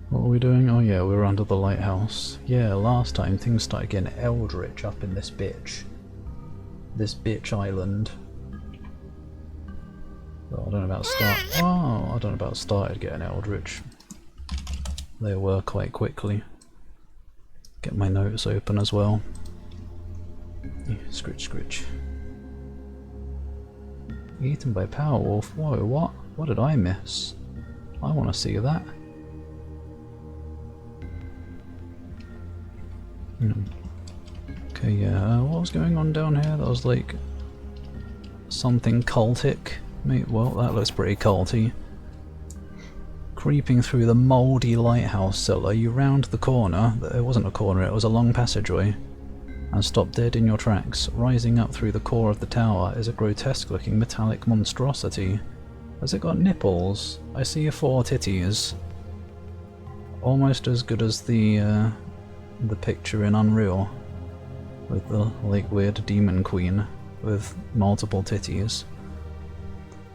What are we doing? Oh yeah, we were under the lighthouse. Yeah, last time things started getting eldritch up in this bitch. This bitch island. Well, I don't know about I don't know about started getting eldritch. They were quite quickly. Get my notes open as well. Yeah, scritch scritch. Eaten by Powerwolf? Whoa, what? What did I miss? I want to see that. Okay, yeah, what was going on down here? That was like something cultic. Well, that looks pretty culty. Creeping through the mouldy lighthouse cellar, you round the corner. It wasn't a corner, it was a long passageway. And stop dead in your tracks. Rising up through the core of the tower is a grotesque-looking metallic monstrosity. Has it got nipples? I see 4 titties. Almost as good as the picture in Unreal, with the like weird demon queen with multiple titties.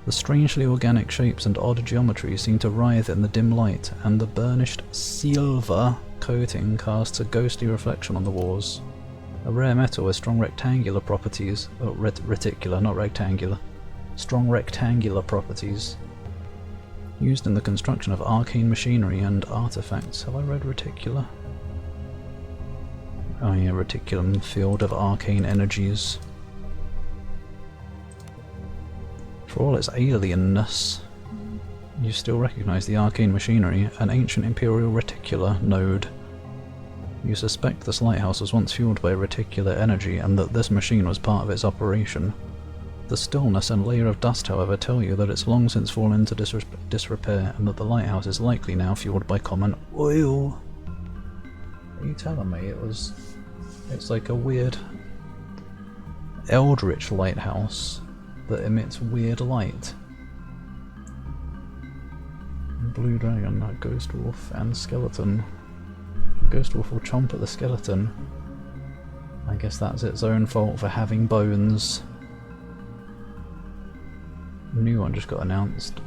The strangely organic shapes and odd geometry seem to writhe in the dim light, and the burnished silver coating casts a ghostly reflection on the walls. A rare metal with strong rectangular properties. Oh, reticular, not rectangular. Strong rectangular properties. Used in the construction of arcane machinery and artifacts. Have I read reticular? Oh yeah, reticulum, field of arcane energies. For all its alienness, you still recognise the arcane machinery, an ancient imperial reticular node. You suspect this lighthouse was once fueled by reticular energy and that this machine was part of its operation. The stillness and layer of dust, however, tell you that it's long since fallen into disrepair and that the lighthouse is likely now fueled by common oil. Are you telling me it's like a weird eldritch lighthouse that emits weird light? Blue dragon, a ghost wolf, and skeleton. Ghost wolf will chomp at the skeleton. I guess that's its own fault for having bones. A new one just got announced.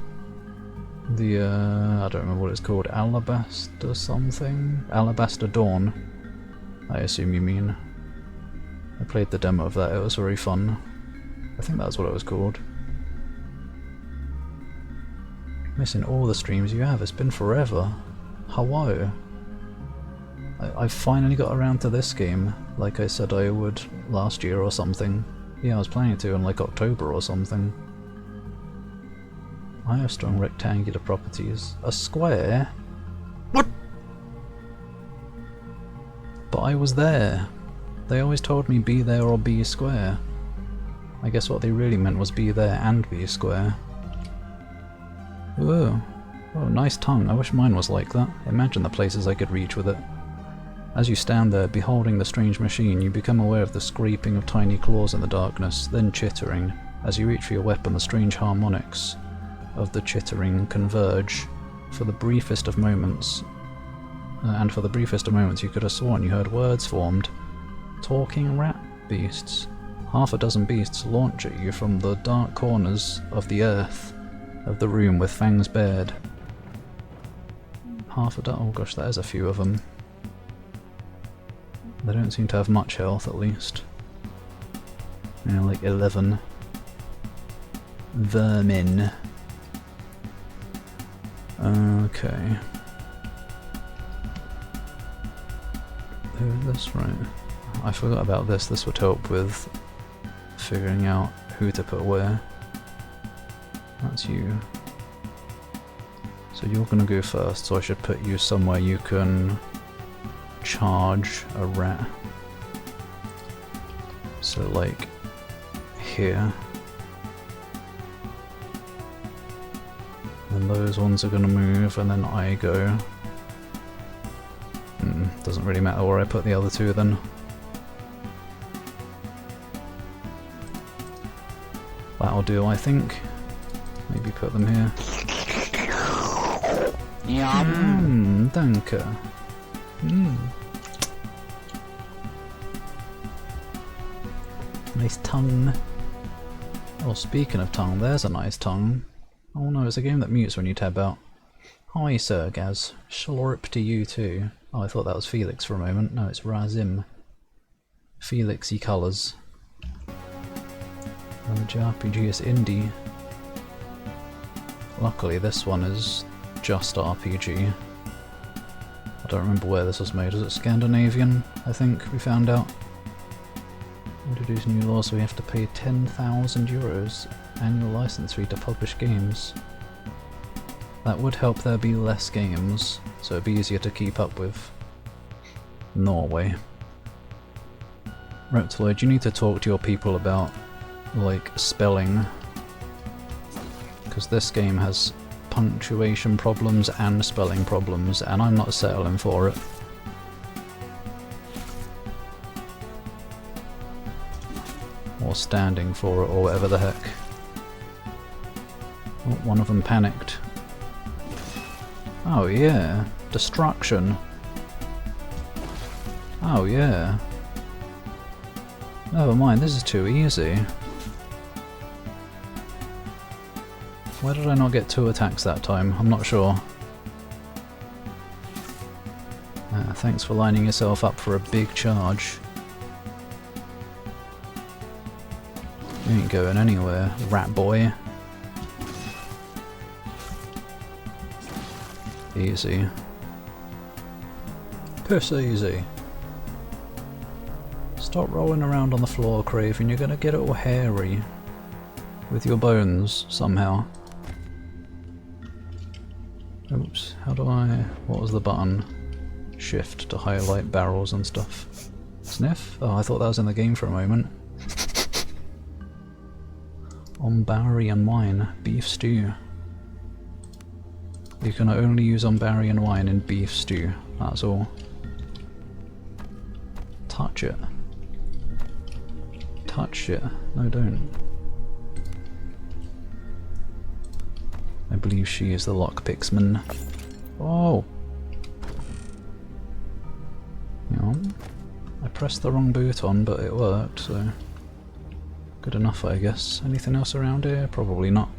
The, I don't remember what it's called, Alabaster something? Alabaster Dawn, I assume you mean. I played the demo of that, it was very fun. I think that's what it was called. Missing all the streams you have, it's been forever. Hello. I've finally got around to this game, like I said I would last year or something. Yeah, I was planning to in like October or something. I have strong rectangular properties. A square? What? But I was there. They always told me be there or be square. I guess what they really meant was be there and be square. Whoa. Oh, nice tongue. I wish mine was like that. Imagine the places I could reach with it. As you stand there, beholding the strange machine, you become aware of the scraping of tiny claws in the darkness, then chittering. As you reach for your weapon, the strange harmonics of the chittering converge. For the briefest of moments, you could have sworn you heard words formed. Talking rat beasts. Half a dozen beasts launch at you from the dark corners of the earth of the room with fangs bared. Oh gosh, that is a few of them. They don't seem to have much health, at least. Yeah, like 11. Vermin. Okay. Oh, that's right. I forgot about this. This would help with figuring out who to put where. That's you. So you're gonna go first, so I should put you somewhere you can charge a rat. So like here. And those ones are gonna move, and then I go. Doesn't really matter where I put the other two then. That'll do, I think. Maybe put them here. Yum! Danke. Nice tongue. Oh, speaking of tongue, there's a nice tongue. Oh no, it's a game that mutes when you tab out. Hi, Sir Gaz. Slurp to you too. Oh, I thought that was Felix for a moment. No, it's Razim. Felixy colours. And the JRPG is indie. Luckily, this one is just RPG. I don't remember where this was made. Is it Scandinavian? I think we found out. Introduce new laws, so we have to pay 10,000 euros annual license fee to publish games. That would help there be less games, so it'd be easier to keep up with. Norway. Reptiloid, you need to talk to your people about, like, spelling. Because this game has punctuation problems and spelling problems, and I'm not settling for it. Or standing for it, or whatever the heck. Oh, one of them panicked. Oh yeah, destruction. Oh yeah. Never mind, this is too easy. Why did I not get 2 attacks that time? I'm not sure. Thanks for lining yourself up for a big charge. You ain't going anywhere, rat boy. Easy. Piss easy. Stop rolling around on the floor, Craven. You're gonna get all hairy with your bones somehow. Oops, how do I... what was the button? Shift to highlight barrels and stuff. Sniff? Oh, I thought that was in the game for a moment. Ombarian wine, beef stew. You can only use Ombarian wine in beef stew, that's all. Touch it. Touch it. No, don't. I believe she is the lockpicksman. Oh! Yeah. I pressed the wrong button, but it worked, so... good enough, I guess. Anything else around here? Probably not.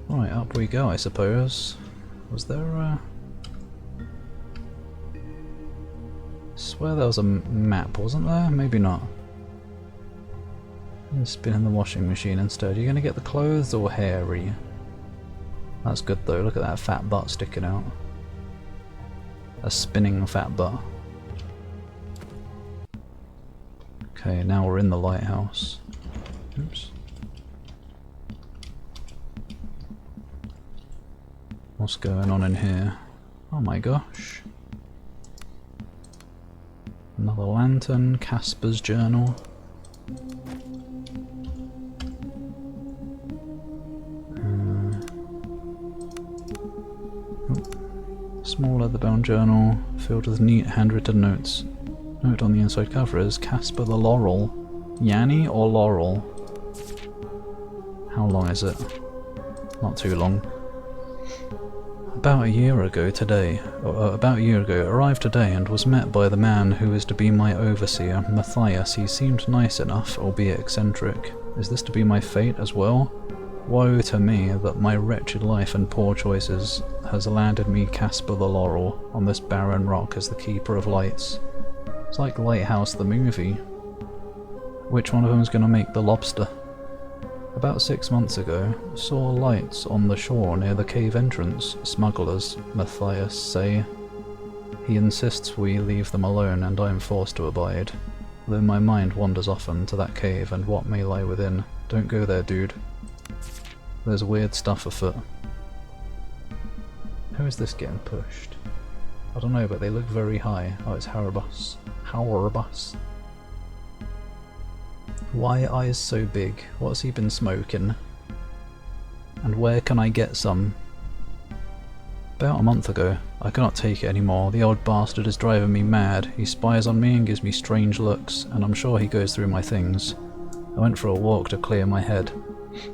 Right, up we go, I suppose. Was there a... I swear there was a map, wasn't there? Maybe not. Spin in the washing machine instead. Are you gonna get the clothes or hairy? That's good though, look at that fat butt sticking out. A spinning fat butt. Okay, now we're in the lighthouse. Oops. What's going on in here? Oh my gosh. Another lantern, Casper's journal. Small leather-bound journal filled with neat handwritten notes. Note on the inside cover is Casper the Laurel. Yanni or Laurel? How long is it? Not too long. About a year ago, arrived today and was met by the man who is to be my overseer, Matthias. He seemed nice enough, albeit eccentric. Is this to be my fate as well? Woe to me that my wretched life and poor choices has landed me Casper the Laurel on this barren rock as the keeper of lights. It's like Lighthouse the movie. Which one of them is going to make the lobster? About 6 months ago, saw lights on the shore near the cave entrance. Smugglers, Matthias say. He insists we leave them alone and I am forced to abide. Though my mind wanders often to that cave and what may lie within. Don't go there, dude. There's weird stuff afoot. How is this getting pushed? I don't know, but they look very high. Oh, it's Harabus. Harabus. Why eyes so big? What's he been smoking? And where can I get some? About a month ago. I cannot take it anymore. The old bastard is driving me mad. He spies on me and gives me strange looks, and I'm sure he goes through my things. I went for a walk to clear my head.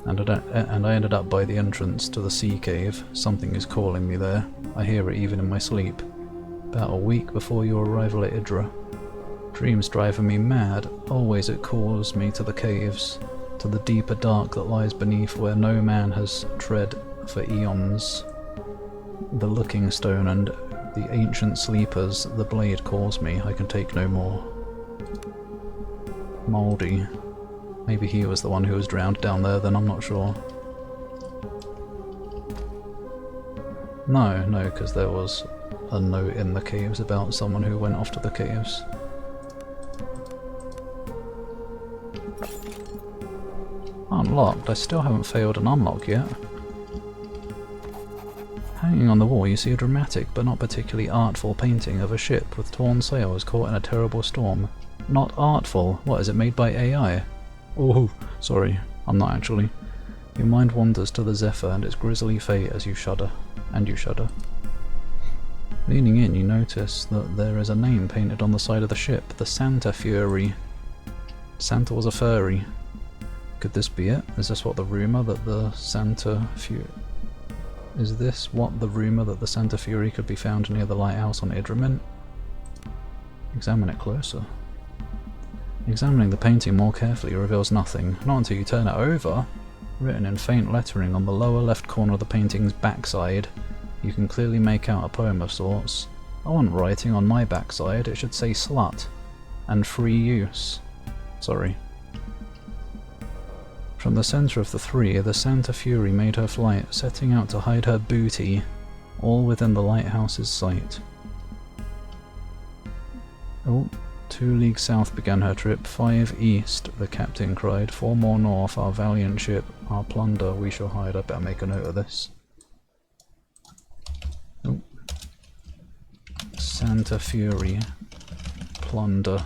And I ended up by the entrance to the sea cave. Something is calling me there. I hear it even in my sleep. About a week before your arrival at Idra. Dreams driving me mad. Always it calls me to the caves. to the deeper dark that lies beneath where no man has tread for eons. The looking stone and the ancient sleepers, the blade calls me, I can take no more. Mouldy. Maybe he was the one who was drowned down there, then I'm not sure. No, because there was a note in the caves about someone who went off to the caves. Unlocked? I still haven't failed an unlock yet. Hanging on the wall you see a dramatic but not particularly artful painting of a ship with torn sails caught in a terrible storm. Not artful? What, is it made by AI? Oh, sorry, I'm not actually. Your mind wanders to the Zephyr and its grisly fate as you shudder. And you shudder. Leaning in, you notice that there is a name painted on the side of the ship, the Santa Fury. Santa was a furry. Could this be it? Is this what the rumour that the Santa Fury... Is this what the rumour that the Santa Fury could be found near the lighthouse on Idramint? Examine it closer. Examining the painting more carefully reveals nothing, not until you turn it over. Written in faint lettering on the lower left corner of the painting's backside, you can clearly make out a poem of sorts. I want writing on my backside, it should say slut. And free use. Sorry. From the centre of the three, the Santa Fury made her flight, setting out to hide her booty, all within the lighthouse's sight. Oh, 2 leagues south began her trip, 5 east, the captain cried, 4 more north, our valiant ship, our plunder we shall hide. I better make a note of this. Oh. Santa Fury, plunder.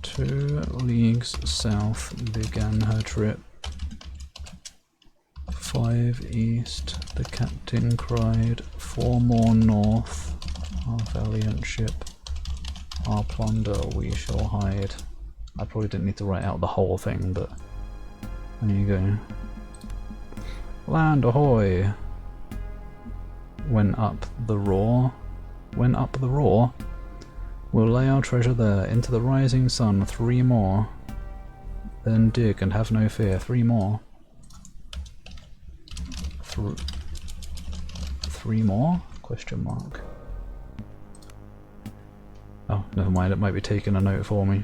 2 leagues south began her trip, 5 east, the captain cried, 4 more north, our valiant ship, our plunder we shall hide. I probably didn't need to write out the whole thing, but there you go. Land ahoy! Went up the roar. Went up the roar. We'll lay our treasure there, into the rising sun, 3 more. Then dig and have no fear, 3 more. 3 more? Question mark. Oh, never mind, it might be taking a note for me.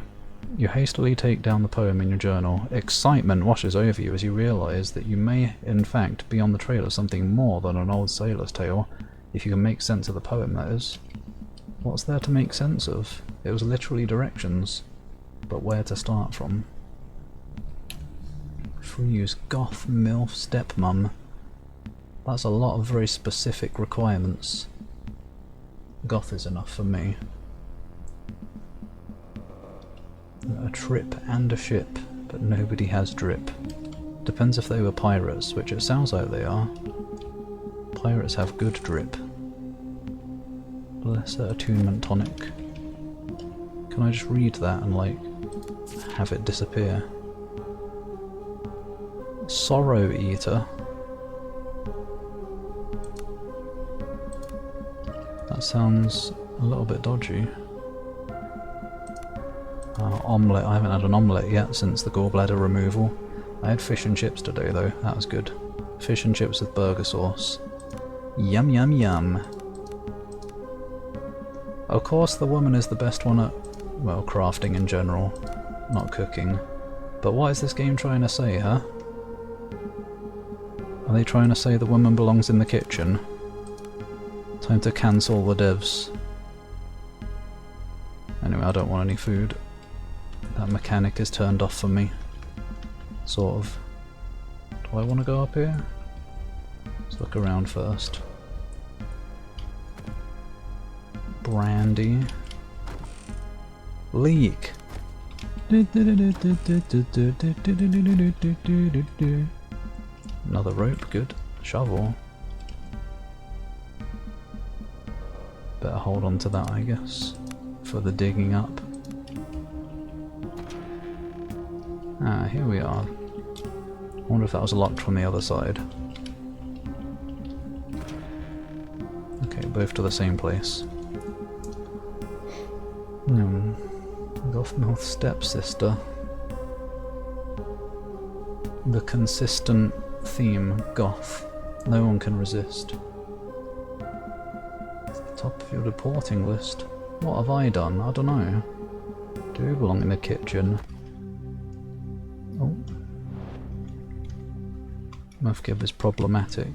You hastily take down the poem in your journal. Excitement washes over you as you realise that you may, in fact, be on the trail of something more than an old sailor's tale, if you can make sense of the poem, that is. What's there to make sense of? It was literally directions, but where to start from? Free use goth, milf, stepmum. That's a lot of very specific requirements. Goth is enough for me. A trip and a ship, but nobody has drip. Depends if they were pirates, which it sounds like they are. Pirates have good drip. Lesser attunement tonic. Can I just read that and, like, have it disappear? Sorrow Eater. That sounds a little bit dodgy. Omelette. I haven't had an omelette yet since the gallbladder removal. I had fish and chips today though, that was good. Fish and chips with burger sauce. Yum yum yum. Of course the woman is the best one at, well, crafting in general, not cooking. But what is this game trying to say, huh? Are they trying to say the woman belongs in the kitchen? Time to cancel the devs. Anyway, I don't want any food. That mechanic is turned off for me. Sort of. Do I want to go up here? Let's look around first. Brandy. Leak! Another rope, good. Shovel. Better hold on to that, I guess, for the digging up. Ah, here we are. I wonder if that was locked from the other side. Okay, both to the same place. Gothmouth stepsister. The consistent theme, goth. No one can resist. It's the top of your reporting list. What have I done? I don't know. Do you belong in the kitchen? Oh. Mufgib is problematic.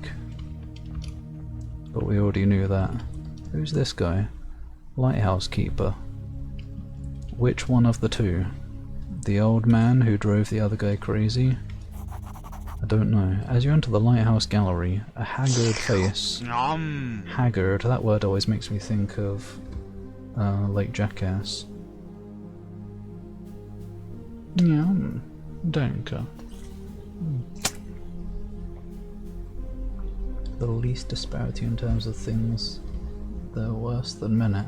But we already knew that. Who's this guy? Lighthouse keeper. Which one of the two? The old man who drove the other guy crazy? I don't know. As you enter the lighthouse gallery, a haggard face. Haggard, that word always makes me think of Lake Jackass. Yum. Danke. The least disparity in terms of things. They're worse than minute.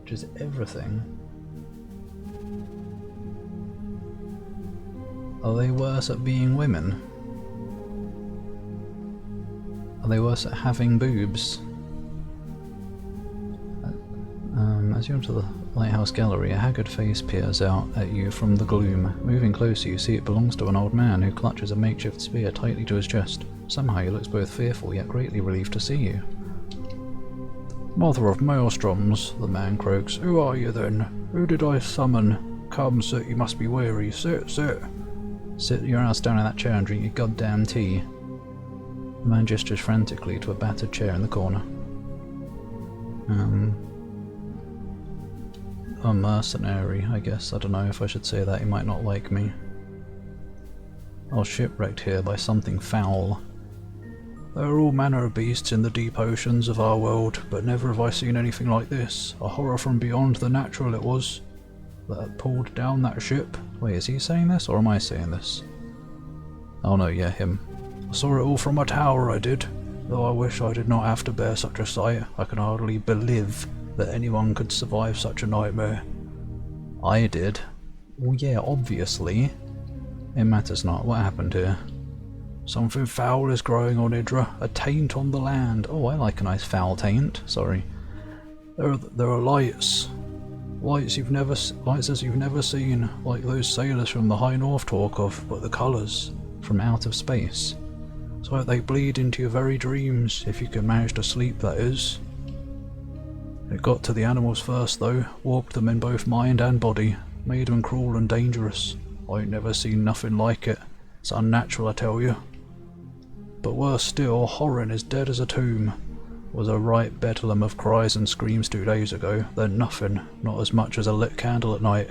Which is everything. Are they worse at being women? Are they worse at having boobs? As you enter the lighthouse gallery, a haggard face peers out at you from the gloom. Moving closer, you see it belongs to an old man who clutches a makeshift spear tightly to his chest. Somehow he looks both fearful yet greatly relieved to see you. Mother of maelstroms, the man croaks. Who are you then? Who did I summon? Come, sit, you must be weary. Sit, sit. Sit your ass down in that chair and drink your goddamn tea. The man gestures frantically to a battered chair in the corner. A mercenary, I guess. I don't know if I should say that, he might not like me. I was shipwrecked here by something foul. There are all manner of beasts in the deep oceans of our world, but never have I seen anything like this. A horror from beyond the natural it was, that pulled down that ship. Wait, is he saying this, or am I saying this? Oh no, yeah, him. I saw it all from a tower, I did. Though I wish I did not have to bear such a sight. I can hardly believe that anyone could survive such a nightmare. I did. Well, yeah, obviously. It matters not. What happened here? Something foul is growing on Idra. A taint on the land. Oh, I like a nice foul taint. Sorry. There are lights. Lights as you've never seen, like those sailors from the High North talk of, but the colours from out of space. It's like they bleed into your very dreams, if you can manage to sleep, that is. It got to the animals first though, warped them in both mind and body, made them cruel and dangerous. I ain't never seen nothing like it. It's unnatural, I tell you. But worse still, Horin is dead as a tomb. Was a right bedlam of cries and screams 2 days ago, then nothing, not as much as a lit candle at night.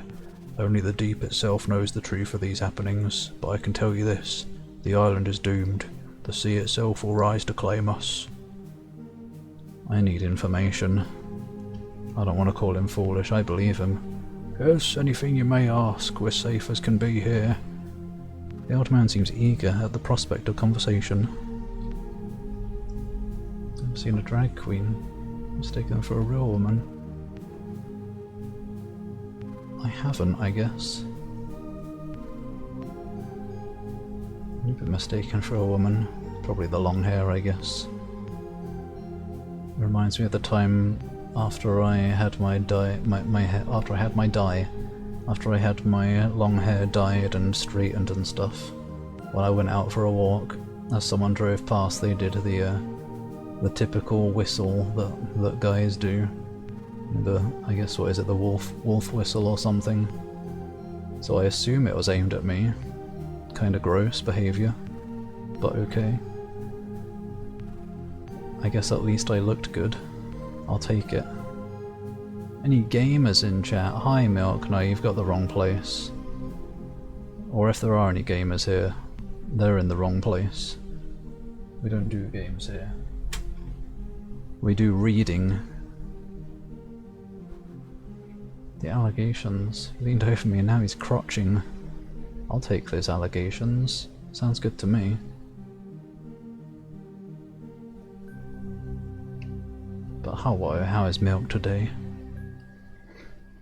Only the deep itself knows the truth of these happenings, but I can tell you this, the island is doomed. The sea itself will rise to claim us. I need information. I don't want to call him foolish, I believe him. Yes, anything you may ask, we're safe as can be here. The old man seems eager at the prospect of conversation. I've seen a drag queen, mistaken for a real woman. I haven't, I guess. You've been mistaken for a woman. Probably the long hair, I guess. It reminds me of the time after I had my after I had my long hair dyed and straightened and stuff. When I went out for a walk, as someone drove past, they did the typical whistle that guys do. I guess, what is it, the wolf whistle or something. So I assume it was aimed at me. Kinda gross behaviour, but okay. I guess at least I looked good. I'll take it. Any gamers in chat? Hi Milk, no, you've got the wrong place. Or if there are any gamers here, they're in the wrong place. We don't do games here. We do reading. The allegations. He leaned over me and now he's crotching. I'll take those allegations. Sounds good to me. But how is Milk today?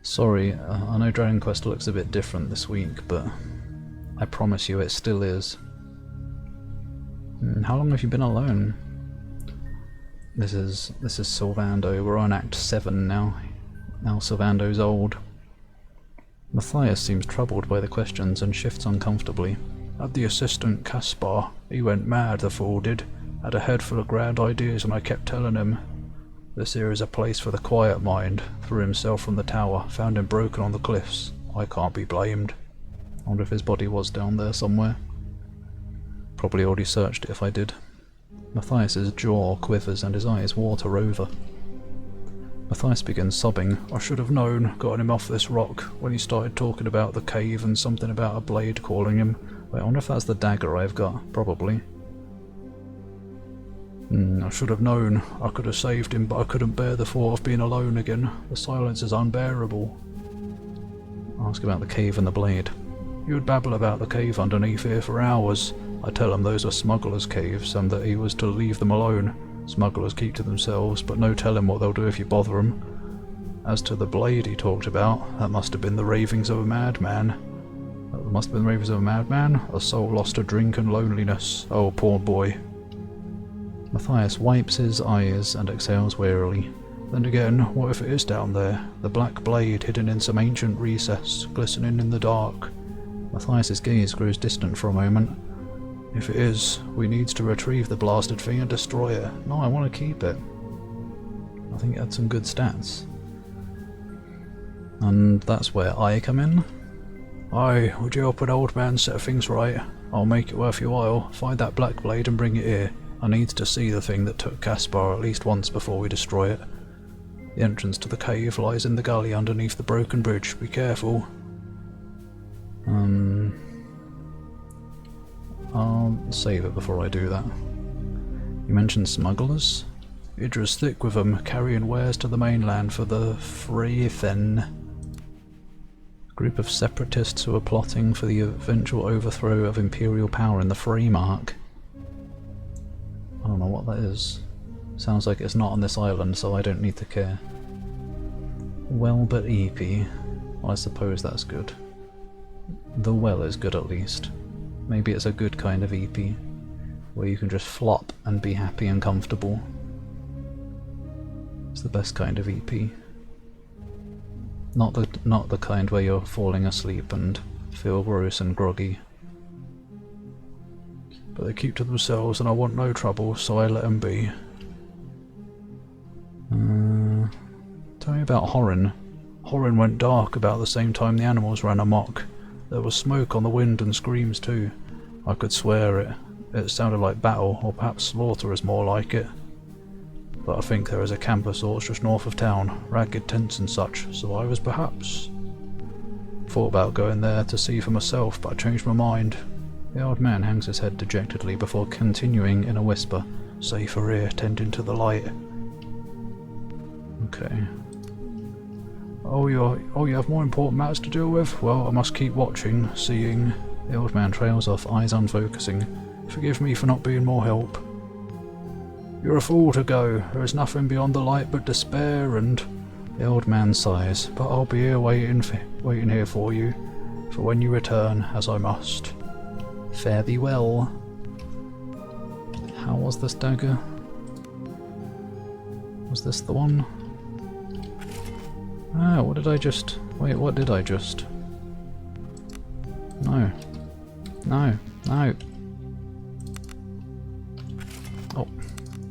Sorry, I know Dragon Quest looks a bit different this week, but I promise you it still is. How long have you been alone? This is Sylvando. We're on Act 7 now. Now Sylvando's old. Matthias seems troubled by the questions and shifts uncomfortably. Had the assistant Caspar. He went mad, the fool did. Had a head full of grand ideas and I kept telling him, this here is a place for the quiet mind. Threw himself from the tower, found him broken on the cliffs. I can't be blamed. I wonder if his body was down there somewhere. Probably already searched it if I did. Matthias's jaw quivers and his eyes water over. Matthias begins sobbing. I should have known, gotten him off this rock, when he started talking about the cave and something about a blade calling him. Wait, I wonder if that's the dagger I've got. Probably. I should have known. I could have saved him, but I couldn't bear the thought of being alone again. The silence is unbearable. Ask about the cave and the blade. He would babble about the cave underneath here for hours. I tell him those are smugglers' caves and that he was to leave them alone. Smugglers keep to themselves, but no telling what they'll do if you bother them. As to the blade he talked about, that must have been the ravings of a madman. That must have been the ravings of a madman? A soul lost to drink and loneliness. Oh, poor boy. Matthias wipes his eyes and exhales wearily. Then again, what if it is down there? The black blade hidden in some ancient recess, glistening in the dark. Matthias's gaze grows distant for a moment. If it is, we needs to retrieve the blasted thing and destroy it. No, I want to keep it. I think it had some good stats. And that's where I come in. Aye, would you help an old man set things right? I'll make it worth your while. Find that black blade and bring it here. I needs to see the thing that took Caspar at least once before we destroy it. The entrance to the cave lies in the gully underneath the broken bridge. Be careful. I'll save it before I do that. You mentioned smugglers? Idra's thick with them, carrying wares to the mainland for the Freethen. Group of separatists who are plotting for the eventual overthrow of imperial power in the Freemark. I don't know what that is. Sounds like it's not on this island, so I don't need to care. Well, but EP. Well, I suppose that's good. The well is good at least. Maybe it's a good kind of EP, where you can just flop and be happy and comfortable. It's the best kind of EP. Not the kind where you're falling asleep and feel gross and groggy. But they keep to themselves and I want no trouble, so I let them be. Tell me about Horin. Horin went dark about the same time the animals ran amok. There was smoke on the wind and screams too. I could swear it sounded like battle, or perhaps slaughter is more like it. But I think there is a camp of sorts just north of town, ragged tents and such, so I was perhaps... Thought about going there to see for myself, but I changed my mind. The old man hangs his head dejectedly before continuing in a whisper, safer here, tending to the light. Okay. Oh, you have more important matters to deal with? Well, I must keep watching, seeing... The old man trails off, eyes unfocusing. Forgive me for not being more help. You're a fool to go. There is nothing beyond the light but despair and... The old man sighs, but I'll be here waiting here for you, for when you return, as I must. Fare thee well. How was this dagger? Was this the one? Ah, what did I just... Wait, what did I just... No. No. No. Oh.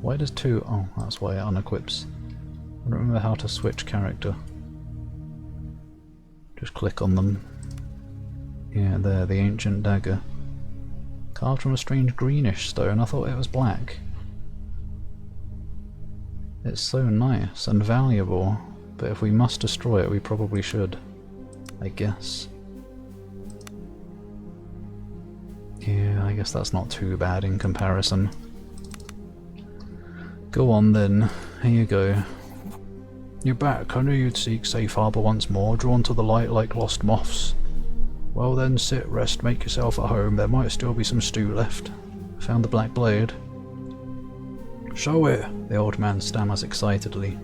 Why does two... Oh, that's why it unequips. I don't remember how to switch character. Just click on them. Yeah, there, the ancient dagger. Carved from a strange greenish stone. I thought it was black. It's so nice and valuable, but if we must destroy it, we probably should. I guess. Yeah, I guess that's not too bad in comparison. Go on then, here you go. You're back, I knew you'd seek safe harbour once more, drawn to the light like lost moths. Well then, sit, rest, make yourself at home, there might still be some stew left. Found the black blade? Show it, the old man stammers excitedly.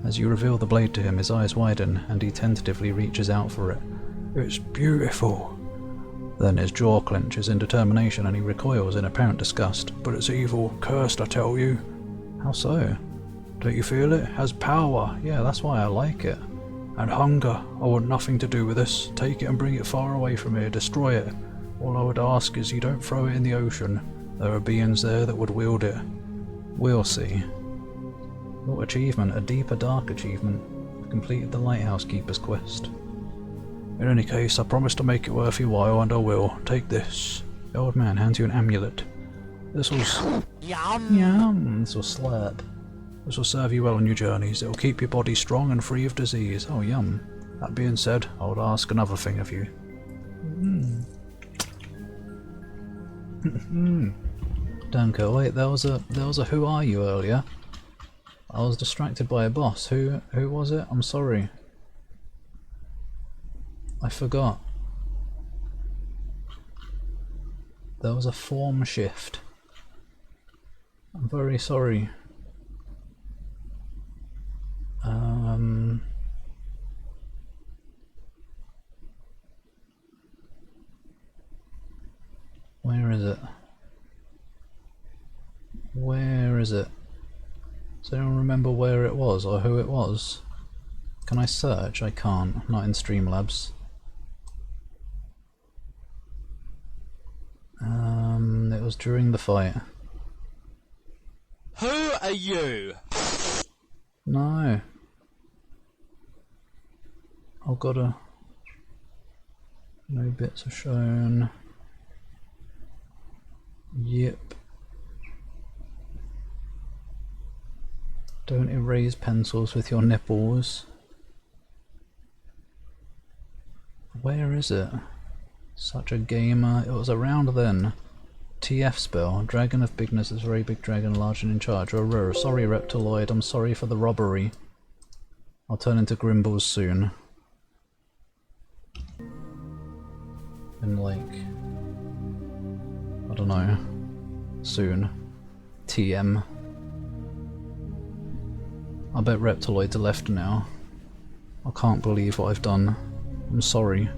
As you reveal the blade to him, his eyes widen, and he tentatively reaches out for it. It's beautiful. Then his jaw clenches in determination and he recoils in apparent disgust. But it's evil, cursed I tell you. How so? Don't you feel it? Has power. Yeah, that's why I like it. And hunger. I want nothing to do with this. Take it and bring it far away from here. Destroy it. All I would ask is you don't throw it in the ocean. There are beings there that would wield it. We'll see. What achievement? A deeper dark achievement. Completed the Lighthouse Keeper's quest. In any case, I promise to make it worth your while, and I will. Take this. The old man hands you an amulet. This will Yum! This will slurp. This will serve you well on your journeys. It will keep your body strong and free of disease. Oh, yum. That being said, I would ask another thing of you. Danko, wait, there was a who are you earlier? I was distracted by a boss. Who was it? I'm sorry. I forgot. There was a form shift. I'm very sorry. Where is it? Where is it? Does anyone remember where it was or who it was? Can I search? I can't. Not in Streamlabs. It was during the fight. Who are you? No. I've got a... No bits are shown. Yep. Don't erase pencils with your nipples. Where is it? Such a gamer. It was around then. TF spell. Dragon of bigness is very big dragon, large and in charge. Oh, sorry Reptiloid, I'm sorry for the robbery. I'll turn into Grimbles soon. In like... I don't know. Soon. TM. I bet Reptiloids are left now. I can't believe what I've done. I'm sorry.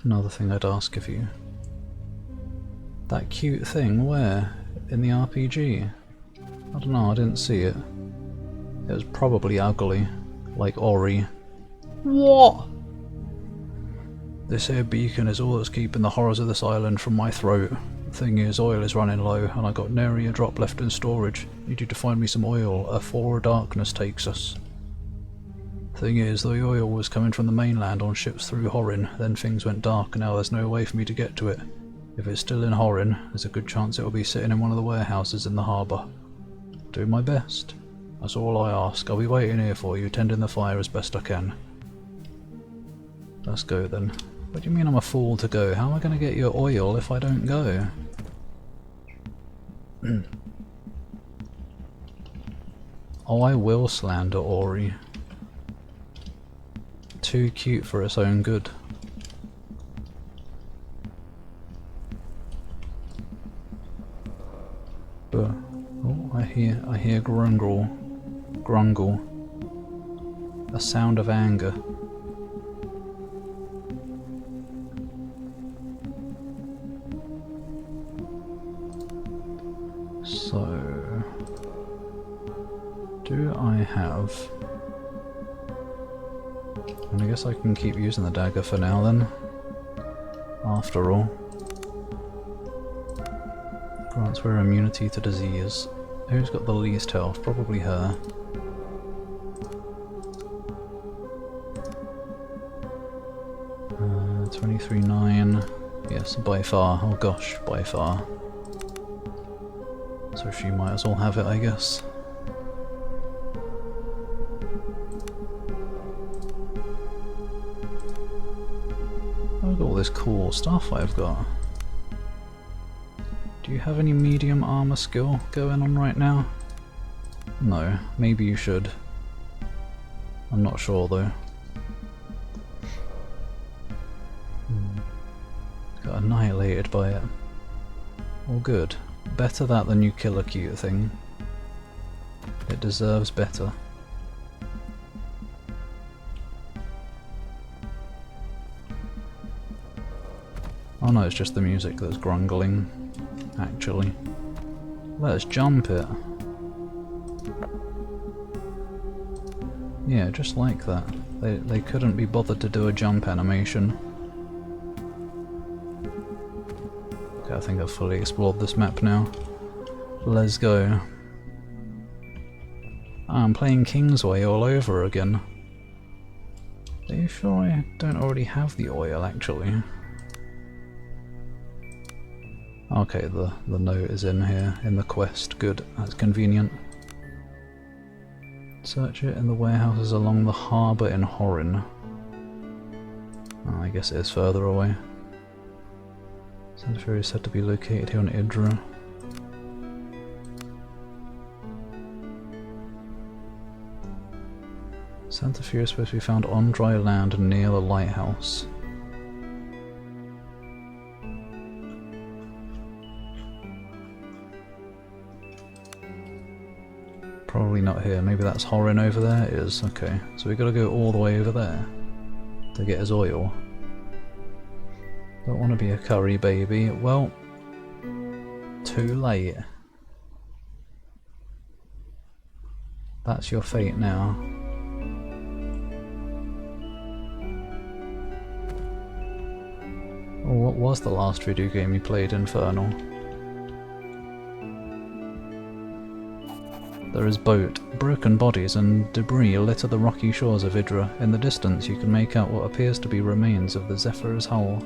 Another thing I'd ask of you. That cute thing, where? In the RPG? I don't know, I didn't see it. It was probably ugly. Like Ori. What? This here beacon is all that's keeping the horrors of this island from my throat. The thing is, oil is running low, and I got nary a drop left in storage. Need you to find me some oil, afore darkness takes us. Thing is, the oil was coming from the mainland on ships through Horin, then things went dark and now there's no way for me to get to it. If it's still in Horin, there's a good chance it will be sitting in one of the warehouses in the harbour. Do my best. That's all I ask. I'll be waiting here for you, tending the fire as best I can. Let's go then. What do you mean I'm a fool to go? How am I going to get your oil if I don't go? Oh, I will slander Ori. Too cute for its own good. Oh, I hear grungle. A sound of anger. So, do I have... And I guess I can keep using the dagger for now then. After all. Grants her immunity to disease. Who's got the least health? Probably her. Uh, 23.9. Yes, by far. Oh gosh, by far. So she might as well have it, I guess. Look at all this cool stuff I've got. Do you have any medium armor skill going on right now? No, maybe you should. I'm not sure though. Got annihilated by it. All good. Better that than you kill a cute thing. It deserves better. Oh no, it's just the music that's grungling, actually. Let's jump it. Yeah, just like that. They couldn't be bothered to do a jump animation. I think I've fully explored this map now. Let's go. I'm playing Kingsway all over again. Are you sure I don't already have the oil, actually? Okay, the note is in here, in the quest. Good, that's convenient. Search it in the warehouses along the harbour in Horin. Oh, I guess it is further away. Santa Fe is said to be located here on Idra. Santa Fe is supposed to be found on dry land near the lighthouse. Probably not here, maybe that's Horin over there? It is, okay. So we gotta go all the way over there to get his oil. Don't want to be a curry baby. Well, too late. That's your fate now. Oh, what was the last video game you played, Infernal? There is boat. Broken bodies and debris litter the rocky shores of Idra. In the distance you can make out what appears to be remains of the Zephyr's hull.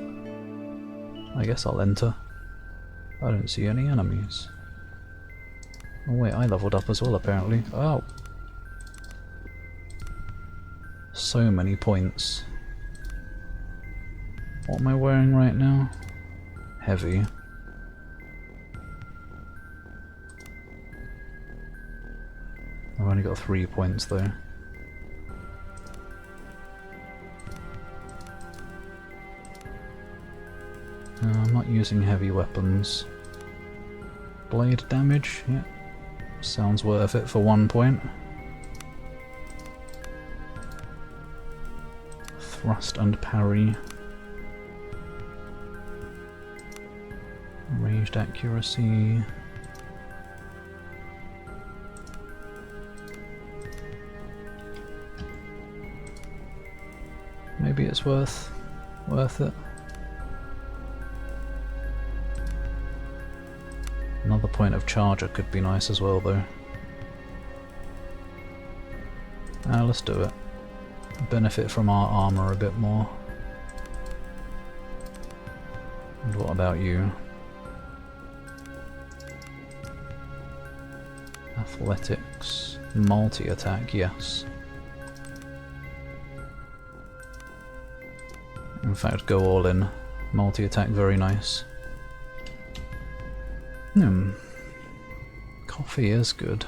I guess I'll enter. I don't see any enemies. Oh wait, I leveled up as well apparently. Oh! So many points. What am I wearing right now? Heavy. I've only got 3 points though. I'm not using heavy weapons. Blade damage? Yeah. Sounds worth it for 1 point. Thrust and parry. Ranged accuracy. Maybe it's worth it. Another point of charger could be nice as well though. Let's do it. Benefit from our armor a bit more. And what about you? Athletics. Multi-attack, yes. In fact, go all in. Multi-attack, very nice. Coffee is good.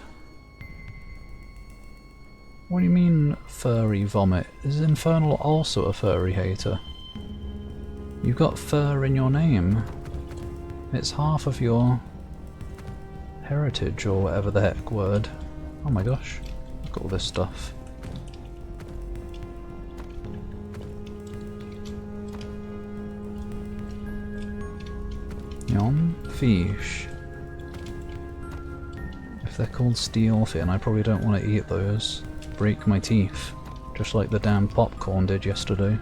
What do you mean, furry vomit? Is Infernal also a furry hater? You've got fur in your name. It's half of your heritage, or whatever the heck word. Oh my gosh, look at all this stuff. Yum, fish. If they're called steelfin, I probably don't want to eat those. Break my teeth, just like the damn popcorn did yesterday.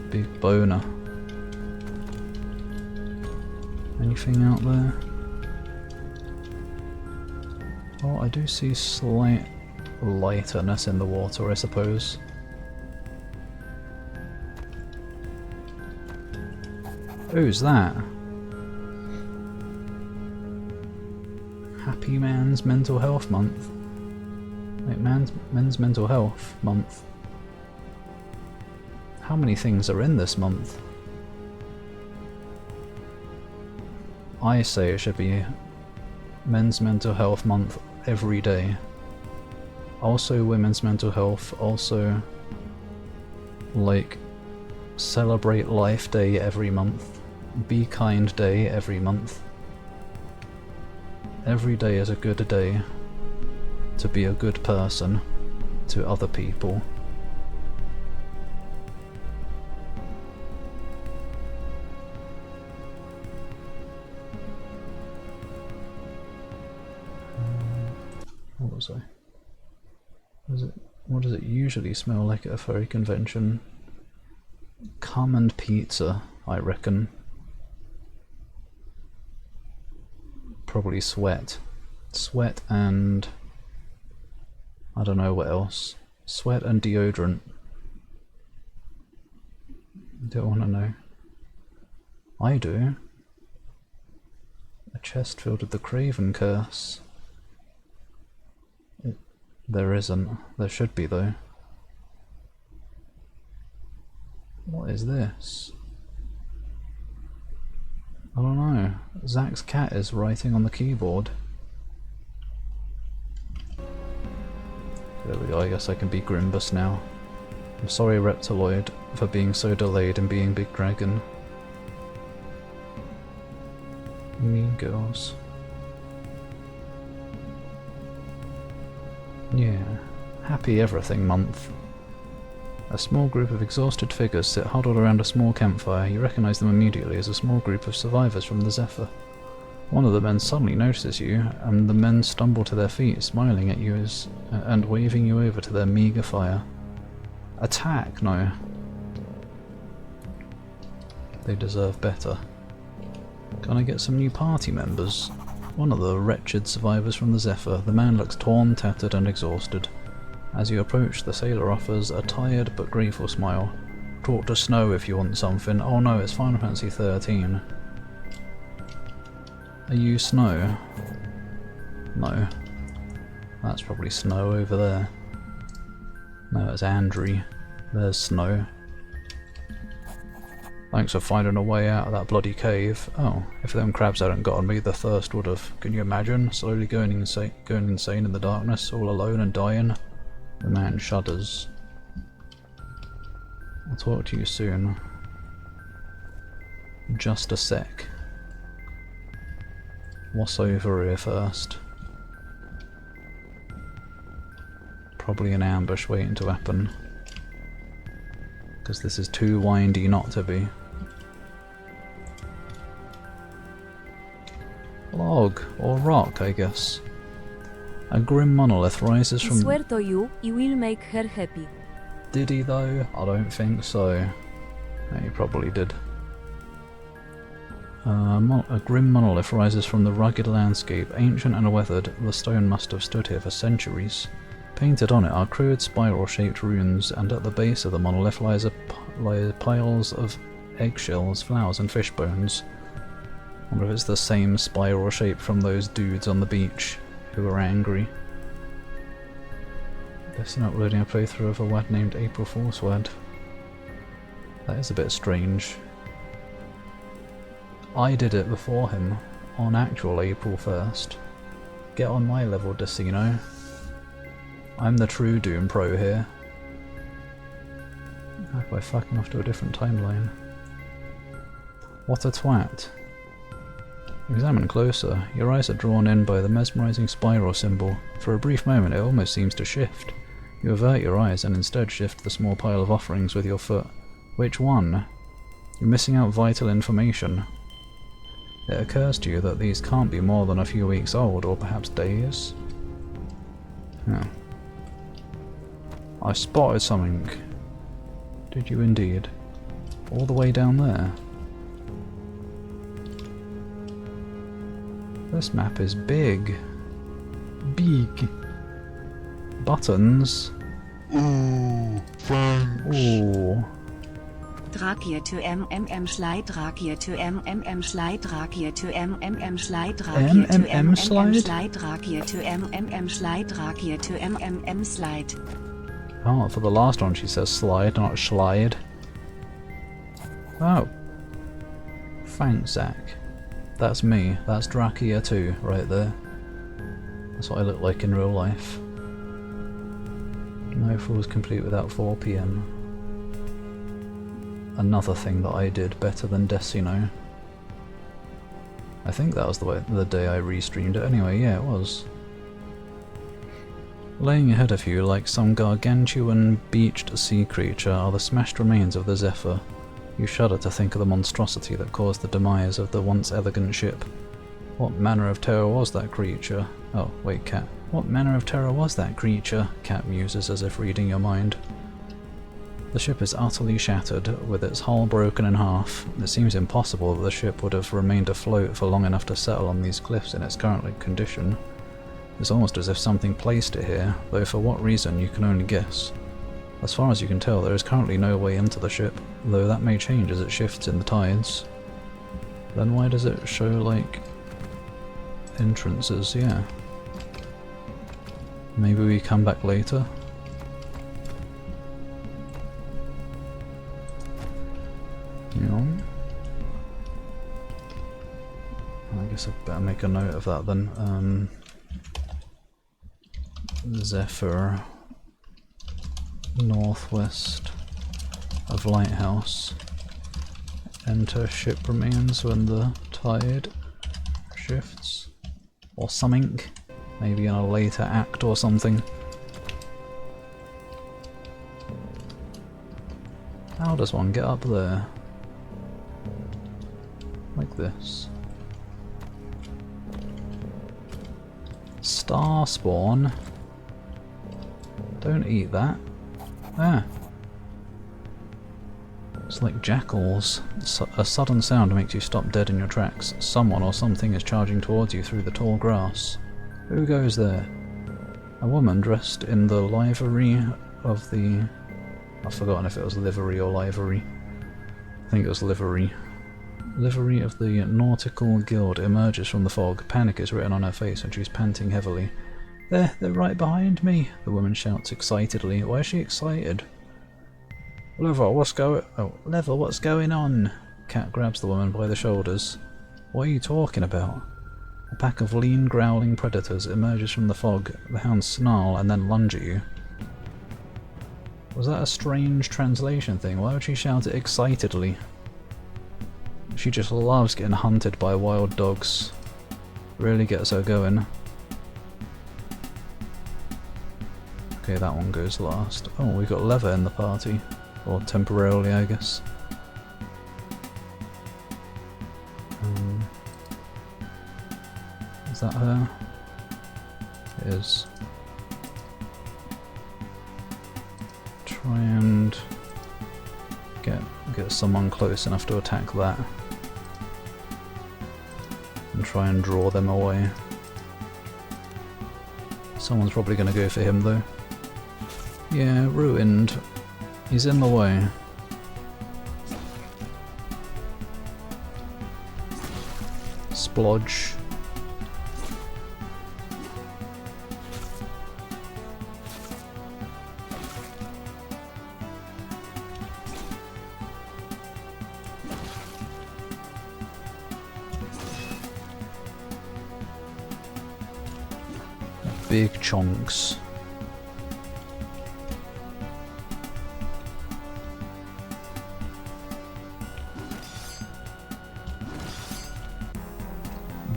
Big boner. Anything out there? Oh, I do see slight lighterness in the water, I suppose. Who's that? Happy Man's Mental Health Month. Wait, Men's Mental Health Month. How many things are in this month? I say it should be Men's Mental Health Month every day. Also Women's Mental Health, also like Celebrate Life Day every month. Be Kind Day every month. Every day is a good day to be a good person to other people. What was I? What does it usually smell like at a furry convention? Cum and pizza, I reckon. probably sweat. Sweat and... I don't know what else. Sweat and deodorant. Don't want to know. I do. A chest filled with the Craven curse. There isn't. There should be though. What is this? I don't know. Zach's cat is writing on the keyboard. There we go, I guess I can be Grimbus now. I'm sorry, Reptiloid, for being so delayed in being Big Dragon. Mean girls. Yeah. Happy Everything Month. A small group of exhausted figures sit huddled around a small campfire. You recognise them immediately as a small group of survivors from the Zephyr. One of the men suddenly notices you, and the men stumble to their feet, smiling at you and waving you over to their meagre fire. Attack? No. They deserve better. Can I get some new party members? One of the wretched survivors from the Zephyr. The man looks torn, tattered and exhausted. As you approach, the sailor offers a tired but grateful smile. Talk to Snow if you want something. Oh no, it's Final Fantasy 13. Are you Snow? No. That's probably Snow over there. No, it's Andrew. There's Snow. Thanks for finding a way out of that bloody cave. Oh, if them crabs hadn't gotten me, the thirst would have. Can you imagine? Slowly going insane in the darkness, all alone and dying. The man shudders. I'll talk to you soon. Just a sec. What's over here first? Probably an ambush waiting to happen. Because this is too windy not to be. Log, or rock, I guess. A grim monolith rises from... I swear to you, you will make her happy. Did he though? I don't think so. Yeah, he probably did. A grim monolith rises from the rugged landscape. Ancient and weathered, the stone must have stood here for centuries. Painted on it are crude spiral-shaped runes, and at the base of the monolith lie piles of eggshells, flowers and fish bones. I wonder if it's the same spiral shape from those dudes on the beach who were angry. Guessing uploading a playthrough of a wad named April Fool's Wad. That is a bit strange. I did it before him, on actual April 1st. Get on my level, Decino. I'm the true Doom Pro here. How by fucking off to a different timeline? What a twat. Examine closer. Your eyes are drawn in by the mesmerizing spiral symbol. For a brief moment it almost seems to shift. You avert your eyes and instead shift the small pile of offerings with your foot. Which one? You're missing out vital information. It occurs to you that these can't be more than a few weeks old, or perhaps days? Oh. I spotted something. Did you indeed? All the way down there. This map is big. Big. Buttons. Ooh, thanks. Ooh. Drag here to slide, drag here to slide, drag here to slide, drag here to slide, drag here to slide, drag here to slide. Oh, for the last one she says slide, not schlide. Oh. Thanks, Zach. That's me. That's Drakia too, right there. That's what I look like in real life. No Fool's complete without 4 PM. Another thing that I did better than Decino. I think that was the day I restreamed it anyway, yeah it was. Laying ahead of you like some gargantuan beached sea creature are the smashed remains of the Zephyr. You shudder to think of the monstrosity that caused the demise of the once elegant ship. What manner of terror was that creature? Oh, wait, Cat. What manner of terror was that creature? Cat muses as if reading your mind. The ship is utterly shattered, with its hull broken in half. It seems impossible that the ship would have remained afloat for long enough to settle on these cliffs in its current condition. It's almost as if something placed it here, though for what reason you can only guess. As far as you can tell, there is currently no way into the ship, though that may change as it shifts in the tides. Then why does it show, like, entrances? Yeah. Maybe we come back later? Yeah. I guess I better make a note of that then. Zephyr, northwest of lighthouse. Enter ship remains when the tide shifts, or something. Maybe in a later act or something. How does one get up there? Like this. Star spawn. Don't eat that. Ah. It's like jackals. A sudden sound makes you stop dead in your tracks. Someone or something is charging towards you through the tall grass. Who goes there? A woman dressed in the livery of the... I've forgotten if it was livery or livery. I think it was livery. Livery of the Nautical Guild emerges from the fog. Panic is written on her face and she's panting heavily. They're right behind me, the woman shouts excitedly. Why is she excited? Lever, what's going on? Cat grabs the woman by the shoulders. What are you talking about? A pack of lean, growling predators emerges from the fog. The hounds snarl and then lunge at you. Was that a strange translation thing? Why would she shout it excitedly? She just loves getting hunted by wild dogs. Really gets her going. Okay, that one goes last. Oh, we got Lever in the party. Or temporarily, I guess. Is that her? It is. Try and get someone close enough to attack that. And try and draw them away. Someone's probably going to go for him though. Yeah, ruined. He's in the way. Splodge. Big chunks.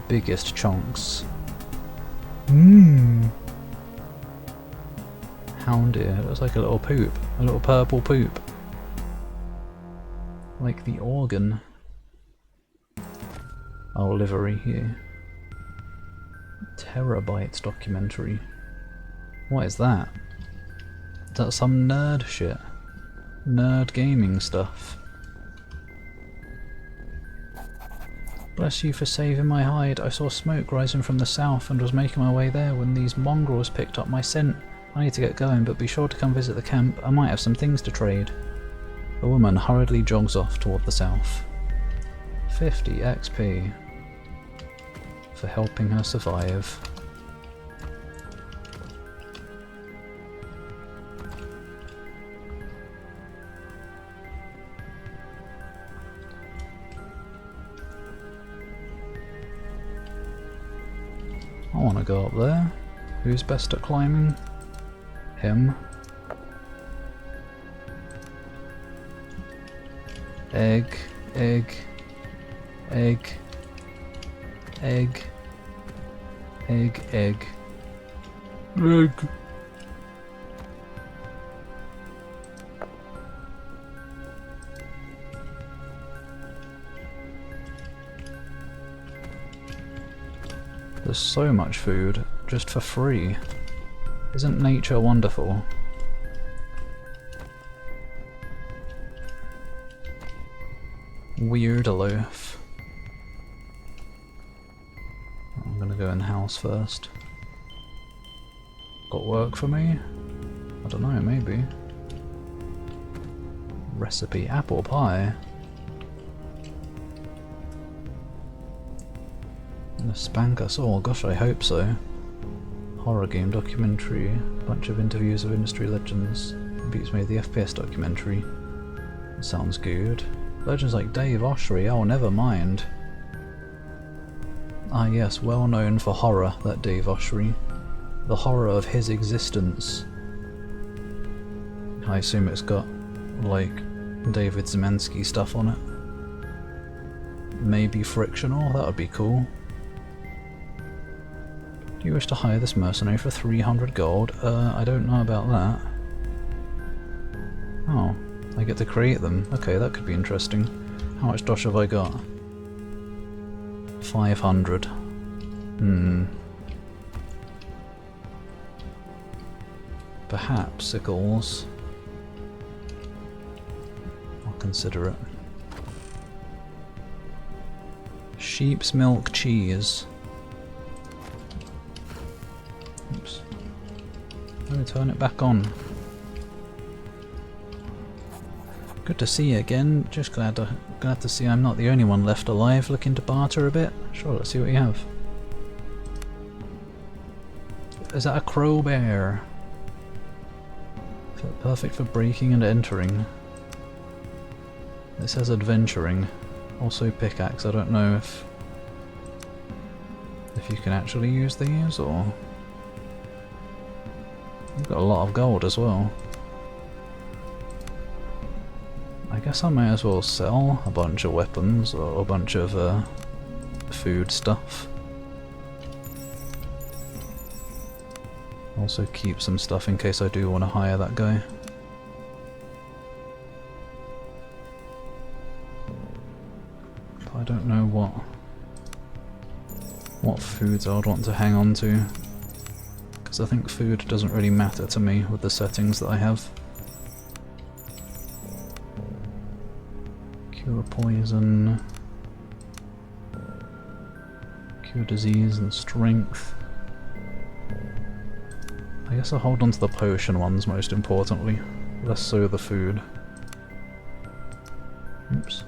Biggest chunks. Hound deer. It looks like a little poop. A little purple poop. Like the organ. Oh, livery here. Terabytes documentary. What is that? Is that some nerd shit? Nerd gaming stuff. Bless you for saving my hide. I saw smoke rising from the south and was making my way there when these mongrels picked up my scent. I need to get going, but be sure to come visit the camp. I might have some things to trade. The woman hurriedly jogs off toward the south. 50 XP. For helping her survive. I want to go up there. Who's best at climbing? Him. Egg, egg, egg. Egg. Egg, egg. Egg. There's so much food, just for free. Isn't nature wonderful? Weird loaf. I'm gonna go in the house first. Got work for me? I don't know, maybe. Recipe apple pie. Gonna spank us all, gosh I hope so. Horror game documentary, bunch of interviews of industry legends. Beats me the FPS documentary. Sounds good. Legends like Dave Oshry, oh never mind. Ah yes, well known for horror, that Dave Oshry. The horror of his existence. I assume it's got, like, David Zemensky stuff on it. Maybe frictional, that would be cool. Do you wish to hire this mercenary for 300 gold? I don't know about that. Oh, I get to create them. Okay, that could be interesting. How much dosh have I got? 500. Perhaps sickles. I'll consider it. Sheep's milk cheese. Oops. Oh, turn it back on. Good to see you again. Just glad to see I'm not the only one left alive. Looking to barter a bit? Sure, let's see what you have. Is that a crowbar? Perfect for breaking and entering. It says adventuring. Also pickaxe. I don't know if you can actually use these, or... You've got a lot of gold as well. I guess I may as well sell a bunch of weapons or a bunch of food stuff. Also keep some stuff in case I do want to hire that guy. But I don't know what foods I would want to hang on to, because I think food doesn't really matter to me with the settings that I have. Cure poison, cure disease and strength. I guess I'll hold on to the potion ones most importantly, less so the food. Oops.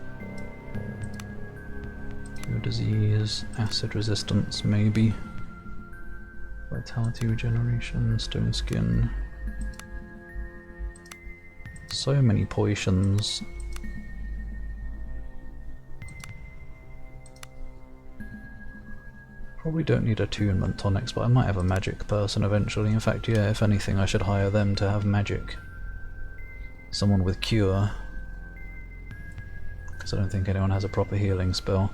Cure disease, acid resistance maybe. Vitality regeneration, stone skin. So many potions. Probably don't need attunement tonics, but I might have a magic person eventually. In fact, yeah, if anything I should hire them to have magic. Someone with cure. Because I don't think anyone has a proper healing spell.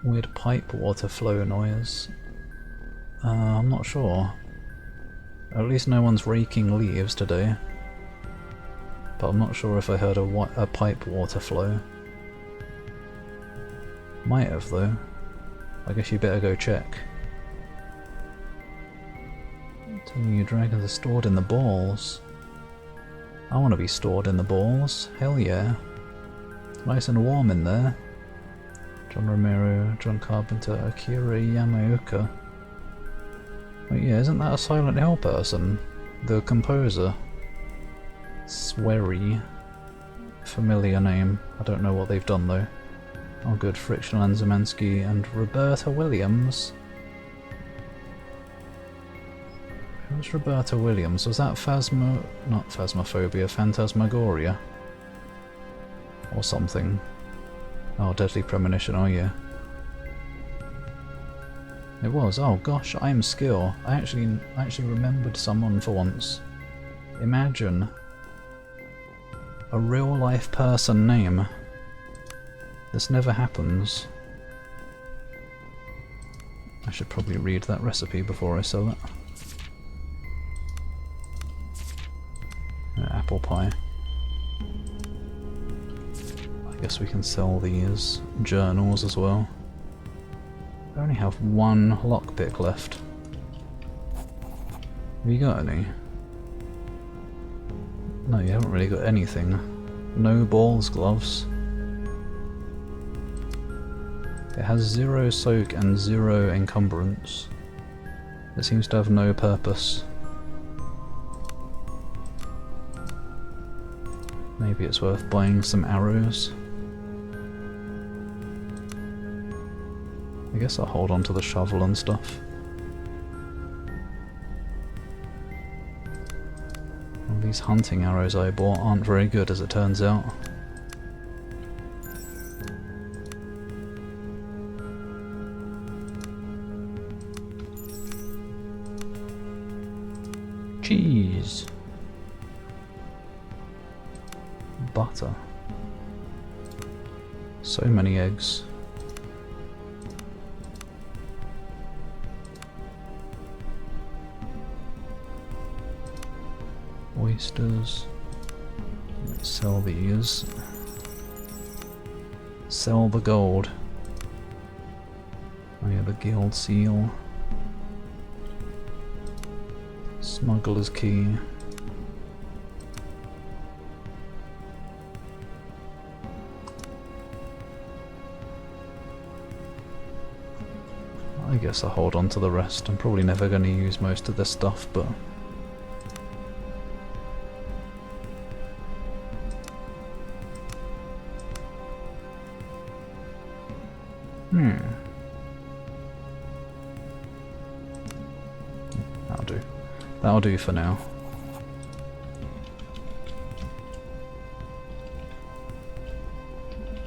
Weird pipe water flow noise. I'm not sure. At least no one's raking leaves today. But I'm not sure if I heard a pipe water flow. Might have though. I guess you better go check. Telling you dragons are stored in the balls. I want to be stored in the balls. Hell yeah. Nice and warm in there. John Romero, John Carpenter, Akira Yamaoka. Wait, yeah, isn't that a Silent Hill person? The composer. Swery. Familiar name. I don't know what they've done though. Oh good, Frictional and Zemansky and Roberta Williams. Who's Roberta Williams? Was that not Phasmophobia, Phantasmagoria? Or something. Oh, Deadly Premonition, oh yeah. It was, oh gosh, I'm Skill. I actually remembered someone for once. Imagine a real life person name. This never happens. I should probably read that recipe before I sell it. Apple pie. I guess we can sell these journals as well. I only have one lockpick left. Have you got any? No, you haven't really got anything. No balls gloves. It has 0 soak and 0 encumbrance. It seems to have no purpose. Maybe it's worth buying some arrows. I guess I'll hold on to the shovel and stuff. Well, these hunting arrows I bought aren't very good, as it turns out. Cheese. Butter. So many eggs. Oysters. Let's sell these. Sell the gold. Oh yeah, the guild seal. Smuggler's key. I guess I'll hold on to the rest. I'm probably never going to use most of this stuff, but... That'll do. That'll do for now.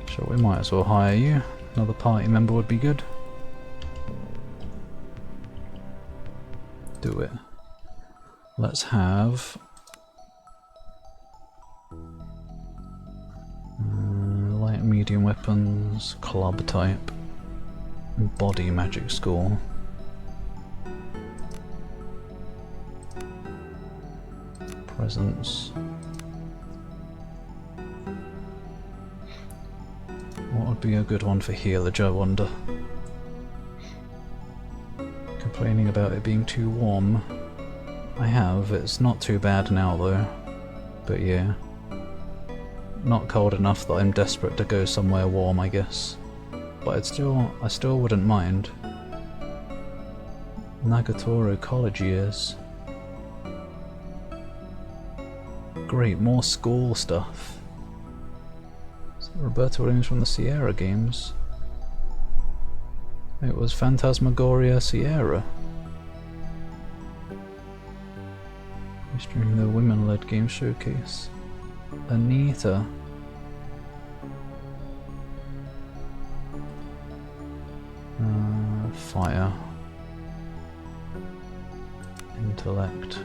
Sure, we might as well hire you. Another party member would be good. Do it. Let's have... light and medium weapons, club type, body magic school. Presence. What would be a good one for healage, I wonder? Complaining about it being too warm. I have, it's not too bad now though. But yeah. Not cold enough that I'm desperate to go somewhere warm, I guess. But I still wouldn't mind. Nagatoro college years. Great, more school stuff. Is that Roberto Williams from the Sierra games? It was Phantasmagoria Sierra. It's during the women-led game showcase. Anita. Fire. Intellect.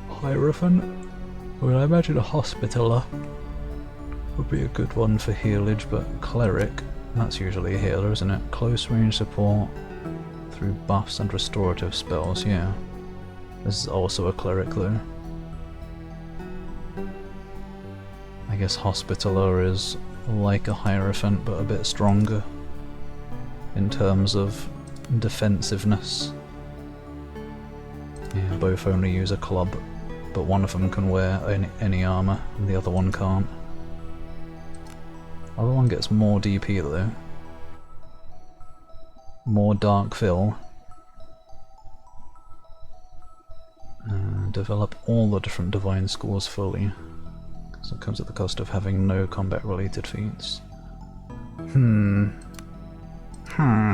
Hierophant? Well, I imagine a Hospitaller would be a good one for healage, but Cleric, that's usually a healer, isn't it? Close range support through buffs and restorative spells, yeah. This is also a Cleric though. I guess Hospitaller is like a Hierophant but a bit stronger in terms of defensiveness. Yeah, both only use a club, but one of them can wear any armour and the other one can't. The other one gets more DP though. More Dark Fill. Develop all the different divine schools fully. So it comes at the cost of having no combat related feats. I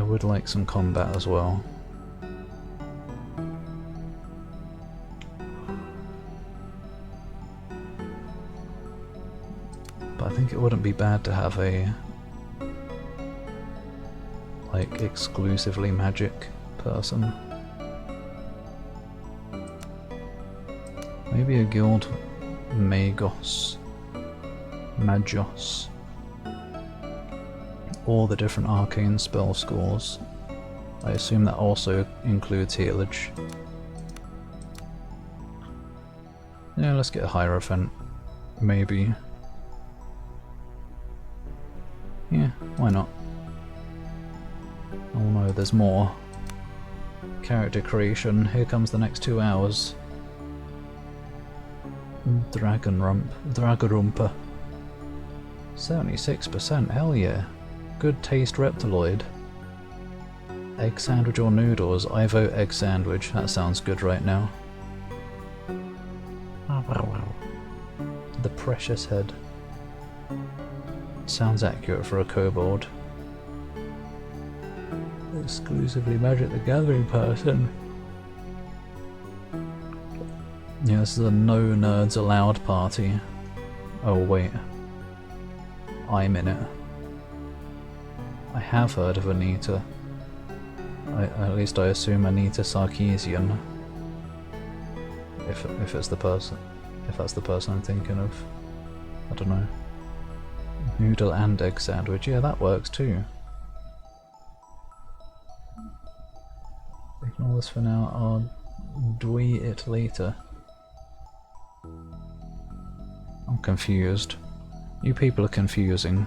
would like some combat as well. But I think it wouldn't be bad to have a like exclusively magic person. Maybe a guild Magos. All the different arcane spell schools. I assume that also includes healage. Yeah, let's get a Hierophant. Maybe. Yeah, why not? Oh no, there's more. Character creation. Here comes the next 2 hours. Dragonrumper. 76%, hell yeah. Good taste reptiloid. Egg sandwich or noodles? I vote egg sandwich, that sounds good right now. The precious head. Sounds accurate for a kobold. Exclusively Magic the Gathering person. Yeah, this is a no nerds allowed party. Oh wait. I'm in it. I have heard of Anita. At least I assume Anita Sarkeesian. If it's the person. If that's the person I'm thinking of. I don't know. Noodle and egg sandwich. Yeah, that works too. Ignore this for now. I'll dwee it later. I'm confused. You people are confusing.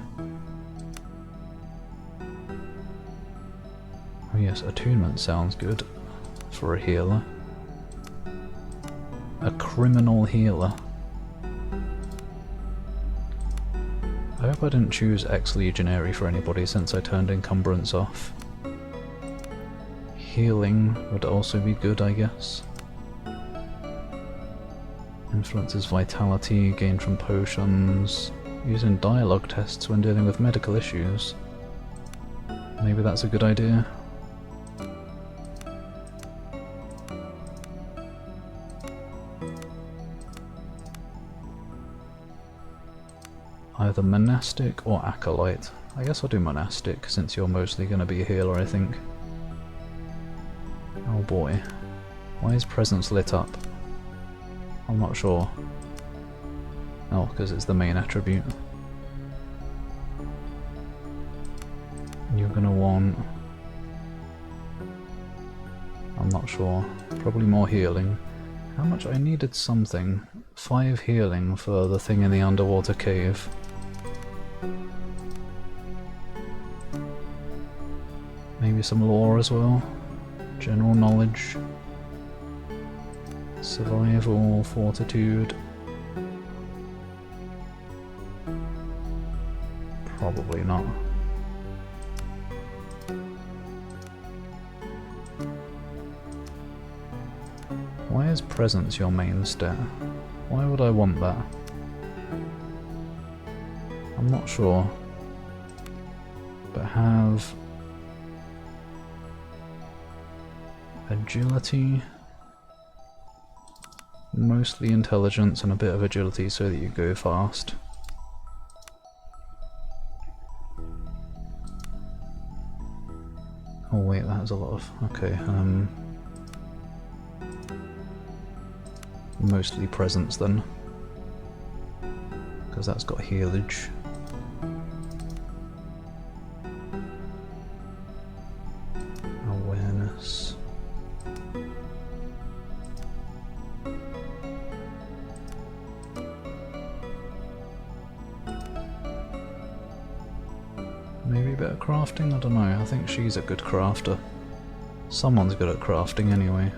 Oh yes, attunement sounds good for a healer. A criminal healer. I hope I didn't choose ex-legionary for anybody since I turned encumbrance off. Healing would also be good, I guess. Influences vitality, gained from potions, using dialogue tests when dealing with medical issues. Maybe that's a good idea. Either monastic or acolyte. I guess I'll do monastic since you're mostly going to be a healer, I think. Oh boy. Why is presence lit up? I'm not sure. Oh, because it's the main attribute. You're gonna want... I'm not sure. Probably more healing. How much? I needed something. 5 healing for the thing in the underwater cave. Maybe some lore as well. General knowledge. Survival, fortitude. Probably not. Why is presence your main stat? Why would I want that? I'm not sure. But have agility, mostly intelligence and a bit of agility so that you go fast. Oh wait, that has a lot of... okay, mostly presence then, because that's got healage. Awareness. Maybe a bit of crafting? I don't know, I think she's a good crafter. Someone's good at crafting anyway.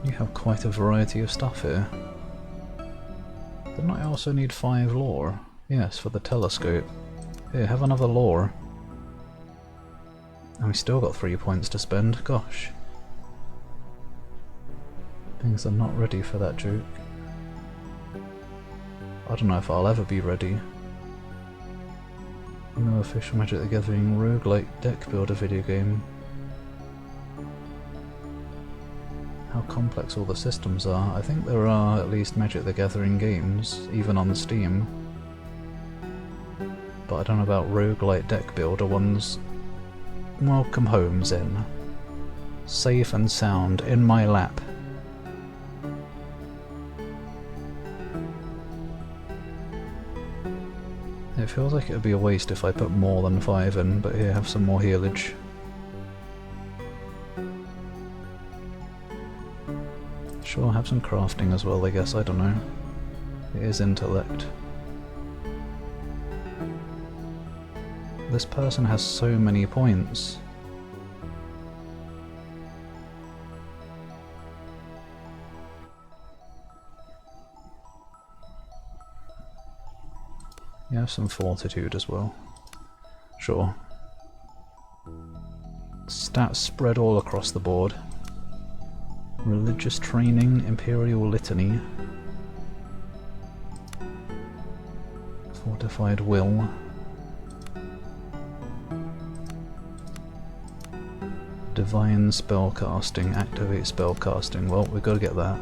You have quite a variety of stuff here. Didn't I also need 5 lore? Yes, for the telescope. Here, have another lore. And we still got 3 points to spend, gosh. Things are not ready for that joke. I don't know if I'll ever be ready. No official Magic the Gathering roguelike deck builder video game. How complex all the systems are. I think there are at least Magic the Gathering games, even on Steam. But I don't know about roguelike deck builder ones. Welcome home, Zen. Safe and sound, in my lap. It feels like it would be a waste if I put more than 5 in, but here, have some more healage. Sure, have some crafting as well, I guess, I don't know. It is intellect. This person has so many points. You have some fortitude as well. Sure. Stats spread all across the board. Religious training, Imperial Litany. Fortified will. Divine spellcasting, activate spellcasting. Well, we've got to get that.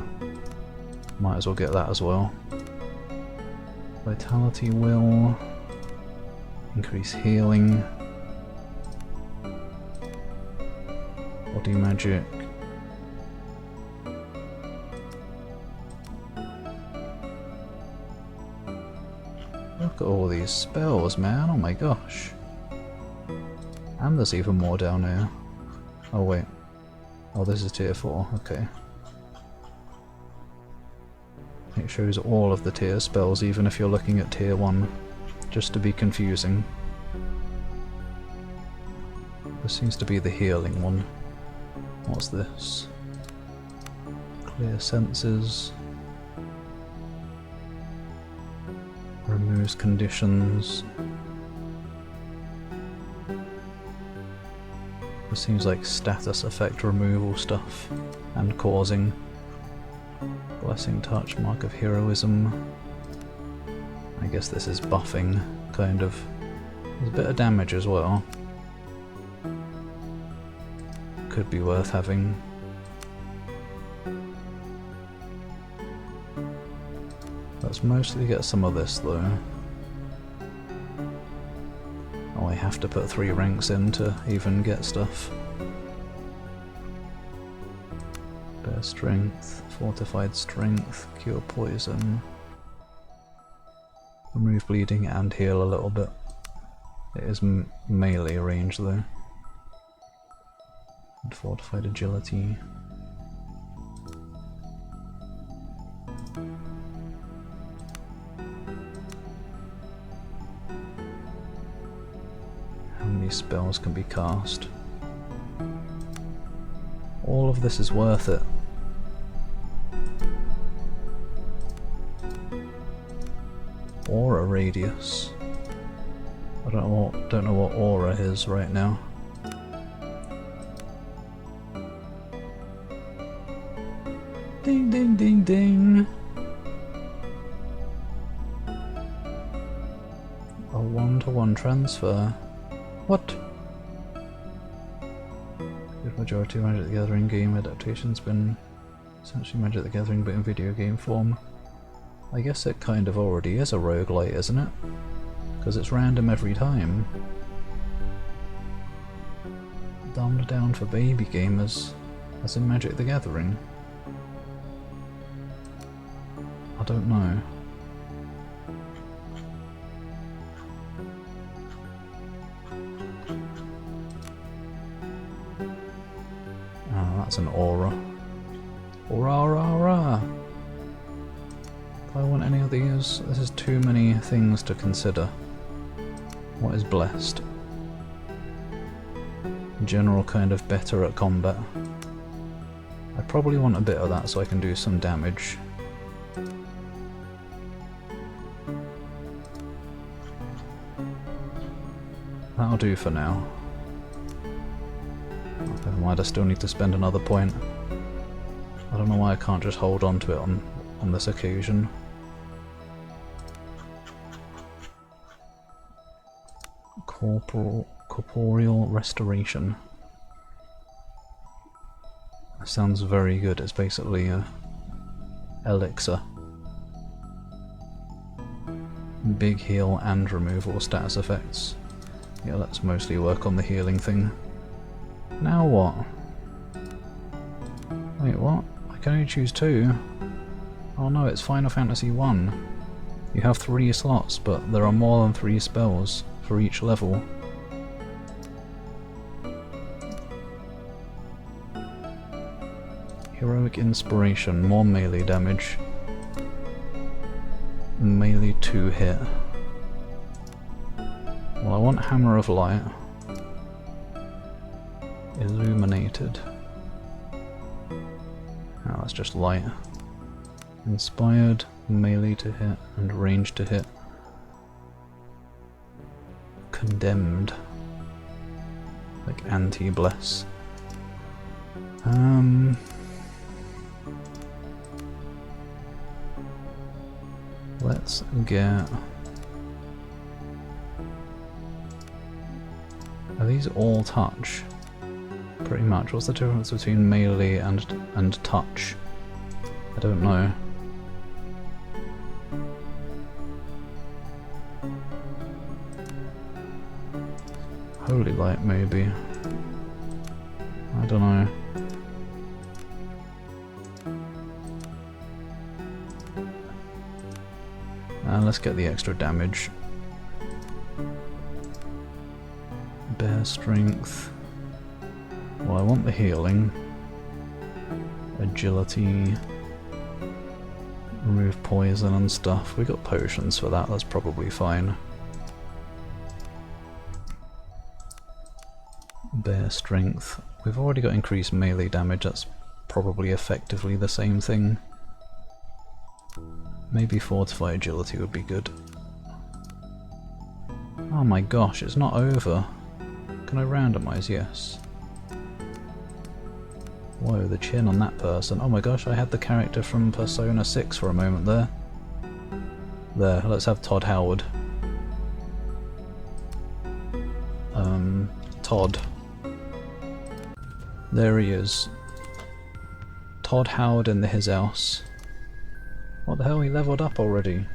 Might as well get that as well. Vitality will. Increase healing. Body magic. Look at all these spells, man. Oh my gosh. And there's even more down here. Oh wait. Oh, this is tier 4. Okay. It shows all of the tier spells, even if you're looking at tier 1. Just to be confusing. This seems to be the healing one. What's this? Clear senses. Removes conditions. This seems like status effect removal stuff. And causing. Blessing touch, mark of heroism. I guess this is buffing, kind of. There's a bit of damage as well. Could be worth having. Let's mostly get some of this though. Oh, I have to put 3 ranks in to even get stuff. Bear strength, fortified strength, cure poison. Remove bleeding and heal a little bit. It is melee range though. And fortified agility. How many spells can be cast? All of this is worth it. Aura radius. I don't know what aura is right now. Ding ding ding ding. A 1-to-1 transfer. What? Good majority of Magic the Gathering game adaptation's been essentially Magic the Gathering but in video game form. I guess it kind of already is a roguelite, isn't it? Because it's random every time. Dumbed down for baby gamers, as in Magic the Gathering. I don't know. Oh, that's an aura. Aura, aura, aura! Do I want any of these? This is too many things to consider. What is blessed? General kind of better at combat. I probably want a bit of that so I can do some damage. That'll do for now. Never mind, I still need to spend another point. I don't know why I can't just hold on to it on this occasion. Corporeal restoration. That sounds very good. It's basically a elixir. Big heal and removal status effects. Yeah, let's mostly work on the healing thing. Now what? Wait, what? I can only choose 2? Oh no, it's Final Fantasy 1. You have 3 slots, but there are more than 3 spells for each level. Heroic Inspiration, more melee damage. Melee 2 hit. Well, I want Hammer of Light. Illuminated. Oh, that's just light. Inspired, melee to hit, and range to hit. Condemned. Like anti-bless. Let's get... Are these all touch? Pretty much. What's the difference between melee and touch? I don't know. Holy light, maybe. I don't know. And let's get the extra damage. Bear strength. Well, I want the healing. Agility. Remove poison and stuff. We got potions for that, that's probably fine. Bear strength. We've already got increased melee damage, that's probably effectively the same thing. Maybe fortify agility would be good. Oh my gosh, it's not over. Can I randomize? Yes. Whoa, the chin on that person. Oh my gosh, I had the character from Persona 6 for a moment there. There, let's have Todd Howard. Todd. There he is. Todd Howard in his house. What the hell, he leveled up already?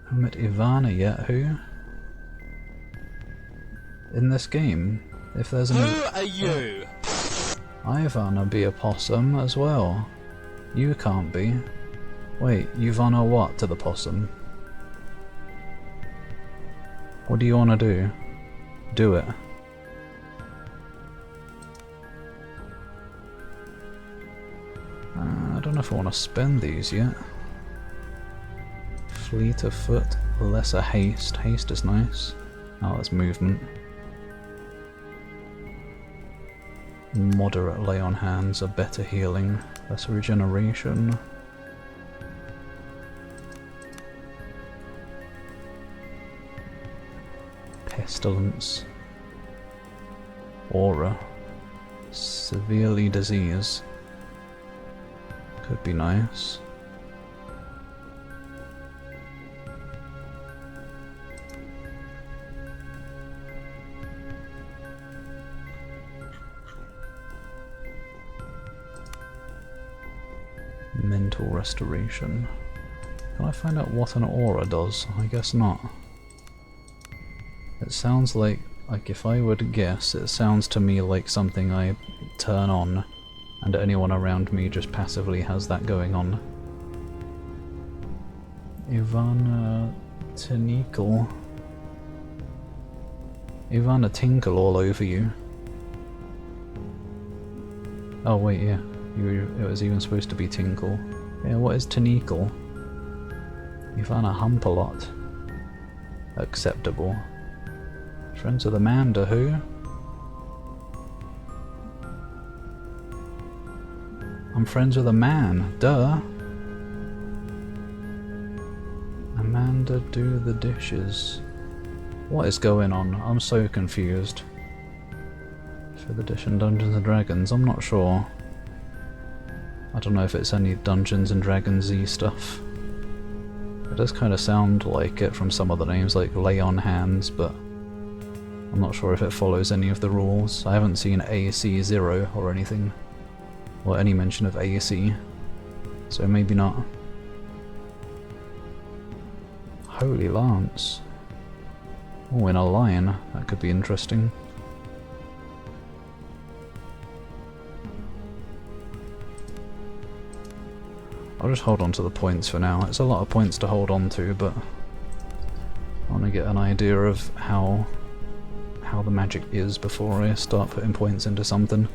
I haven't met Ivana yet, who? In this game? If there's an... Who are you? Ivana be a possum as well. You can't be. Wait, Ivana what to the possum? What do you want to do? Do it. I don't know if I want to spend these yet. Fleet of foot, lesser haste. Haste is nice. Oh, that's movement. Moderate lay on hands, a better healing, less regeneration. Pestilence. Aura. Severely disease. Could be nice. Mental restoration. Can I find out what an aura does? I guess not. It sounds like if I were to guess, it sounds to me like something I turn on and anyone around me just passively has that going on. Ivana Tinkle. Ivana Tinkle all over you. Oh wait, yeah. It was even supposed to be Tinkle. Yeah, what is Tinkle? Ivana Humpalot. Acceptable. Friends with Amanda, who? I'm friends with a man, duh. Amanda do the dishes. What is going on? I'm so confused. 5th edition Dungeons and Dragons, I'm not sure. I don't know if it's any Dungeons and Dragons-y stuff. It does kind of sound like it from some of the names, like Lay on Hands, but I'm not sure if it follows any of the rules. I haven't seen AC 0 or anything, or any mention of AC, so maybe not. Holy Lance. Oh, in a line. That could be interesting. I'll just hold on to the points for now. It's a lot of points to hold on to, but I want to get an idea of how the magic is before I start putting points into something.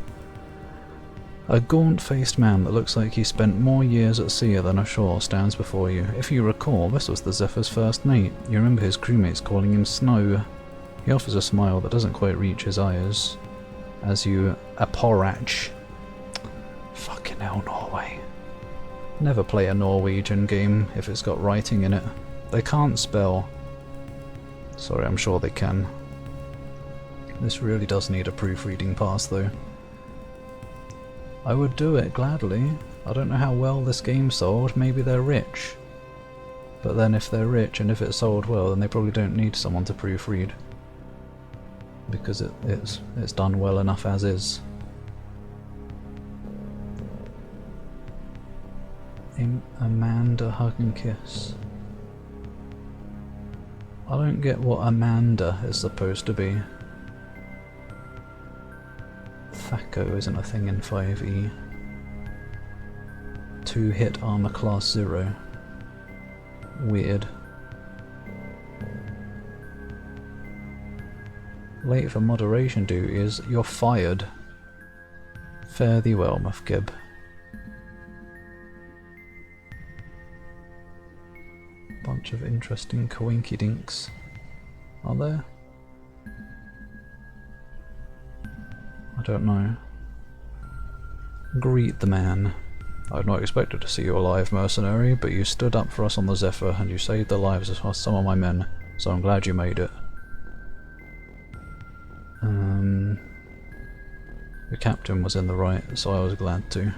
A gaunt-faced man that looks like he spent more years at sea than ashore stands before you. If you recall, this was the Zephyr's first mate. You remember his crewmates calling him Snow. He offers a smile that doesn't quite reach his eyes as you approach. Fucking hell, Norway. Never play a Norwegian game if it's got writing in it. They can't spell. Sorry, I'm sure they can. This really does need a proofreading pass though. I would do it gladly. I don't know how well this game sold, maybe they're rich. But then if they're rich and if it sold well, then they probably don't need someone to proofread. Because it's done well enough as is. Amanda hug and kiss. I don't get what Amanda is supposed to be. Thaco isn't a thing in 5e. 2-hit armor class 0. Weird. Late for moderation duties, you're fired. Fare thee well, Mufgib. Bunch of interesting coinkydinks. Are there? I don't know. Greet the man. I had not expected to see you alive, mercenary, but you stood up for us on the Zephyr and you saved the lives of some of my men, so I'm glad you made it. The captain was in the right, so I was glad to.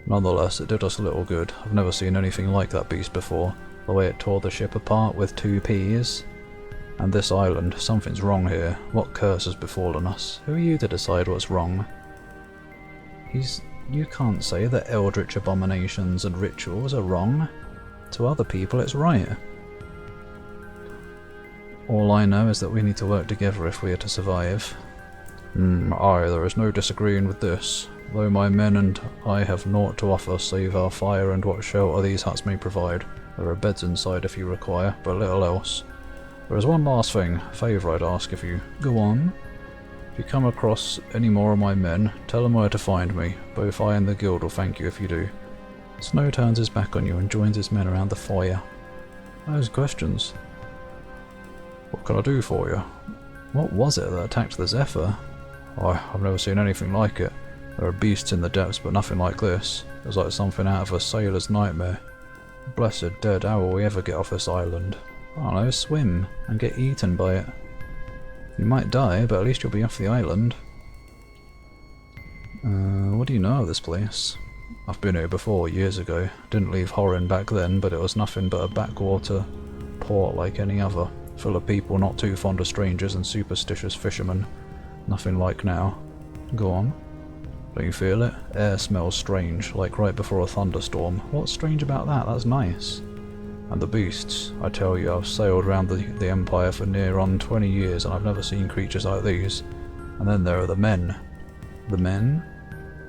Nonetheless, it did us little good. I've never seen anything like that beast before. The way it tore the ship apart with 2 Ps. And this island, something's wrong here. What curse has befallen us? Who are you to decide what's wrong? You can't say that eldritch abominations and rituals are wrong. To other people it's right. All I know is that we need to work together if we are to survive. Aye, there is no disagreeing with this. Though my men and I have naught to offer save our fire and what shelter these huts may provide. There are beds inside if you require, but little else. There is one last thing, a favour I'd ask if you... Go on. If you come across any more of my men, tell them where to find me. Both I and the guild will thank you if you do. Snow turns his back on you and joins his men around the fire. Those questions. What can I do for you? What was it that attacked the Zephyr? I've never seen anything like it. There are beasts in the depths, but nothing like this. It was like something out of a sailor's nightmare. Blessed dead, how will we ever get off this island? I don't know, swim, and get eaten by it. You might die, but at least you'll be off the island. What do you know of this place? I've been here before, years ago. Didn't leave Horin back then, but it was nothing but a backwater port like any other. Full of people not too fond of strangers and superstitious fishermen. Nothing like now. Go on. Don't you feel it? Air smells strange, like right before a thunderstorm. What's strange about that? That's nice. And the beasts. I tell you, I've sailed around the Empire for near on 20 years and I've never seen creatures like these. And then there are the men. The men?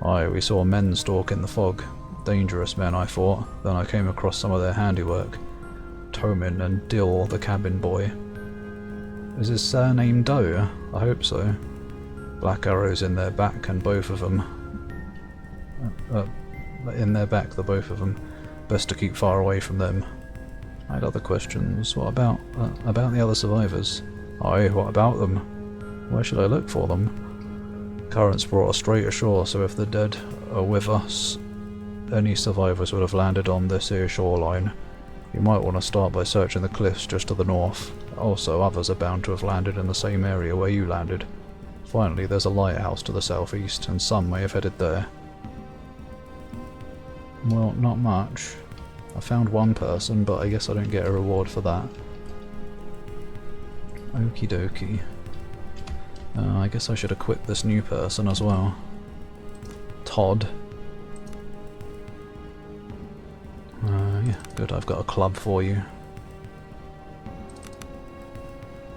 Aye, we saw men stalk in the fog. Dangerous men, I thought. Then I came across some of their handiwork. Tomin and Dill, the cabin boy. Is his surname Doe? I hope so. Black arrows in their back and both of them. In their back, the both of them. Best to keep far away from them. I had other questions. What about the other survivors? Aye, what about them? Where should I look for them? Currents brought us straight ashore, so if the dead are with us, any survivors would have landed on this here shoreline. You might want to start by searching the cliffs just to the north. Also, others are bound to have landed in the same area where you landed. Finally, there's a lighthouse to the southeast, and some may have headed there. Well, not much. I found one person, but I guess I don't get a reward for that. Okie dokie. I guess I should equip this new person as well. Todd. Yeah, good, I've got a club for you.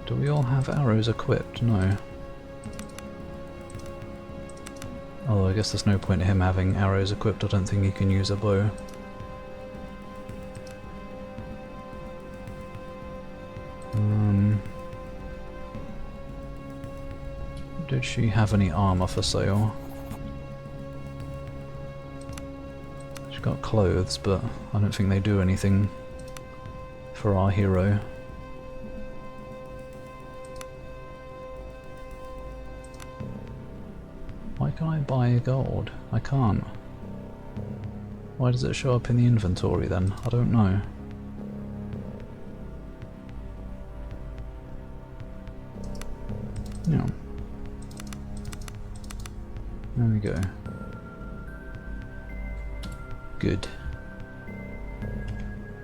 Do we all have arrows equipped? No. Although I guess there's no point in him having arrows equipped, I don't think he can use a bow. Did she have any armor for sale? She's got clothes, but I don't think they do anything for our hero. Why can't I buy gold? I can't. Why does it show up in the inventory then? I don't know. Yeah. There we go. Good.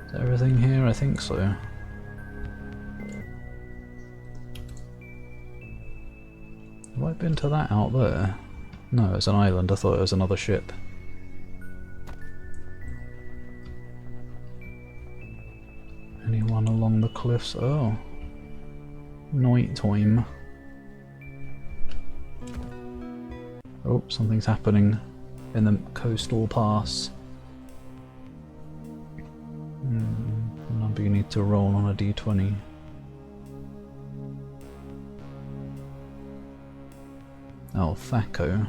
Is everything here? I think so. Have I been to that out there? No, it's an island. I thought it was another ship. Anyone along the cliffs? Oh. Night time. Oh, something's happening in the coastal pass. Number you need to roll on a d20. Oh, Thaco.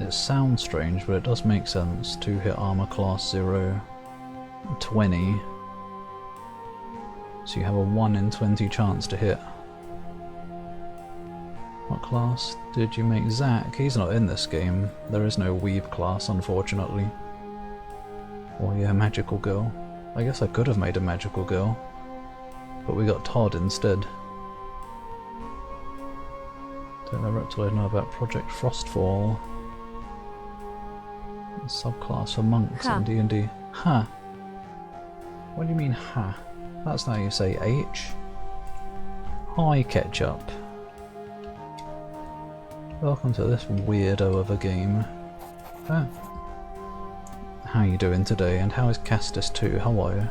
It sounds strange, but it does make sense to hit armor class 0, 20. So you have a 1 in 20 chance to hit. What class did you make Zach? He's not in this game. There is no Weeb class, unfortunately. Or yeah, Magical Girl. I guess I could have made a Magical Girl. But we got Todd instead. Don't let Reptiloid know about Project Frostfall. A subclass for monks in D&D. Huh. What do you mean, huh? That's not how you say H. Hi, Ketchup. Welcome to this weirdo of a game. Ah. How you doing today, and how is Castus 2? How are you?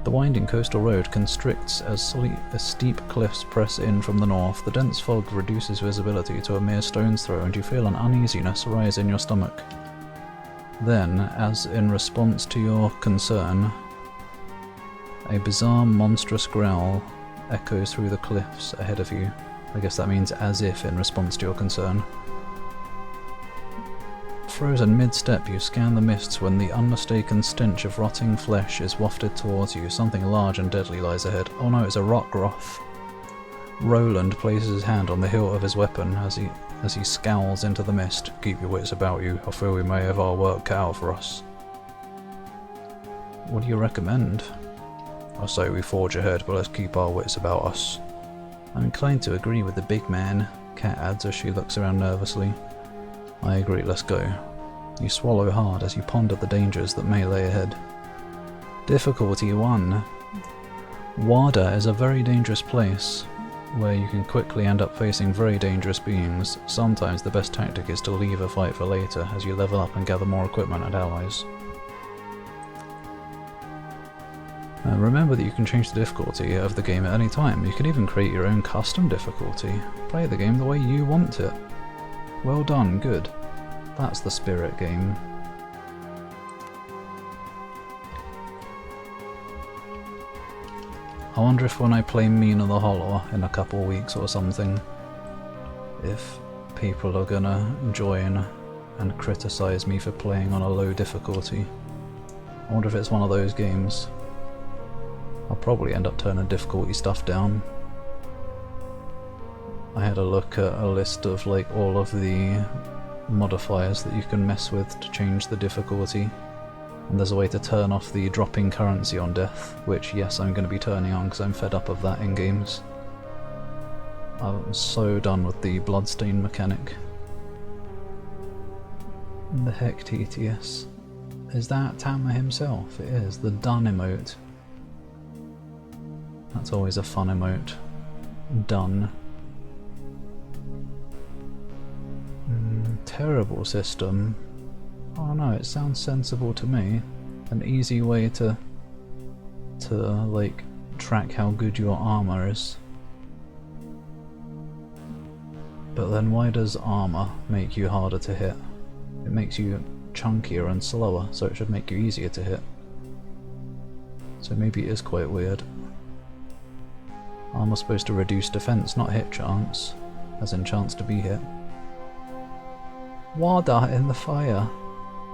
The winding coastal road constricts as steep cliffs press in from the north. The dense fog reduces visibility to a mere stone's throw, and you feel an uneasiness rise in your stomach. Then, as in response to your concern, a bizarre, monstrous growl echoes through the cliffs ahead of you. I guess that means as if in response to your concern. Frozen mid-step, you scan the mists when the unmistaken stench of rotting flesh is wafted towards you. Something large and deadly lies ahead. Oh no, it's a rock groth. Roland places his hand on the hilt of his weapon as he scowls into the mist. Keep your wits about you. I fear we may have our work cut out for us. What do you recommend? I say we forge ahead, but let's keep our wits about us. I'm inclined to agree with the big man, Kat adds as she looks around nervously. I agree, let's go. You swallow hard as you ponder the dangers that may lay ahead. Difficulty 1. Wada is a very dangerous place, where you can quickly end up facing very dangerous beings. Sometimes the best tactic is to leave a fight for later, as you level up and gather more equipment and allies. Remember that you can change the difficulty of the game at any time. You can even create your own custom difficulty. Play the game the way you want it. Well done, good. That's the spirit game. I wonder if when I play Mina the Hollow in a couple weeks or something, if people are gonna join and criticise me for playing on a low difficulty. I wonder if it's one of those games. I'll probably end up turning difficulty stuff down. I had a look at a list of like all of the modifiers that you can mess with to change the difficulty, and there's a way to turn off the dropping currency on death, which yes, I'm going to be turning on because I'm fed up of that in games. I'm so done with the bloodstain mechanic. The heck, TTS. Is that Tama himself? It is, the done emote. That's always a fun emote. Done. Terrible system. Oh no, it sounds sensible to me. An easy way to like track how good your armor is. But then why does armor make you harder to hit? It makes you chunkier and slower, so it should make you easier to hit. So maybe it is quite weird. Armor's supposed to reduce defense, not hit chance, as in chance to be hit. Wada in the fire.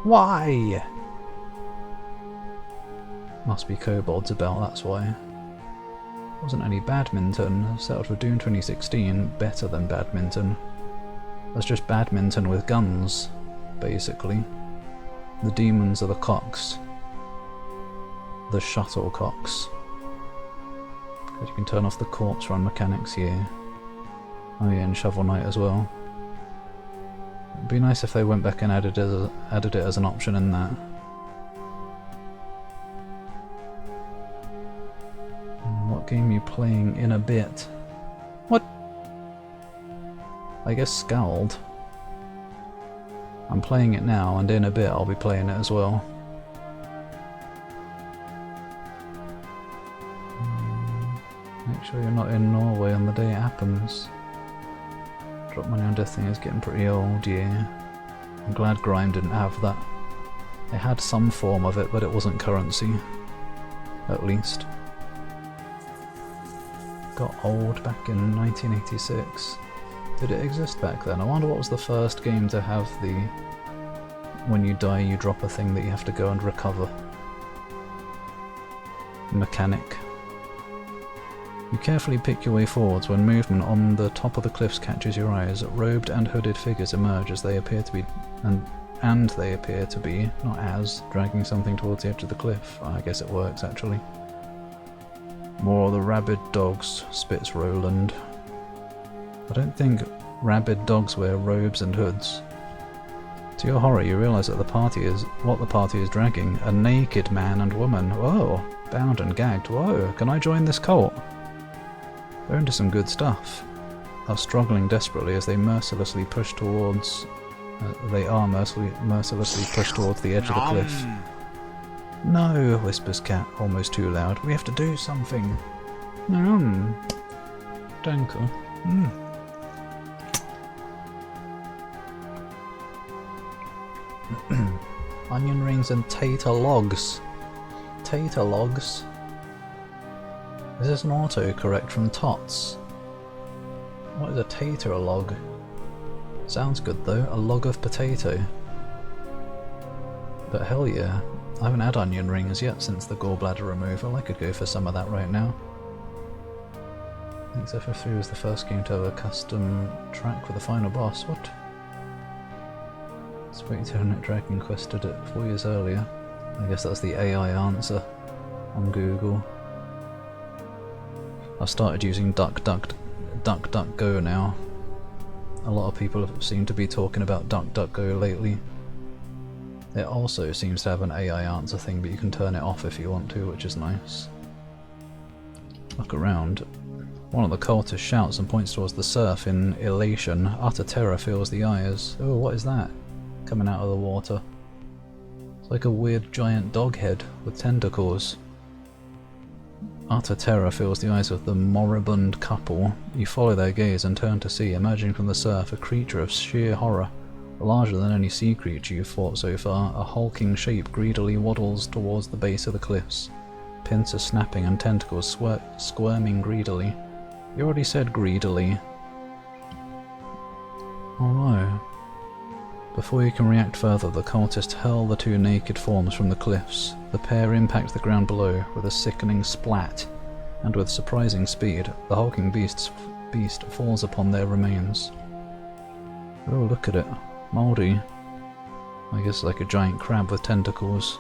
Why? Must be kobolds about, that's why. Wasn't any badminton. Settled for Doom 2016. Better than badminton. That's just badminton with guns, basically. The demons are the cocks. The shuttlecocks. Good, you can turn off the corpse run mechanics here. Oh yeah, and Shovel Knight as well. It'd be nice if they went back and added it as an option in that. What game are you playing in a bit? What? I guess SKALD. I'm playing it now, and in a bit I'll be playing it as well. Make sure you're not in Norway on the day it happens. Drop money on Death thing is getting pretty old, yeah. I'm glad Grime didn't have that. It had some form of it, but it wasn't currency. At least. Got old back in 1986. Did it exist back then? I wonder what was the first game to have the... when you die you drop a thing that you have to go and recover. Mechanic. You carefully pick your way forwards when movement on the top of the cliffs catches your eyes. Robed and hooded figures emerge as they appear to be, and they appear to be, not as, dragging something towards the edge of the cliff. I guess it works actually. More of the rabid dogs, spits Roland. I don't think rabid dogs wear robes and hoods. To your horror, you realise that what the party is dragging, a naked man and woman. Whoa, bound and gagged. Whoa, can I join this cult? They're into some good stuff. Are struggling desperately as they mercilessly push towards... mercilessly pushed towards the edge of the cliff. No, whispers Cat, almost too loud. We have to do something. Danke. Onion rings and tater logs. Tater logs? Is this an autocorrect from Tots? What is a tater log? Sounds good though, a log of potato. But hell yeah, I haven't had onion rings yet since the gallbladder removal. I could go for some of that right now. I think FF3 was the first game to have a custom track for the final boss. What? Spoke to Internet Dragon quested it 4 years earlier. I guess that's the AI answer on Google. I've started using DuckDuckGo now. A lot of people seem to be talking about DuckDuckGo lately. It also seems to have an AI answer thing, but you can turn it off if you want to, which is nice. Look around. One of the cultists shouts and points towards the surf in elation. Utter terror fills the eyes. Oh, what is that? Coming out of the water. It's like a weird giant dog head with tentacles. Utter terror fills the eyes of the moribund couple. You follow their gaze and turn to see, emerging from the surf, a creature of sheer horror. Larger than any sea creature you've fought so far, a hulking shape greedily waddles towards the base of the cliffs. Pincers snapping and tentacles squirming greedily. You already said greedily. Oh no. Before you can react further, the cultists hurl the two naked forms from the cliffs. The pair impact the ground below with a sickening splat, and with surprising speed, the hulking beast falls upon their remains. Oh, look at it. Mouldy. I guess like a giant crab with tentacles.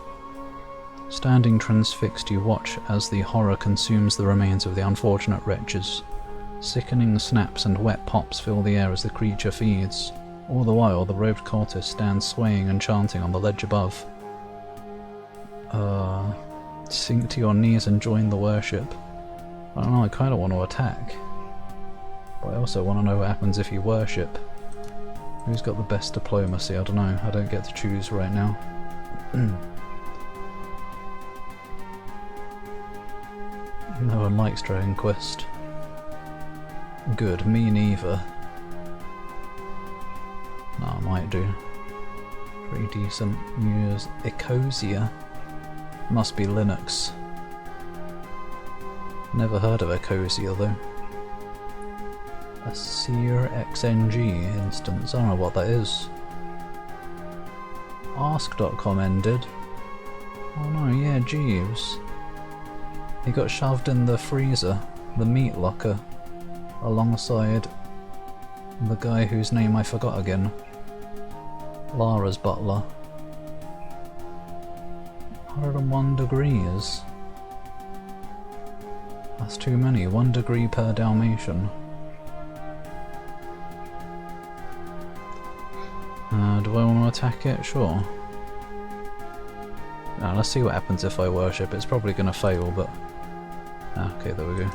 Standing transfixed, you watch as the horror consumes the remains of the unfortunate wretches. Sickening snaps and wet pops fill the air as the creature feeds. All the while, the robed cultist stands swaying and chanting on the ledge above. Sink to your knees and join the worship. I don't know, I kinda want to attack. But I also want to know what happens if you worship. Who's got the best diplomacy? I don't know, I don't get to choose right now. No one likes Dragon Quest. Good, me neither. No, I might do. Pretty decent news. Ecosia. Must be Linux. Never heard of Ecosia though. A Seer XNG instance. I don't know what that is. Ask.com ended. Oh no, yeah, Jeeves. He got shoved in the freezer. the meat locker alongside the guy whose name I forgot again. Lara's butler. 101 degrees. That's too many. 1 degree per Dalmatian. Do I want to attack it? Sure. Let's see what happens if I worship. It's probably going to fail, but... okay, there we go.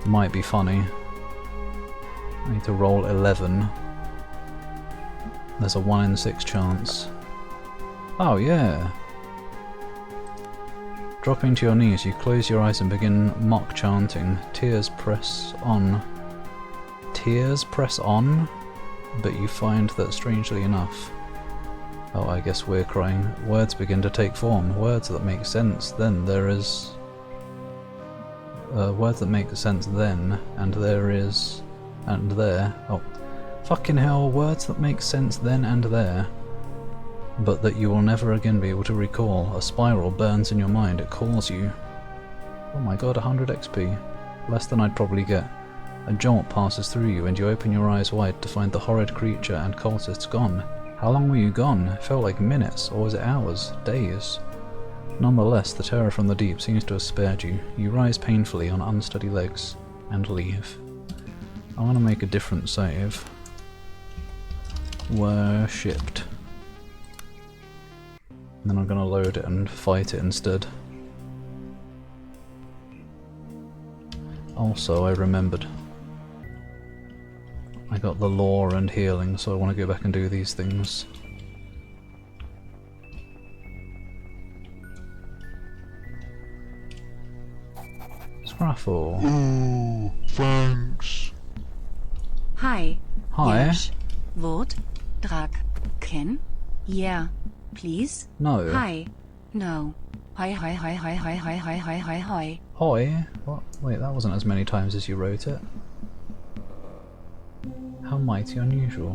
Might be funny. I need to roll 11. There's a 1 in 6 chance. Oh yeah! Dropping to your knees, you close your eyes and begin mock chanting. Tears press on. Tears press on? But you find that strangely enough... Oh, I guess we're crying. Words begin to take form. Words that make sense. Then there is... words that make sense then, and there is... and there. Oh. Fucking hell, words that make sense then and there. But that you will never again be able to recall. A spiral burns in your mind. It calls you. Oh my god, 100 XP. Less than I'd probably get. A jolt passes through you and you open your eyes wide to find the horrid creature and cultists gone. How long were you gone? It felt like minutes, or was it hours? Days? Nonetheless, the terror from the deep seems to have spared you. You rise painfully on unsteady legs and leave. I want to make a different save. Worshipped. And then I'm going to load it and fight it instead. Also, I remembered. I got the lore and healing, so I want to go back and do these things. Scruffle. Ooh, thanks. Hi. Hi. Yes. What? Drag. Ken? Yeah. Please? No. Hi. No. Hi hi hi hi hi hi hi hi hi hi. Hoi? What? Wait, that wasn't as many times as you wrote it. How mighty unusual.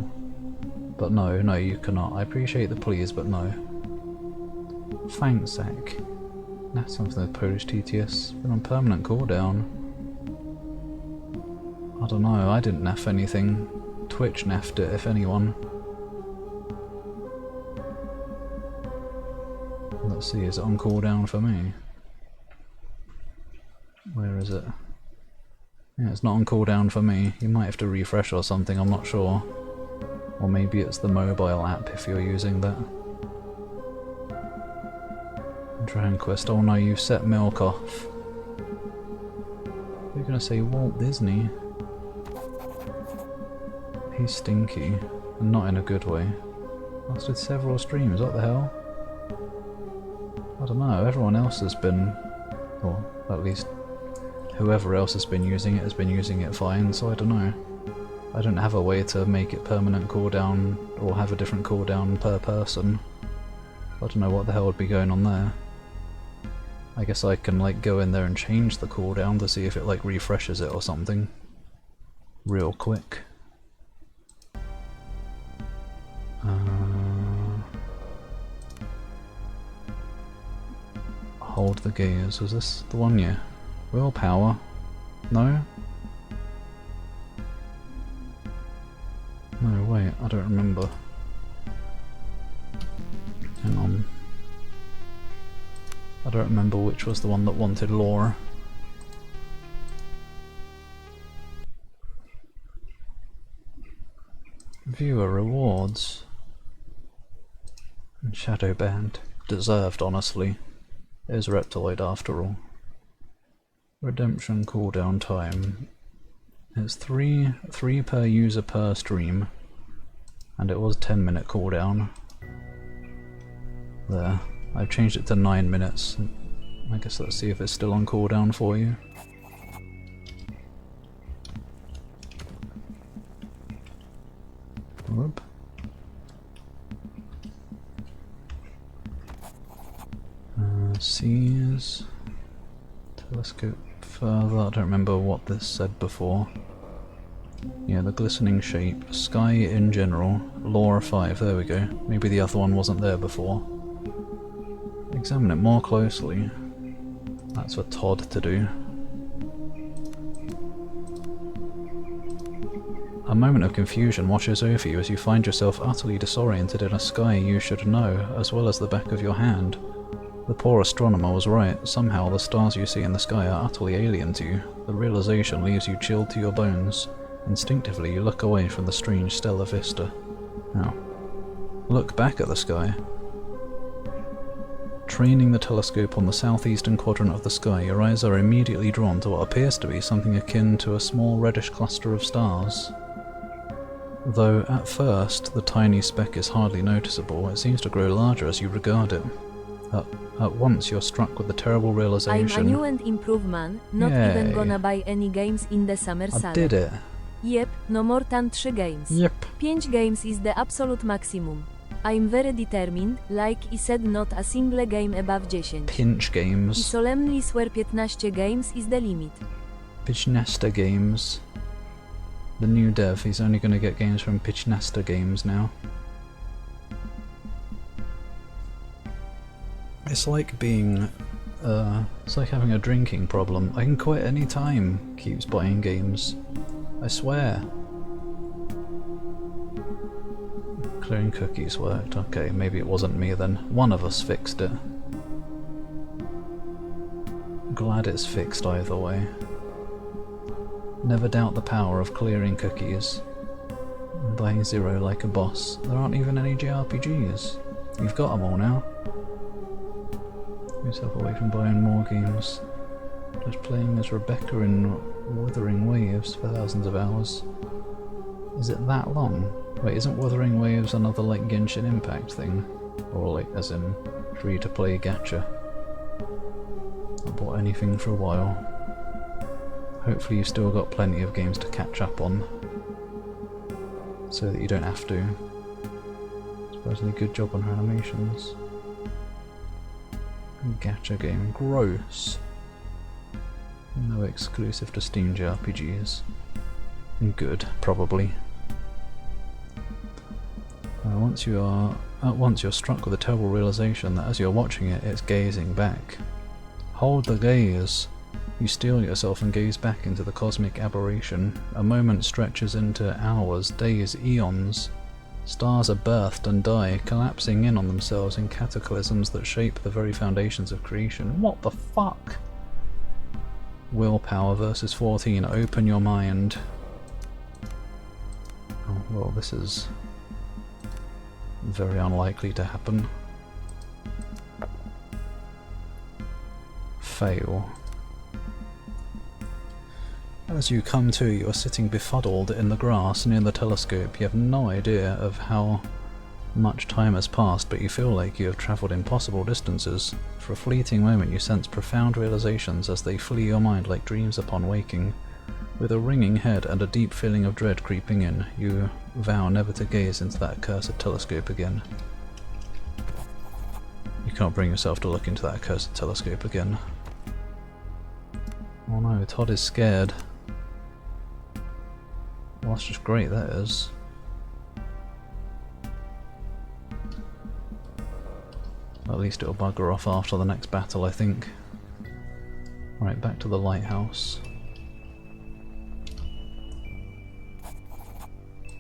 But no, no, you cannot. I appreciate the please, but no. Thanks, Zach. That's something with Polish TTS. Been on permanent cooldown. I don't know, I didn't naff anything. Twitch naffed it, if anyone. Let's see, is it on cooldown for me? Where is it? Yeah, it's not on cooldown for me. You might have to refresh or something, I'm not sure. Or maybe it's the mobile app if you're using that. Dragon Quest. Oh no, you set Milk off. You're gonna say Walt Disney. He's stinky, and not in a good way. Lasted several streams, what the hell? I don't know, everyone else has been, or at least whoever else has been using it fine, so I don't know. I don't have a way to make it permanent cooldown, or have a different cooldown per person. I don't know what the hell would be going on there. I guess I can like go in there and change the cooldown to see if it like refreshes it or something. Real quick. Hold the gears. Was this the one? Yeah. Willpower? No? No, wait, I don't remember. Hang on. I don't remember which was the one that wanted lore. Viewer rewards. And Shadow Band. Deserved, honestly. It is Reptiloid after all. Redemption cooldown time. It's 3 per user per stream. And it was 10-minute cooldown. There. I've changed it to 9 minutes. I guess let's see if it's still on cooldown for you. Whoop. Seas. Telescope further. I don't remember what this said before. Yeah, the glistening shape. Sky in general. Lore 5. There we go. Maybe the other one wasn't there before. Examine it more closely. That's for Todd to do. A moment of confusion washes over you as you find yourself utterly disoriented in a sky you should know, as well as the back of your hand. The poor astronomer was right. Somehow the stars you see in the sky are utterly alien to you. The realization leaves you chilled to your bones. Instinctively you look away from the strange stellar vista. Now, look back at the sky. Training the telescope on the southeastern quadrant of the sky, your eyes are immediately drawn to what appears to be something akin to a small reddish cluster of stars. Though at first the tiny speck is hardly noticeable, it seems to grow larger as you regard it. At once you're struck with the terrible realization... I'm a new and improved man, not Yay. even gonna buy any games in the summer I sale. did it. Yep, no more than 3 games. Yep. 5 games is the absolute maximum. I'm very determined, like I said, not a single game above 10. Pinch I games. solemnly swear 15 games is the limit. Pitchnasta games. The new dev, he's only going to get games from Pitchnasta games now. It's like being, it's like having a drinking problem. I can quit any time, keeps buying games. I swear. Clearing cookies worked. Okay, maybe it wasn't me then. One of us fixed it. Glad it's fixed either way. Never doubt the power of clearing cookies. And buying 0 like a boss. There aren't even any JRPGs. You've got them all now. Get yourself away from buying more games. Just playing as Rebecca in Wuthering Waves for thousands of hours. Is it that long? Wait, isn't Wuthering Waves another like Genshin Impact thing? Or like as in free-to-play gacha? Not bought anything for a while. Hopefully you've still got plenty of games to catch up on. So that you don't have to. Surprisingly good job on her animations. Gacha game. Gross. No exclusive to Steam JRPGs. Good, probably. Once you're struck with a terrible realization that as you're watching it, it's gazing back. Hold the gaze. You steel yourself and gaze back into the cosmic aberration. A moment stretches into hours, days, eons. Stars are birthed and die, collapsing in on themselves in cataclysms that shape the very foundations of creation. What the fuck? Willpower versus 14. Open your mind. Oh, well, this is very unlikely to happen. Fail. As you come to, you are sitting befuddled in the grass near the telescope. You have no idea of how much time has passed, but you feel like you have travelled impossible distances. For a fleeting moment you sense profound realizations as they flee your mind like dreams upon waking. With a ringing head and a deep feeling of dread creeping in, you vow never to gaze into that accursed telescope again. You can't bring yourself to look into that accursed telescope again. Oh no, Todd is scared. Well, that's just great, that is. At least it'll bugger off after the next battle, I think. Right, back to the lighthouse.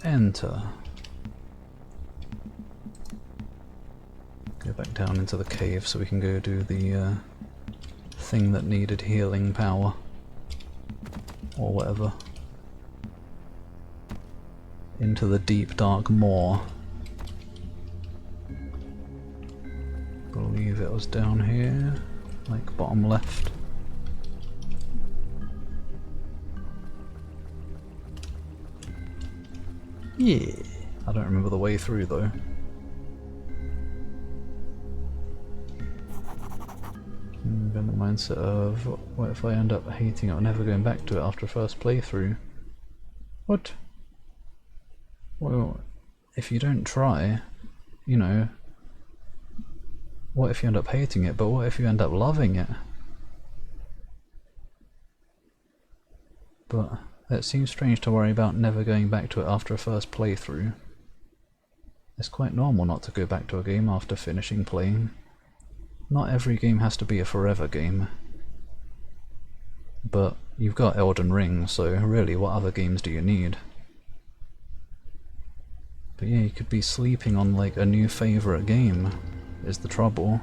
Enter. Go back down into the cave so we can go do the thing that needed healing power. Or whatever. Into the deep dark maw. Believe it was down here, like bottom left. Yeah, I don't remember the way through though. I'm in the mindset of, what if I end up hating it or never going back to it after a first playthrough? What? Well, if you don't try, you know, what if you end up hating it, but what if you end up loving it? But it seems strange to worry about never going back to it after a first playthrough. It's quite normal not to go back to a game after finishing playing. Not every game has to be a forever game. But you've got Elden Ring, so really what other games do you need? But yeah, you could be sleeping on like a new favourite game, is the trouble.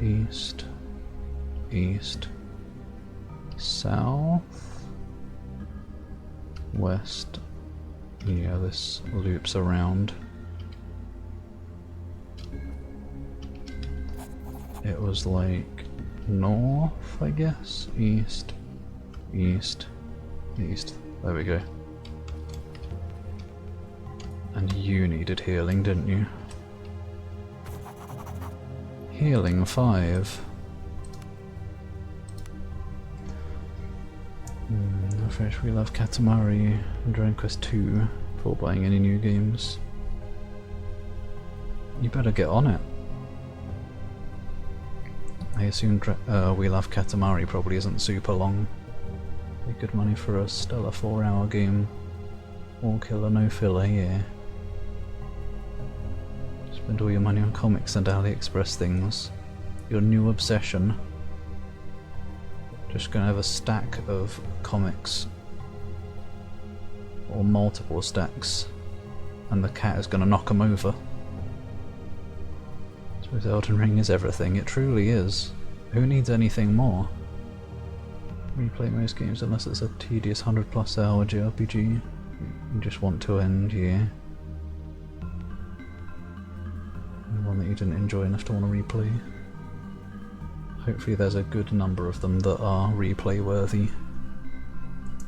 East, east, south, west. Yeah, this loops around. It was like north, I guess? East, east, east. There we go. And you needed healing, didn't you? Healing 5. Refresh We Love Katamari and Dragon Quest 2 before buying any new games. You better get on it. I assume We Love Katamari probably isn't super long. Be good money for a stellar 4-hour game. All killer, no filler, yeah. Spend all your money on comics and AliExpress things. Your new obsession. Just gonna have a stack of comics. Or multiple stacks. And the cat is gonna knock them over. I suppose Elden Ring is everything. It truly is. Who needs anything more? Replay most games unless it's a tedious 100+ hour JRPG. You just want to end, yeah. One that you didn't enjoy enough to want to replay. Hopefully there's a good number of them that are replay worthy.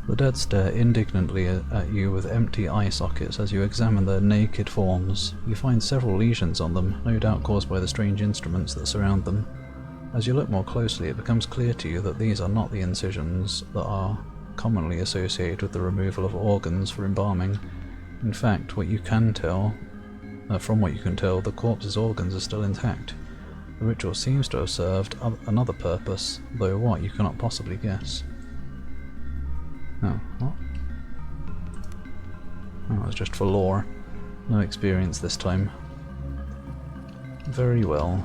The dead stare indignantly at you with empty eye sockets as you examine their naked forms. You find several lesions on them, no doubt caused by the strange instruments that surround them. As you look more closely, it becomes clear to you that these are not the incisions that are commonly associated with the removal of organs for embalming. In fact, from what you can tell, the corpse's organs are still intact. The ritual seems to have served another purpose, though what you cannot possibly guess. Oh, what? Oh, it was just for lore. No experience this time. Very well.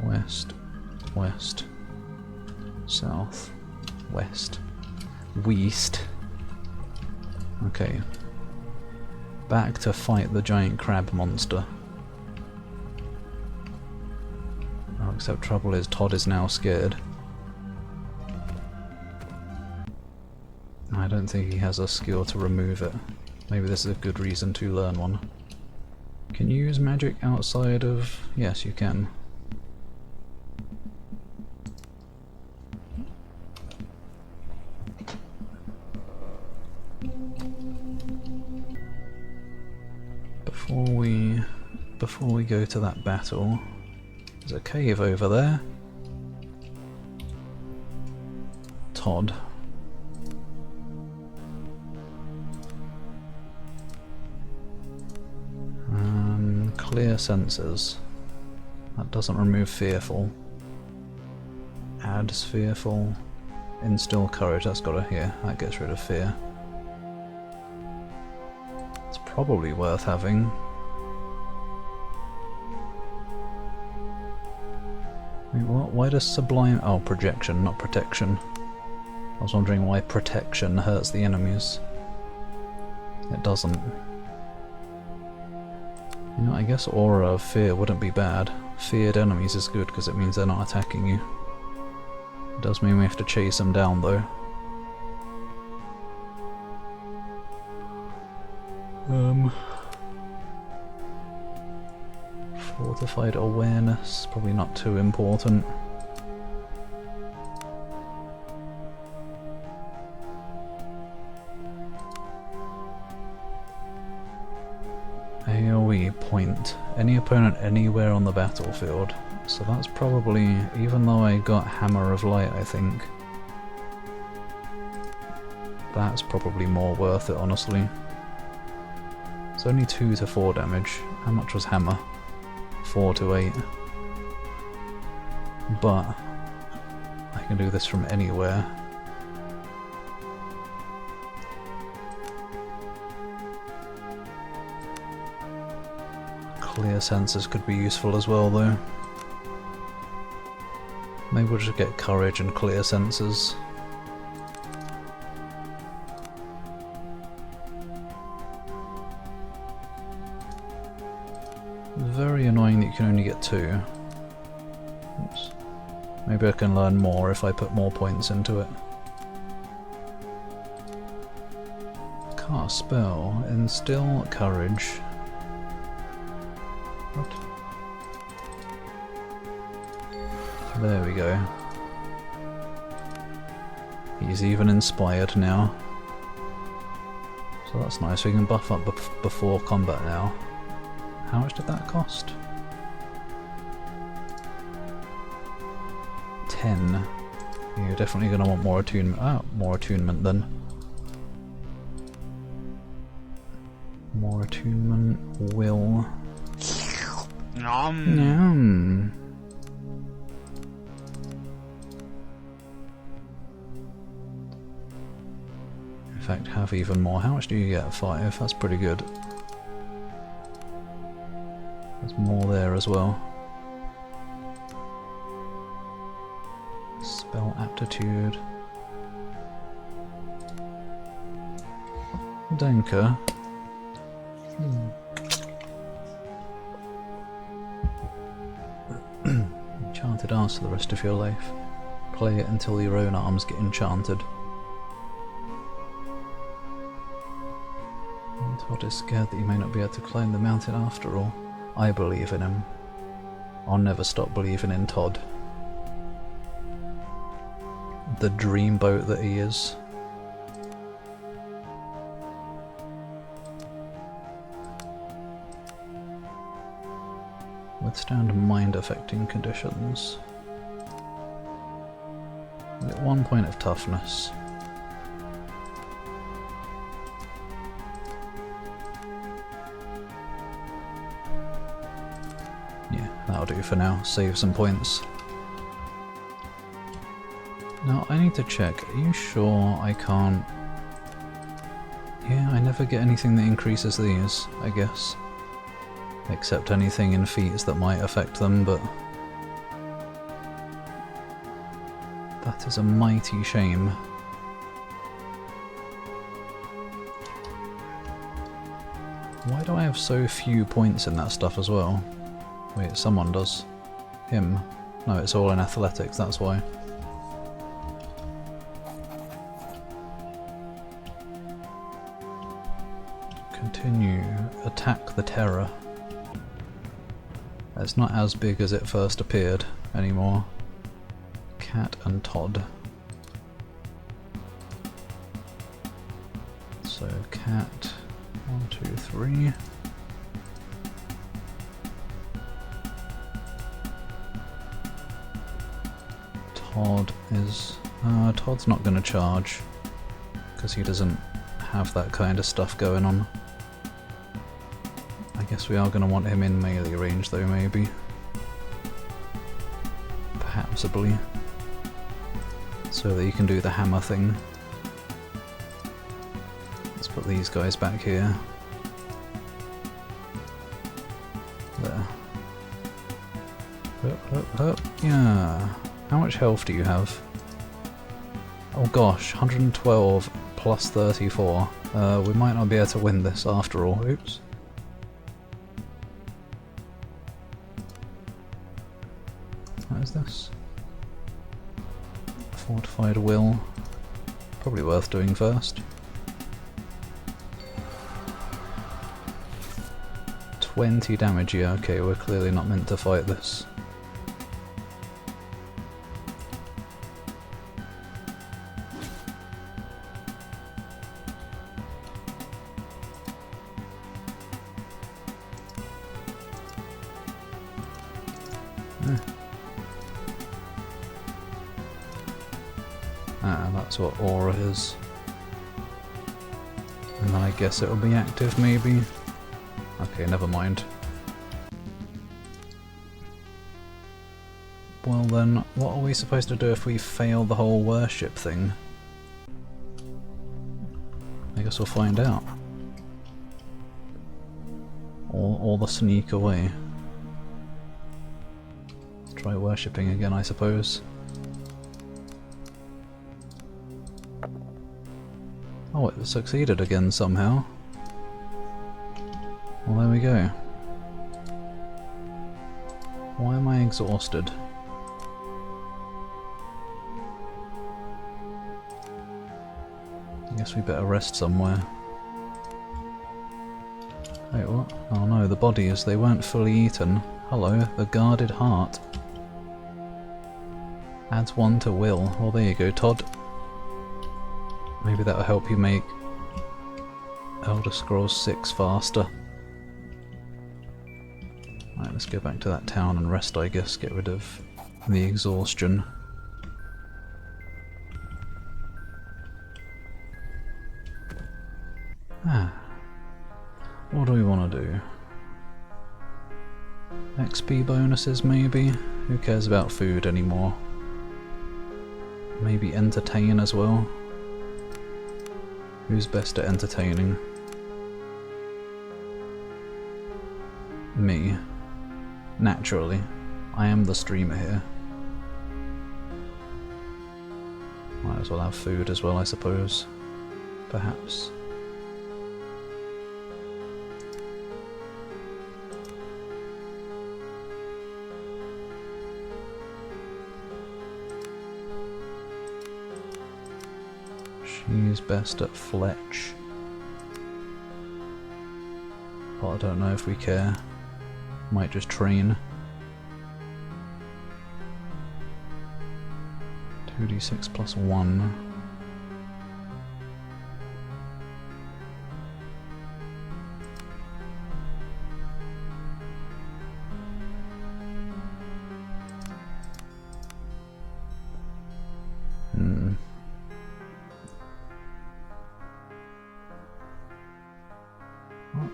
West, west, south, west, west. Okay. Back to fight the giant crab monster. Oh, except trouble is Todd is now scared. I don't think he has a skill to remove it. Maybe this is a good reason to learn one. Can you use magic outside of... Yes, you can. Before we go to that battle, there's a cave over there. Todd. Clear senses. That doesn't remove fearful. Adds fearful. Instill courage, that's got to here. That gets rid of fear. It's probably worth having. Wait, what? Why does sublime... Oh, projection, not protection. I was wondering why protection hurts the enemies. It doesn't. You know, I guess aura of fear wouldn't be bad. Feared enemies is good because it means they're not attacking you. It does mean we have to chase them down though. Fortified awareness, probably not too important. AoE point. Any opponent anywhere on the battlefield. So that's probably, even though I got Hammer of Light, I think, that's probably more worth it, honestly. It's only 2 to 4 damage. How much was Hammer? 4 to 8. But I can do this from anywhere. Clear senses could be useful as well though. Maybe we'll just get courage and clear senses. very annoying that you can only get 2. Oops. Maybe I can learn more if I put more points into it. Cast spell, instill courage. What? There we go. He's even inspired now. So that's nice, we can buff up before combat now. How much did that cost? 10. You're definitely going to want more attunement. Oh, more attunement then. More attunement will. Yum. In fact, have even more. How much do you get? 5. That's pretty good. There's more there as well. Spell aptitude. Denker. Enchanted arms for the rest of your life. Play it until your own arms get enchanted. Todd is scared that he may not be able to climb the mountain after all. I believe in him. I'll never stop believing in Todd. The dreamboat that he is. Withstand mind-affecting conditions. We get 1 point of toughness. Yeah, that'll do for now. Save some points. Now, I need to check. Are you sure I can't... Yeah, I never get anything that increases these, I guess. Except anything in feats that might affect them, but... that is a mighty shame. Why do I have so few points in that stuff as well? Wait, someone does. Him. No, it's all in athletics, that's why. Continue. Attack the terror. It's not as big as it first appeared anymore. Cat and Todd. So cat, 1, 2, 3. Todd is... Todd's not going to charge, because he doesn't have that kind of stuff going on. I guess we are going to want him in melee range though, maybe. Perhapsably. So that you can do the hammer thing. Let's put these guys back here. There. Up, up, up. Yeah. How much health do you have? Oh gosh, 112 plus 34. We might not be able to win this after all. Oops. What is this? Fortified will. Probably worth doing first. 20 damage, yeah, okay, we're clearly not meant to fight this. That's what aura is. And then I guess it'll be active maybe. Okay, never mind. Well then, what are we supposed to do if we fail the whole worship thing? I guess we'll find out. Or the sneak away. Let's try worshipping again, I suppose. Oh, it succeeded again somehow. Well, there we go. Why am I exhausted? I guess we better rest somewhere. Wait, what? Oh no, the bodies, they weren't fully eaten. Hello, the guarded heart. Adds 1 to will. Well, there you go, Todd. Maybe that'll help you make Elder Scrolls 6 faster. Right, let's go back to that town and rest, I guess. Get rid of the exhaustion. What do we want to do? XP bonuses, maybe? Who cares about food anymore? Maybe entertain as well? Who's best at entertaining? Me. Naturally. I am the streamer here. Might as well have food as well, I suppose. Perhaps. She's best at Fletch. But I don't know if we care. Might just train. 2d6 plus 1.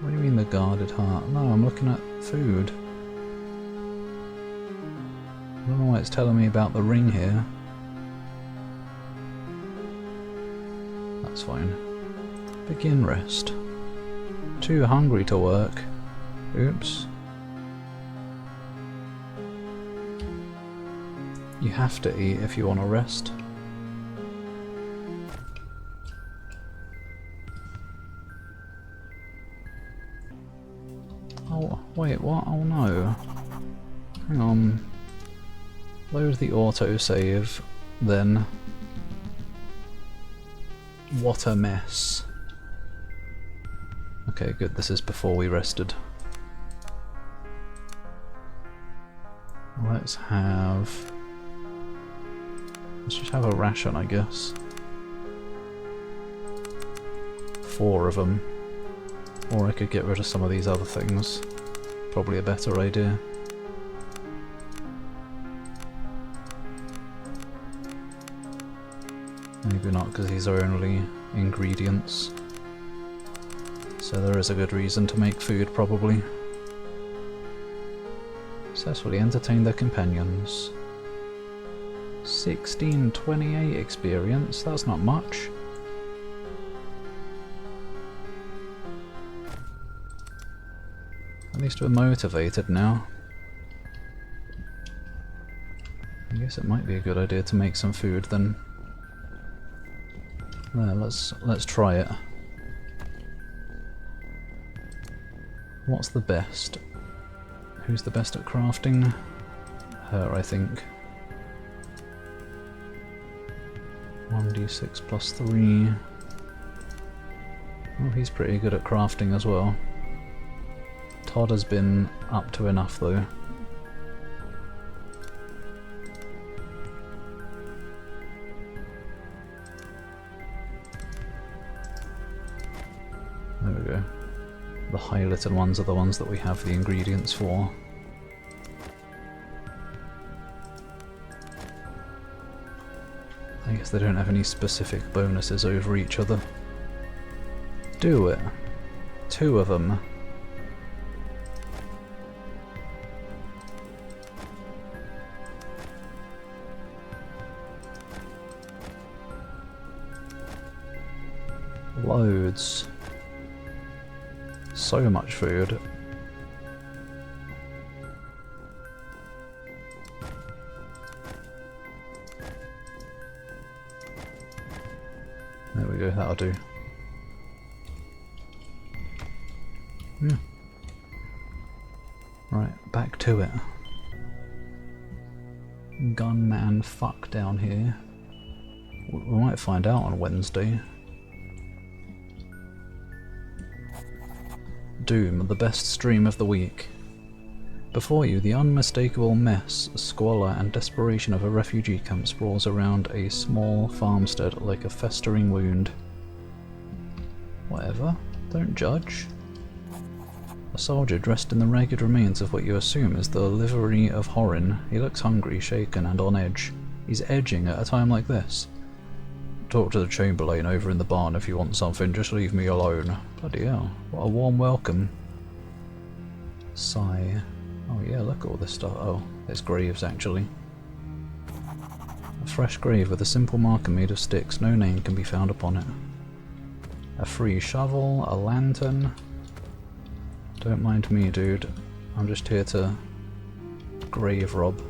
What do you mean the guarded heart? No, I'm looking at food. I don't know why it's telling me about the ring here. That's fine. Begin rest. Too hungry to work. Oops. You have to eat if you want to rest. Oh, wait, what? Oh no. Hang on. Load the autosave, then. What a mess. Okay, good, this is before we rested. Let's just have a ration, I guess. 4 of them. Or I could get rid of some of these other things. Probably a better idea. Maybe not, because these are only ingredients. So there is a good reason to make food, probably. Successfully entertain their companions. 1628 experience, that's not much. At least we're motivated now. I guess it might be a good idea to make some food then. There, let's try it. What's the best? Who's the best at crafting? Her, I think. 1d6 plus 3. Oh, he's pretty good at crafting as well. Todd has been up to enough though. There we go. The highlighted ones are the ones that we have the ingredients for. I guess they don't have any specific bonuses over each other. Do it. 2 of them. Loads. So much food. There we go, that'll do. Yeah. Right, back to it. gunman fuck down here? We might find out on Wednesday. Doom, the best stream of the week. Before you, the unmistakable mess, squalor and desperation of a refugee camp sprawls around a small farmstead like a festering wound. Whatever, don't judge. A soldier dressed in the ragged remains of what you assume is the livery of Horin. He looks hungry, shaken and on edge. He's edging at a time like this. Talk to the Chamberlain over in the barn if you want something, just leave me alone. Bloody hell, what a warm welcome. Sigh. Oh yeah, look at all this stuff. Oh, it's graves actually. A fresh grave with a simple marker made of sticks, no name can be found upon it. A free shovel, a lantern. Don't mind me, dude. I'm just here to grave rob.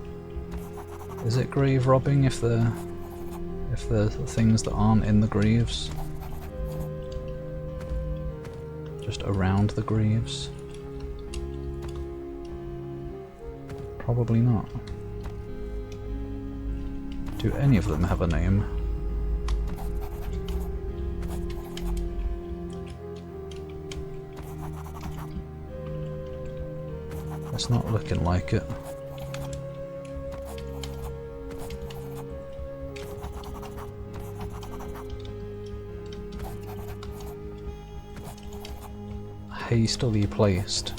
Is it grave robbing if they're things that aren't in the graves? Just around the graves? Probably not. Do any of them have a name? It's not looking like it. Hastily placed.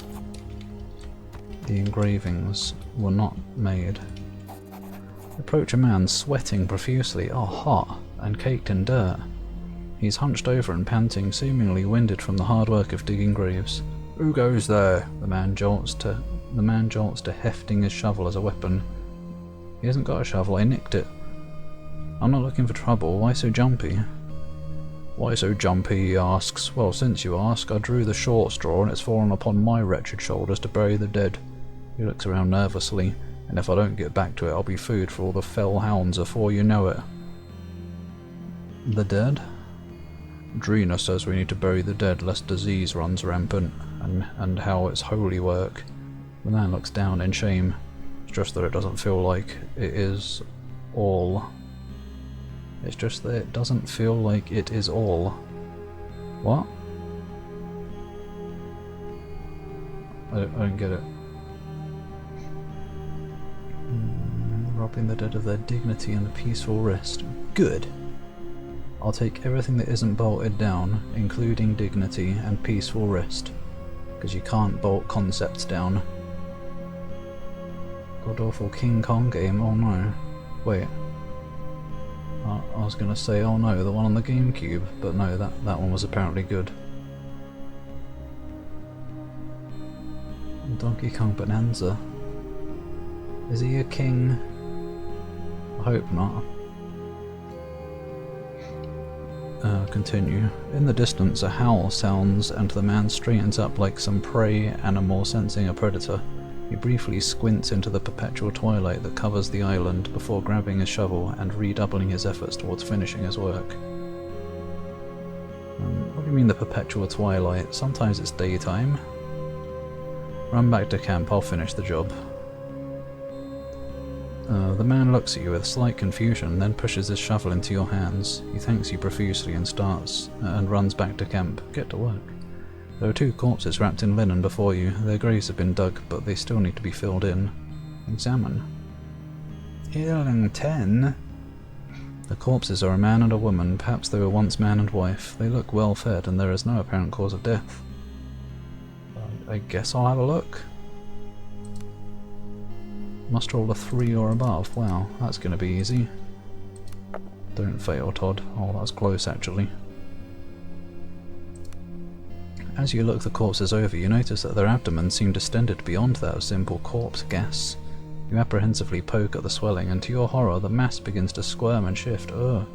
The engravings were not made. Approach a man sweating profusely, oh hot, and caked in dirt. He's hunched over and panting, seemingly winded from the hard work of digging graves. Who goes there? The man jolts to hefting his shovel as a weapon. He hasn't got a shovel, I nicked it. I'm not looking for trouble, why so jumpy? Why so jumpy, he asks. Well, since you ask, I drew the short straw and it's fallen upon my wretched shoulders to bury the dead. He looks around nervously, and if I don't get back to it, I'll be food for all the fell hounds afore you know it. The dead? Drina says we need to bury the dead lest disease runs rampant, and how it's holy work. The man looks down in shame. It's just that it doesn't feel like it is all. It's just that it doesn't feel like it is all. What? I don't get it. Robbing the dead of their dignity and a peaceful rest. Good! I'll take everything that isn't bolted down, including dignity and peaceful rest. Because you can't bolt concepts down. God awful King Kong game, oh no. Wait. I was gonna say, oh no, the one on the GameCube, but no, that one was apparently good. Donkey Kong Bonanza. Is he a king? I hope not. Continue. In the distance, a howl sounds and the man straightens up like some prey animal sensing a predator. He briefly squints into the perpetual twilight that covers the island before grabbing his shovel and redoubling his efforts towards finishing his work. What do you mean the perpetual twilight? Sometimes it's daytime. Run back to camp, I'll finish the job. The man looks at you with slight confusion, then pushes his shovel into your hands. He thanks you profusely and runs back to camp. Get to work. There are 2 corpses wrapped in linen before you. Their graves have been dug, but they still need to be filled in. Examine. 10. The corpses are a man and a woman. Perhaps they were once man and wife. They look well fed, and there is no apparent cause of death. I guess I'll have a look. Must roll a 3 or above. Wow, that's going to be easy. Don't fail, Todd. Oh, that was close, actually. As you look the corpses over, you notice that their abdomens seem distended beyond that of simple corpse gas. You apprehensively poke at the swelling, and to your horror, the mass begins to squirm and shift. Ugh.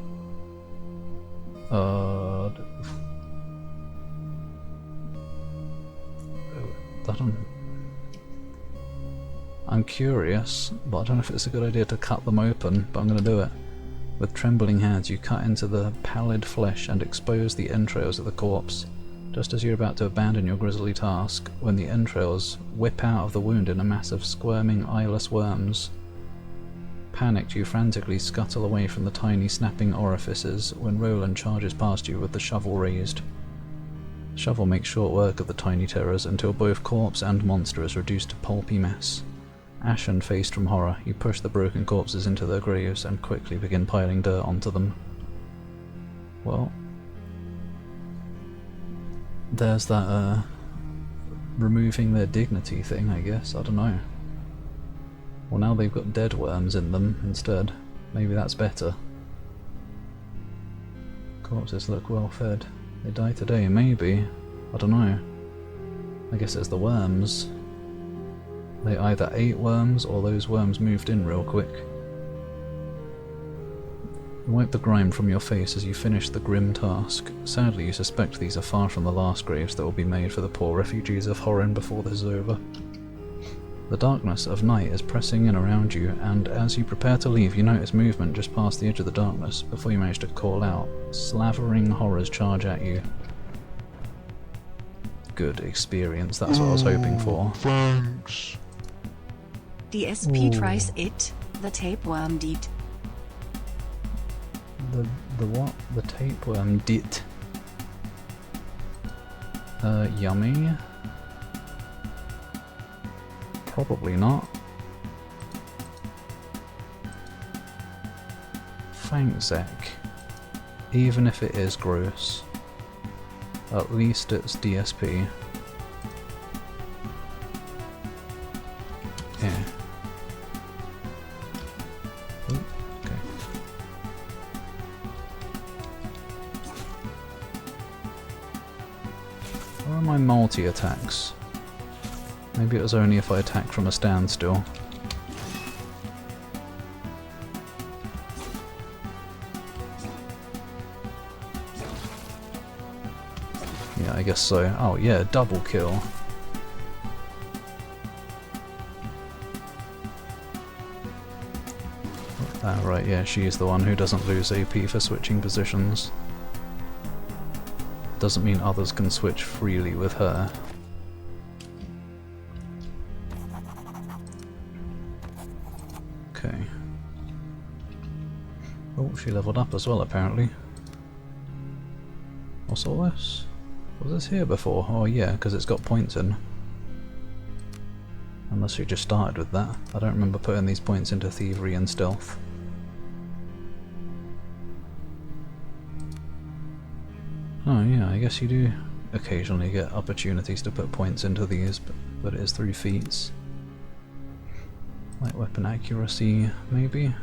I'm curious, but I don't know if it's a good idea to cut them open, but I'm going to do it. With trembling hands, you cut into the pallid flesh and expose the entrails of the corpse. Just as you're about to abandon your grisly task, when the entrails whip out of the wound in a mass of squirming, eyeless worms. Panicked, you frantically scuttle away from the tiny snapping orifices when Roland charges past you with the shovel raised. The shovel makes short work of the tiny terrors until both corpse and monster is reduced to pulpy mess. Ashen-faced from horror, you push the broken corpses into their graves and quickly begin piling dirt onto them. Well, there's that, removing their dignity thing, I guess. I don't know. Well, now they've got dead worms in them instead. Maybe that's better. Corpses look well fed. They die today, maybe. I don't know. I guess it's the worms. They either ate worms or those worms moved in real quick. You wipe the grime from your face as you finish the grim task. Sadly, you suspect these are far from the last graves that will be made for the poor refugees of Horin before this is over. The darkness of night is pressing in around you, and as you prepare to leave, you notice movement just past the edge of the darkness before you manage to call out. Slavering horrors charge at you. Good experience, that's what I was hoping for. Thanks. DSP tries it, the tapeworm did. The what? The tapeworm did. Yummy? Probably not. Thanks, Zach. Even if it is gross, at least it's DSP. Yeah. Ooh, okay. Where are my multi-attacks? Maybe it was only if I attacked from a standstill. Yeah, I guess so. Oh yeah, double kill. Ah, right, yeah, she's the one who doesn't lose AP for switching positions. Doesn't mean others can switch freely with her. Okay. Oh, she leveled up as well, apparently. What's all this? Was this here before? Oh yeah, because it's got points in. Unless she just started with that. I don't remember putting these points into thievery and stealth. Oh yeah, I guess you do occasionally get opportunities to put points into these, but it is through feats. Light weapon accuracy, maybe?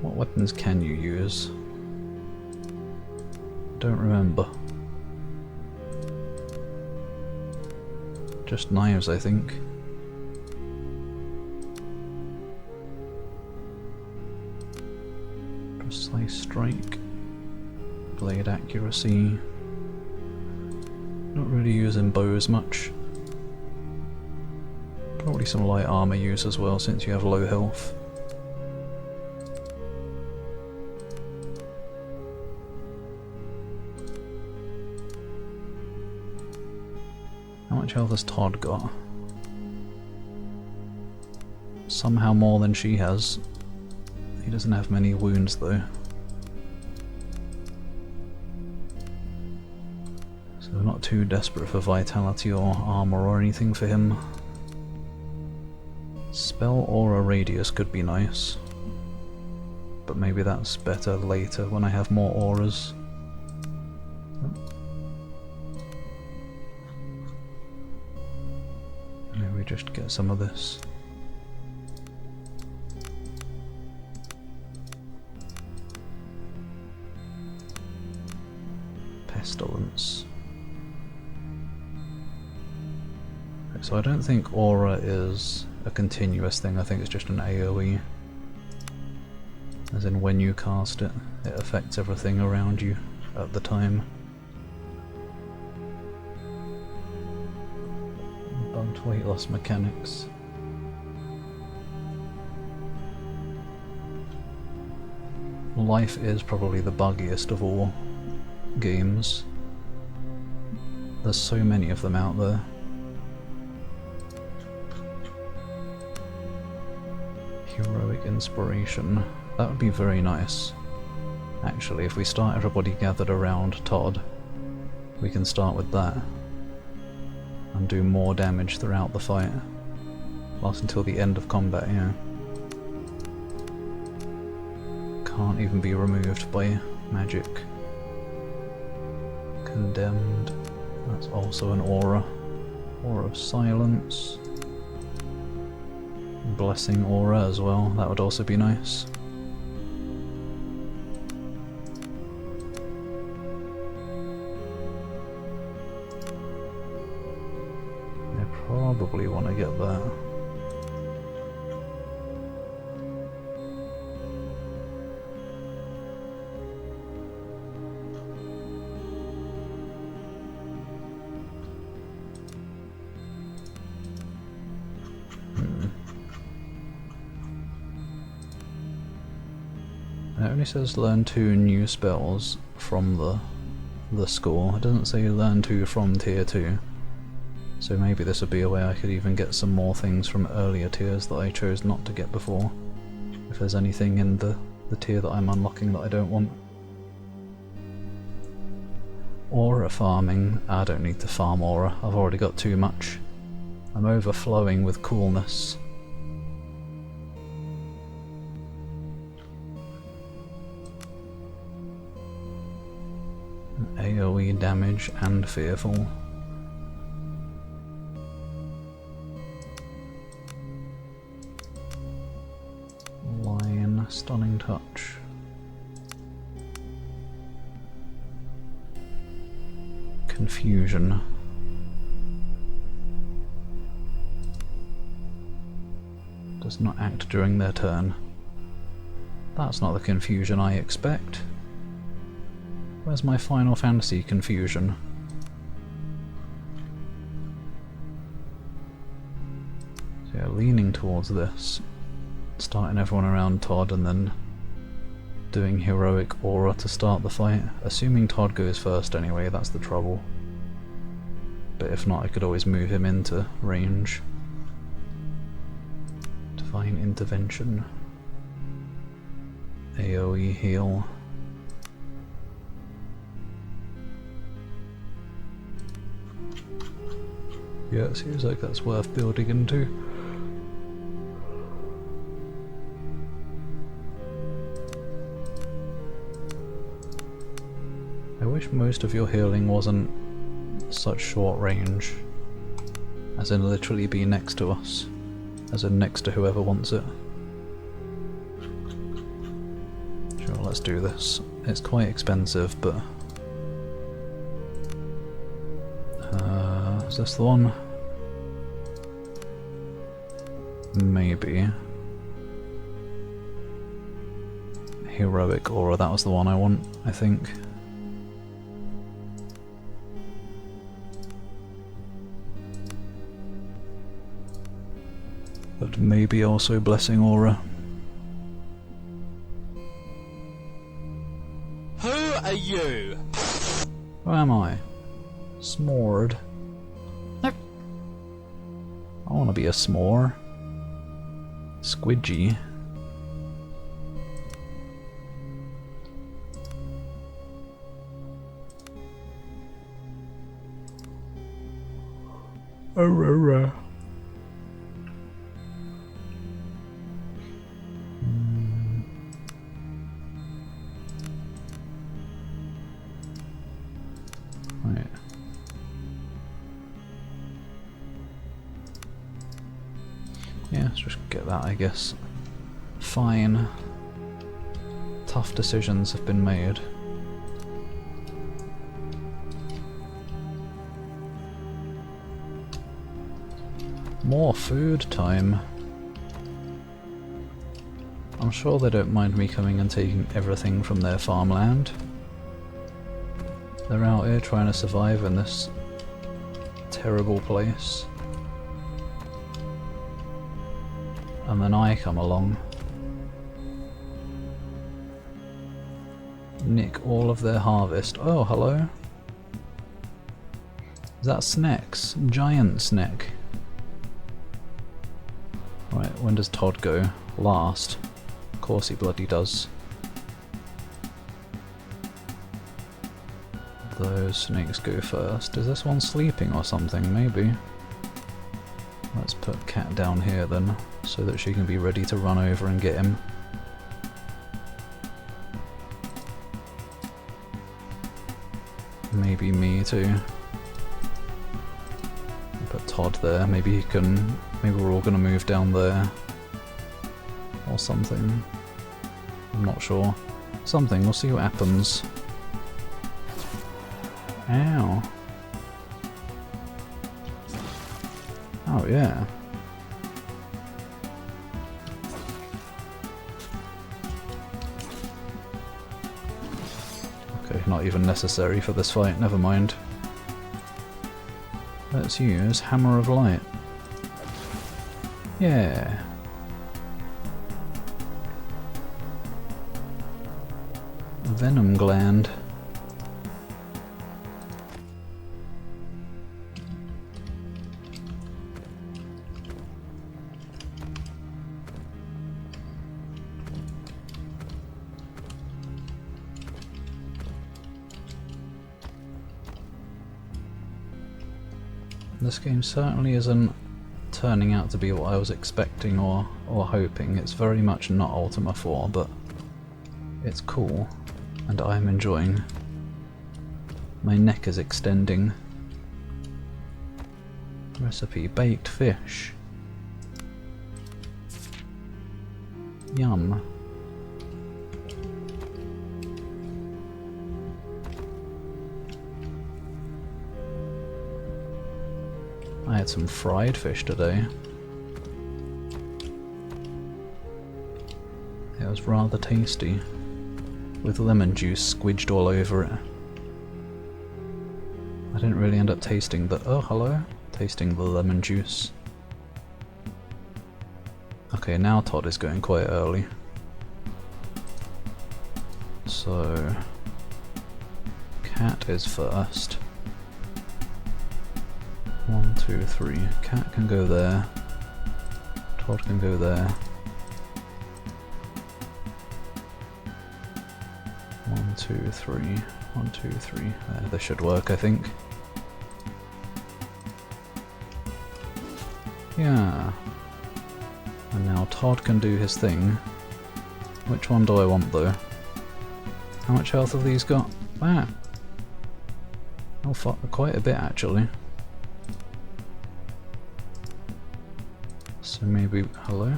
What weapons can you use? Don't remember. Just knives, I think. Precise strike. Blade accuracy. Not really using bows much. Probably some light armor use as well, since you have low health. How much health has Todd got? Somehow more than she has. He doesn't have many wounds though. So we're not too desperate for vitality or armor or anything for him. Spell Aura Radius could be nice. But maybe that's better later when I have more auras. Maybe we just get some of this. Pestilence. Okay, so I don't think aura is a continuous thing, I think it's just an AoE. As in when you cast it, it affects everything around you at the time. Bugged weight loss mechanics. Life is probably the buggiest of all games. There's so many of them out there. inspiration. That would be very nice. Actually, if we start everybody gathered around Todd, we can start with that. And do more damage throughout the fight. Last until the end of combat, yeah. Can't even be removed by magic. Condemned. That's also an aura. Aura of silence. Blessing aura as well, that would also be nice. I probably want to get that. It only says learn 2 new spells from the score. It doesn't say learn 2 from tier 2. So maybe this would be a way I could even get some more things from earlier tiers that I chose not to get before. If there's anything in the tier that I'm unlocking that I don't want. Aura farming. I don't need to farm aura, I've already got too much. I'm overflowing with coolness. AoE damage and fearful. Line, stunning touch. Confusion. Does not act during their turn. That's not the confusion I expect. Where's my Final Fantasy confusion? So yeah, leaning towards this. Starting everyone around Todd and then doing heroic aura to start the fight. Assuming Todd goes first anyway, that's the trouble. But if not, I could always move him into range. Divine Intervention. AoE heal. Yeah, it seems like that's worth building into. I wish most of your healing wasn't such short range. As in literally be next to us. As in next to whoever wants it. Sure, let's do this. It's quite expensive, but... is this the one? Maybe. Heroic aura, that was the one I want, I think. But maybe also blessing aura. Who are you? Who am I? S'mored. I want to be a s'more. Squidgy. Aurora. Right. Yeah, let's just get that, I guess. Fine. Tough decisions have been made. More food time. I'm sure they don't mind me coming and taking everything from their farmland. They're out here trying to survive in this terrible place. And then I come along. Nick all of their harvest. Oh, hello. Is that snacks? Giant snack. Right, when does Todd go? Last. course he bloody does. Those snakes go first. Is this one sleeping or something? Maybe. Let's put Cat down here then, so that she can be ready to run over and get him. Maybe me too. Put Todd there. Maybe he can. Maybe we're all gonna move down there, or something. I'm not sure. Something. We'll see what happens. Ow. Oh yeah. Okay, not even necessary for this fight, never mind. Let's use Hammer of Light. Yeah. Venom Gland. This game certainly isn't turning out to be what I was expecting or hoping. It's very much not Ultima 4, but it's cool, and I'm enjoying. My neck is extending. Recipe: baked fish. Yum. I had some fried fish today. It was rather tasty, with lemon juice squidged all over it. I didn't really end up tasting the— oh hello? Tasting the lemon juice. Okay, now Todd is going quite early. So Cat is first. 1, 2, 3. Cat can go there. Todd can go there. 1, 2, 3. 1, 2, 3. This should work, I think. Yeah. And now Todd can do his thing. Which one do I want though? How much health have these got? Wow. Oh fuck, quite a bit actually. So maybe— hello?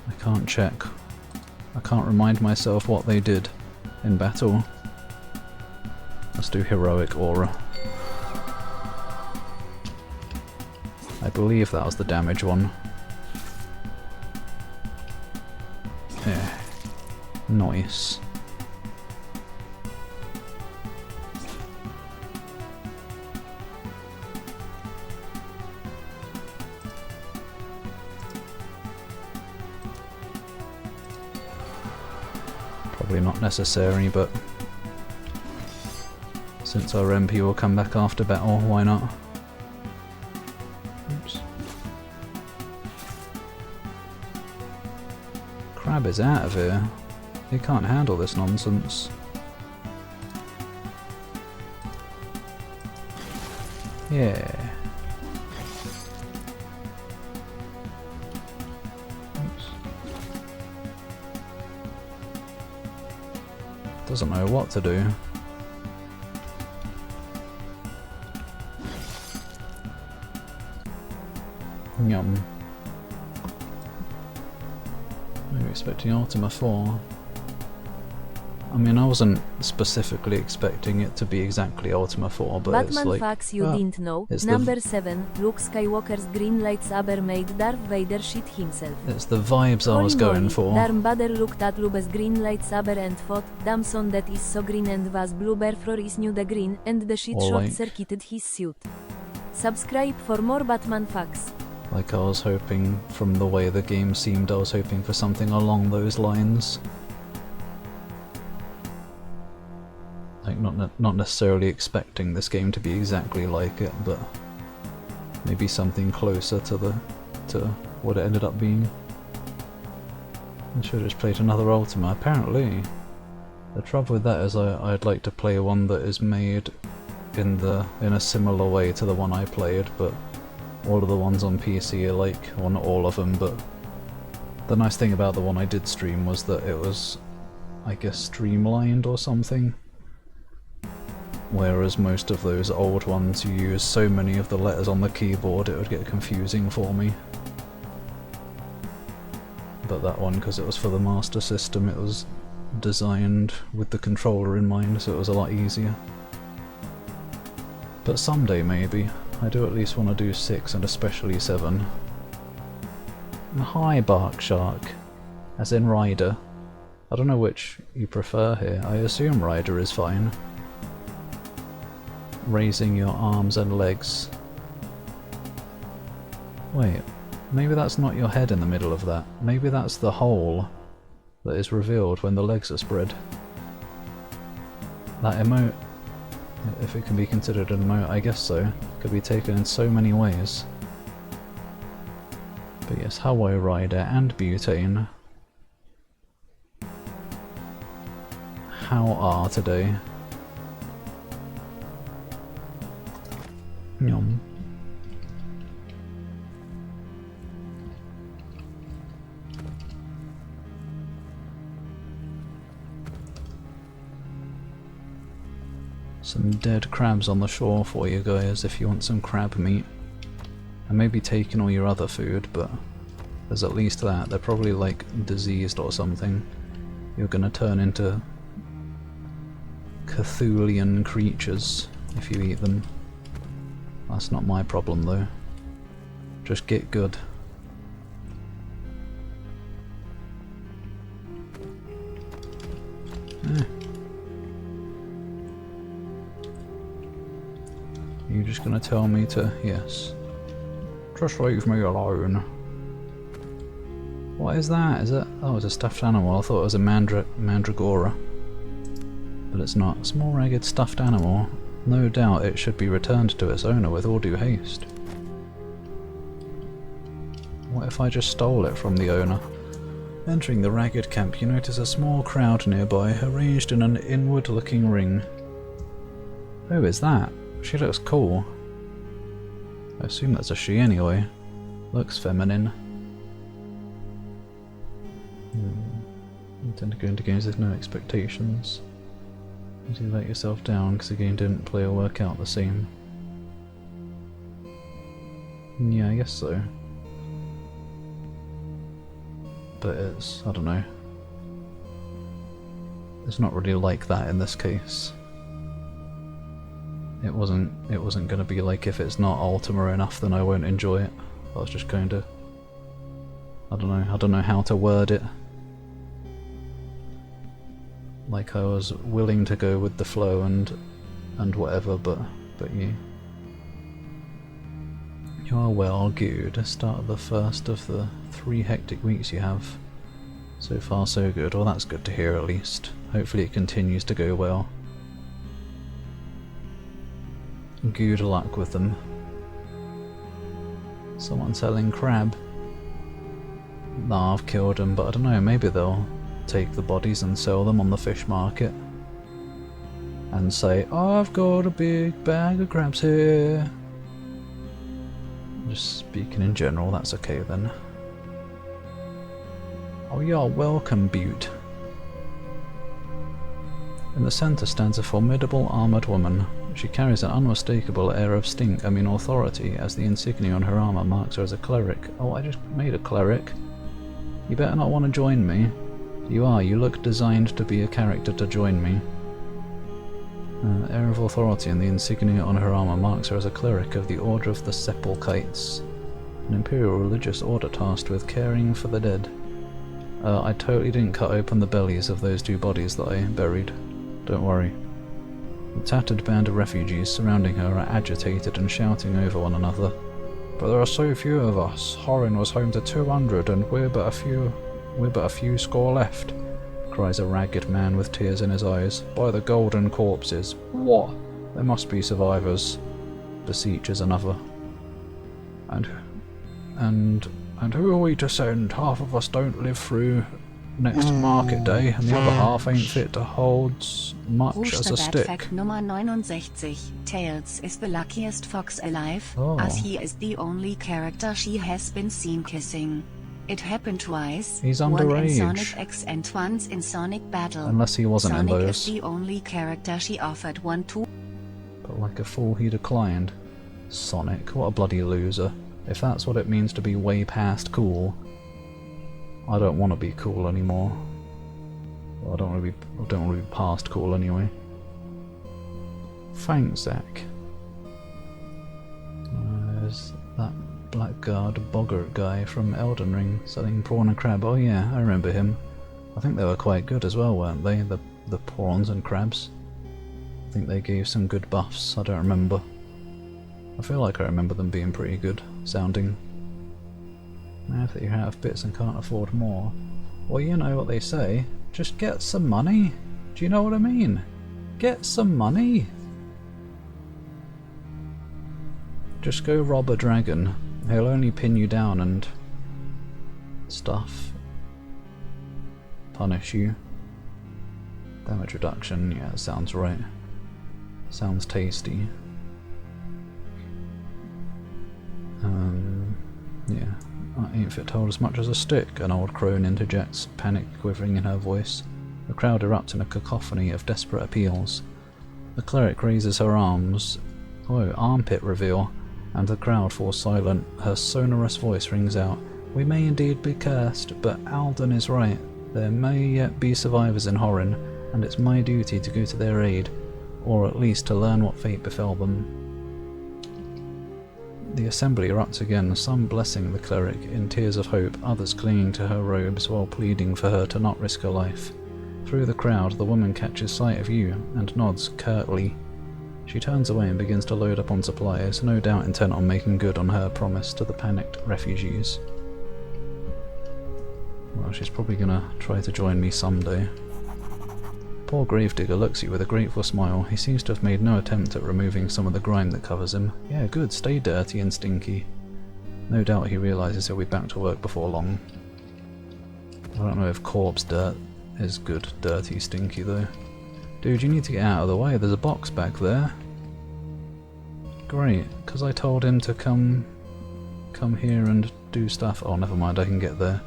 I can't check. I can't remind myself what they did in battle. Let's do Heroic Aura. I believe that was the damage one. Yeah. Nice. Probably not necessary, but since our MP will come back after battle, why not? Oops. Crab is out of here. He can't handle this nonsense. Yeah. Doesn't know what to do. Yum. Maybe expecting Ultima 4. I mean, I wasn't specifically expecting it to be exactly Ultima 4, but it's Batman like— facts you didn't know. it's Number 7. Luke Skywalker's green lightsaber made Darth Vader shit himself. it's the vibes I was Holy going moly, for. Darth Vader looked at Luke's green lightsaber and thought, damn son that is so green and was bloober for is new the green, and the shit Or short like— circuited his suit. Subscribe for more Batman facts. like I was hoping, from the way the game seemed, I was hoping for something along those lines. Like not necessarily expecting this game to be exactly like it, but maybe something closer to what it ended up being. I should have just played another Ultima. Apparently, the trouble with that is I'd like to play one that is made in a similar way to the one I played, but all of the ones on PC are like, well, not all of them, but the nice thing about the one I did stream was that it was, I guess, streamlined or something. Whereas most of those old ones, you use so many of the letters on the keyboard, it would get confusing for me. But that one, because it was for the Master System, it was designed with the controller in mind, so it was a lot easier. But someday maybe. I do at least want to do 6 and especially 7. And hi, Bark Shark. As in Rider. I don't know which you prefer here. I assume Rider is fine. Raising your arms and legs. Wait, maybe that's not your head in the middle of that. Maybe that's the hole that is revealed when the legs are spread. That emote, if it can be considered an emote, I guess so. Could be taken in so many ways. But yes, Hawaii Rider and Butane. How are today? Yum. Some dead crabs on the shore for you guys if you want some crab meat. I may be taking all your other food, but there's at least that. They're probably like diseased or something. You're gonna turn into Cthulhian creatures if you eat them. That's not my problem though. Just get good. You're just gonna tell me to, yes. Just leave me alone. What is that? Is it? Oh, it's a stuffed animal. I thought it was a mandragora. But it's not. A small ragged stuffed animal. No doubt it should be returned to its owner with all due haste. What if I just stole it from the owner? Entering the ragged camp, you notice a small crowd nearby, arranged in an inward-looking ring. Who is that? She looks cool. I assume that's a she anyway. Looks feminine. You tend to go into games with no expectations. You do let yourself down because the game didn't play or work out the same. Yeah, I guess so. But it's, I don't know. It's not really like that in this case. It wasn't gonna be like, if it's not Ultima enough then I won't enjoy it. I was just going to, I don't know how to word it. Like I was willing to go with the flow and whatever, but you are well good. Start of the first of the 3 hectic weeks you have. So far so good. Well, that's good to hear at least. Hopefully it continues to go well. Good luck with them. Someone selling crab. Nah, I've killed them, but I don't know, maybe they'll take the bodies and sell them on the fish market. And say, oh, I've got a big bag of crabs here. Just speaking in general, that's okay then. Oh, you're welcome, Butte. In the centre stands a formidable armoured woman. She carries an unmistakable air of authority, as the insignia on her armour marks her as a cleric. Oh, I just made a cleric. You better not want to join me. You are, you look designed to be a character to join me. Air of authority, and the insignia on her armour marks her as a cleric of the Order of the Sepulchites, an imperial religious order tasked with caring for the dead. I totally didn't cut open the bellies of those 2 bodies that I buried. Don't worry. The tattered band of refugees surrounding her are agitated and shouting over one another. But there are so few of us. Horin was home to 200 and we're but a few score left, cries a ragged man with tears in his eyes. By the golden corpses. What? There must be survivors. Beseeches another. And And who are we to send? Half of us don't live through next market day, and the other half ain't fit to hold much as a stick. Fact Nummer 69. Tails is the luckiest fox alive, Oh. as he is the only character she has been seen kissing. It happened twice, He's one in underage. Sonic X and once in Sonic Battle. Unless he wasn't Sonic in is those. the only character she offered one to. But like a fool he declined. Sonic, what a bloody loser. If that's what it means to be way past cool, I don't want to be cool anymore. Well, I don't want to be past cool anyway. Thanks, Zach. There's that blackguard boggart guy from Elden Ring selling prawn and crab. Oh yeah, I remember him. I think they were quite good as well, weren't they? The prawns and crabs. I think they gave some good buffs. I don't remember. I feel like I remember them being pretty good sounding. Now that you're out of bits and can't afford more, well, you know what they say, just get some money. Do you know what I mean? Get some money. Just go rob a dragon. He'll only pin you down and stuff. Punish you. Damage reduction, yeah, sounds right. Sounds tasty. Yeah. I ain't fit to hold as much as a stick, an old crone interjects, panic quivering in her voice. The crowd erupts in a cacophony of desperate appeals. The cleric raises her arms. Oh, armpit reveal. And the crowd falls silent. Her sonorous voice rings out. We may indeed be cursed, but Alden is right. There may yet be survivors in Horin, and it's my duty to go to their aid, or at least to learn what fate befell them. The assembly erupts again, some blessing the cleric in tears of hope, others clinging to her robes while pleading for her to not risk her life. Through the crowd, the woman catches sight of you and nods curtly. She turns away and begins to load up on supplies, no doubt intent on making good on her promise to the panicked refugees. Well, she's probably gonna try to join me someday. Poor gravedigger looks at you with a grateful smile. He seems to have made no attempt at removing some of the grime that covers him. Yeah, good, stay dirty and stinky. No doubt he realises he'll be back to work before long. I don't know if corpse dirt is good, dirty, stinky though. Dude, you need to get out of the way, there's a box back there. Great, because I told him to come here and do stuff. Oh, never mind, I can get there.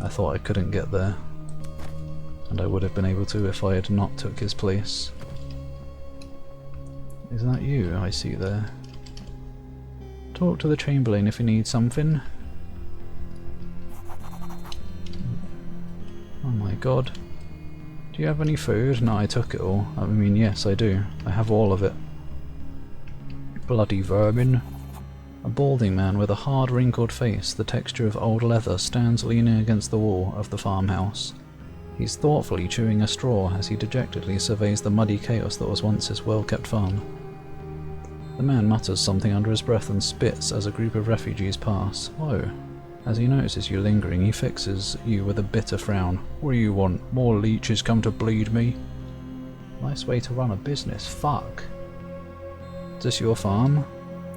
I thought I couldn't get there. And I would have been able to if I had not took his place. Is that you I see there? Talk to the Chamberlain if you need something. Oh my god. Do you have any food? No, I took it all. I mean, yes, I do. I have all of it. Bloody vermin. A balding man with a hard, wrinkled face, the texture of old leather, stands leaning against the wall of the farmhouse. He's thoughtfully chewing a straw as he dejectedly surveys the muddy chaos that was once his well-kept farm. The man mutters something under his breath and spits as a group of refugees pass. Whoa. As he notices you lingering, he fixes you with a bitter frown. What do you want? More leeches come to bleed me? Nice way to run a business, fuck. Is this your farm?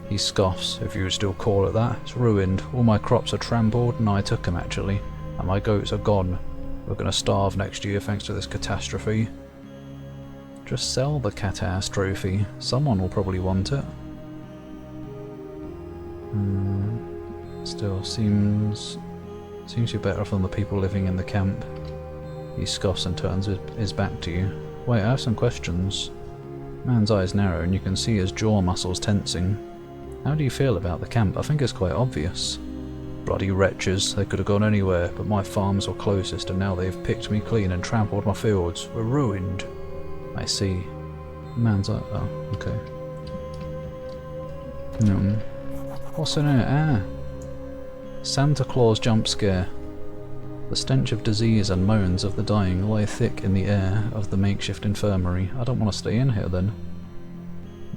He scoffs, if you would still call it that. It's ruined. All my crops are trampled, and I took them actually. And my goats are gone. We're gonna starve next year thanks to this catastrophe. Just sell the catastrophe. Someone will probably want it. Still seems you're better off than the people living in the camp. He scoffs and turns his back to you. Wait, I have some questions. Man's eyes narrow and you can see his jaw muscles tensing. How do you feel about the camp? I think it's quite obvious. Bloody wretches, they could have gone anywhere, but my farms were closest and now they've picked me clean and trampled my fields. We're ruined. I see. Man's eye. Oh, okay. What's in it? Ah. Santa Claus jump scare. The stench of disease and moans of the dying lie thick in the air of the makeshift infirmary. I don't want to stay in here then.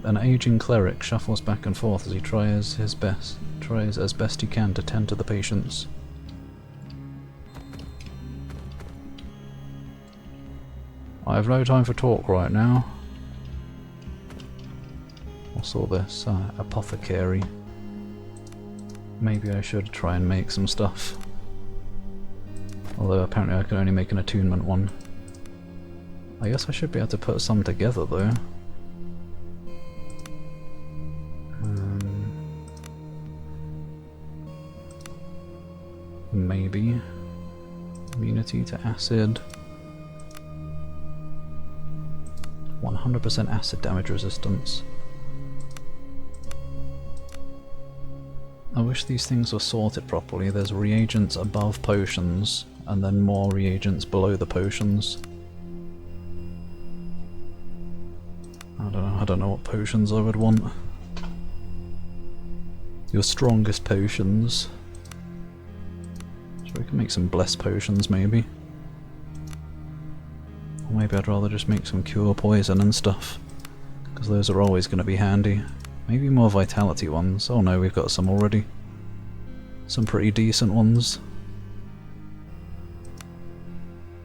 An aging cleric shuffles back and forth as he tries as best he can to tend to the patients. I have no time for talk right now. What's all this? Apothecary. maybe I should try and make some stuff. Although apparently I can only make an attunement one. I guess I should be able to put some together though. Maybe. Immunity to acid. 100% acid damage resistance. I wish these things were sorted properly. There's reagents above potions, and then more reagents below the potions. I don't know what potions I would want. Your strongest potions. So we can make some blessed potions maybe. Or maybe I'd rather just make some cure poison and stuff, because those are always going to be handy. Maybe more vitality ones. Oh no, we've got some already. Some pretty decent ones.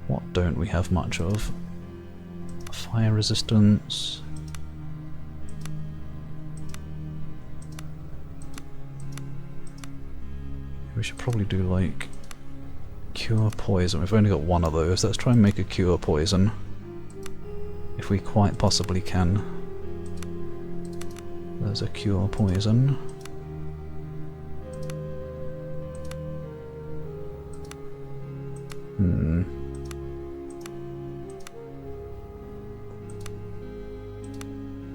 What don't we have much of? Fire resistance. We should probably do like cure poison. We've only got one of those. Let's try and make a cure poison. If we quite possibly can. There's a cure poison.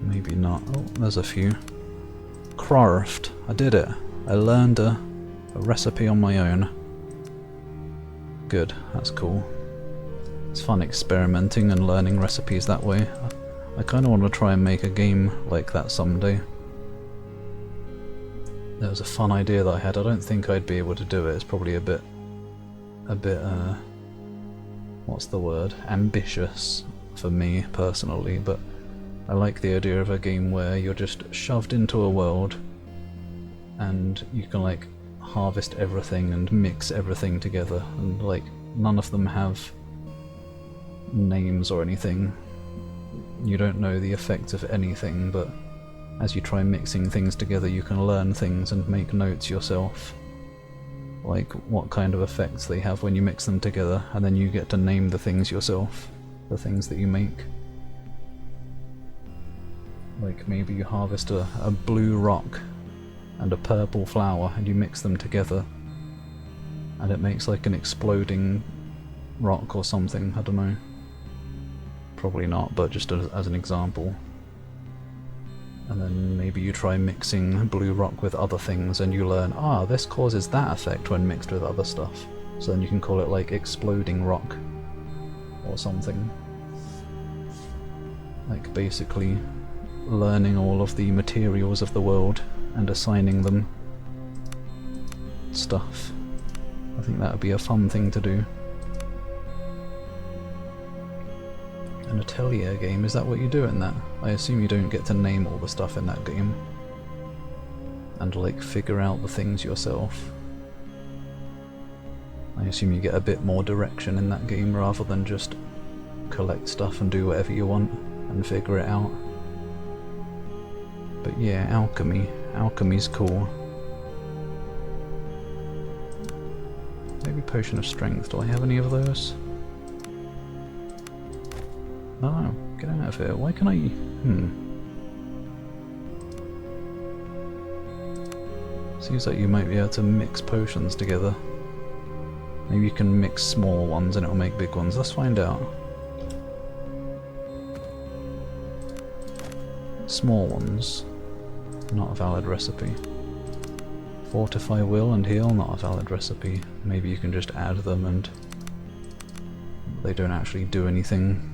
Maybe not. Oh, there's a few. Craft. I did it. I learned a recipe on my own. Good, that's cool. It's fun experimenting and learning recipes that way. I kind of want to try and make a game like that someday. There was a fun idea that I had. I don't think I'd be able to do it. It's probably a bit, what's the word? Ambitious for me personally, but I like the idea of a game where you're just shoved into a world and you can like harvest everything and mix everything together, and like none of them have names or anything. You don't know the effects of anything, but as you try mixing things together you can learn things and make notes yourself, like what kind of effects they have when you mix them together, and then you get to name the things yourself, the things that you make. Like maybe you harvest a blue rock and a purple flower and you mix them together and it makes like an exploding rock or something, I don't know. Probably not, but just as an example. And then maybe you try mixing blue rock with other things and you learn, ah, this causes that effect when mixed with other stuff. So then you can call it like exploding rock or something. Like basically learning all of the materials of the world and assigning them stuff. I think that would be a fun thing to do. An atelier game, is that what you do in that? I assume you don't get to name all the stuff in that game and like figure out the things yourself. I assume you get a bit more direction in that game rather than just collect stuff and do whatever you want and figure it out. But yeah, alchemy. Alchemy's cool. Maybe potion of strength. Do I have any of those? No, get out of here. Why can I... Seems like you might be able to mix potions together. Maybe you can mix small ones and it'll make big ones. Let's find out. Small ones. Not a valid recipe. Fortify will and heal, not a valid recipe. Maybe you can just add them and they don't actually do anything.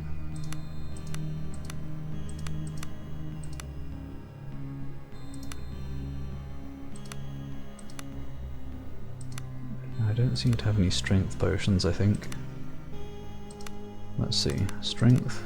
I don't seem to have any strength potions, I think. Let's see. Strength.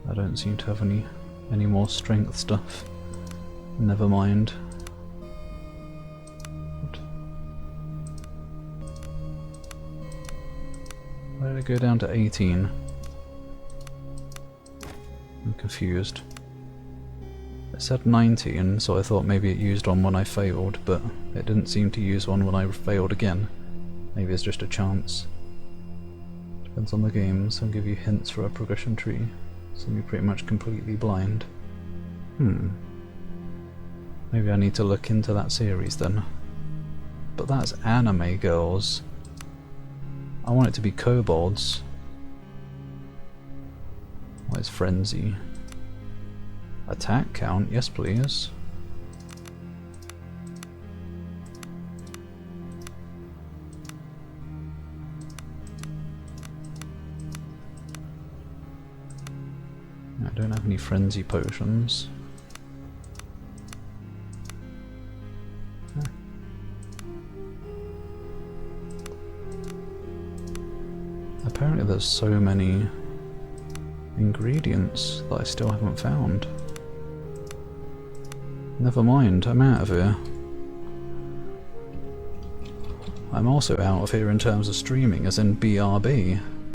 I don't seem to have any more strength stuff. Never mind. Why did it go down to 18? I'm confused. It said 19, so I thought maybe it used one when I failed, but it didn't seem to use one when I failed again. Maybe it's just a chance. Depends on the game. Some give you hints for a progression tree. Some you're pretty much completely blind. Maybe I need to look into that series then. But that's anime girls. I want it to be kobolds. What is frenzy? Attack count? Yes please. I don't have any frenzy potions. Apparently there's so many ingredients that I still haven't found. Never mind, I'm out of here. I'm also out of here in terms of streaming, as in BRB.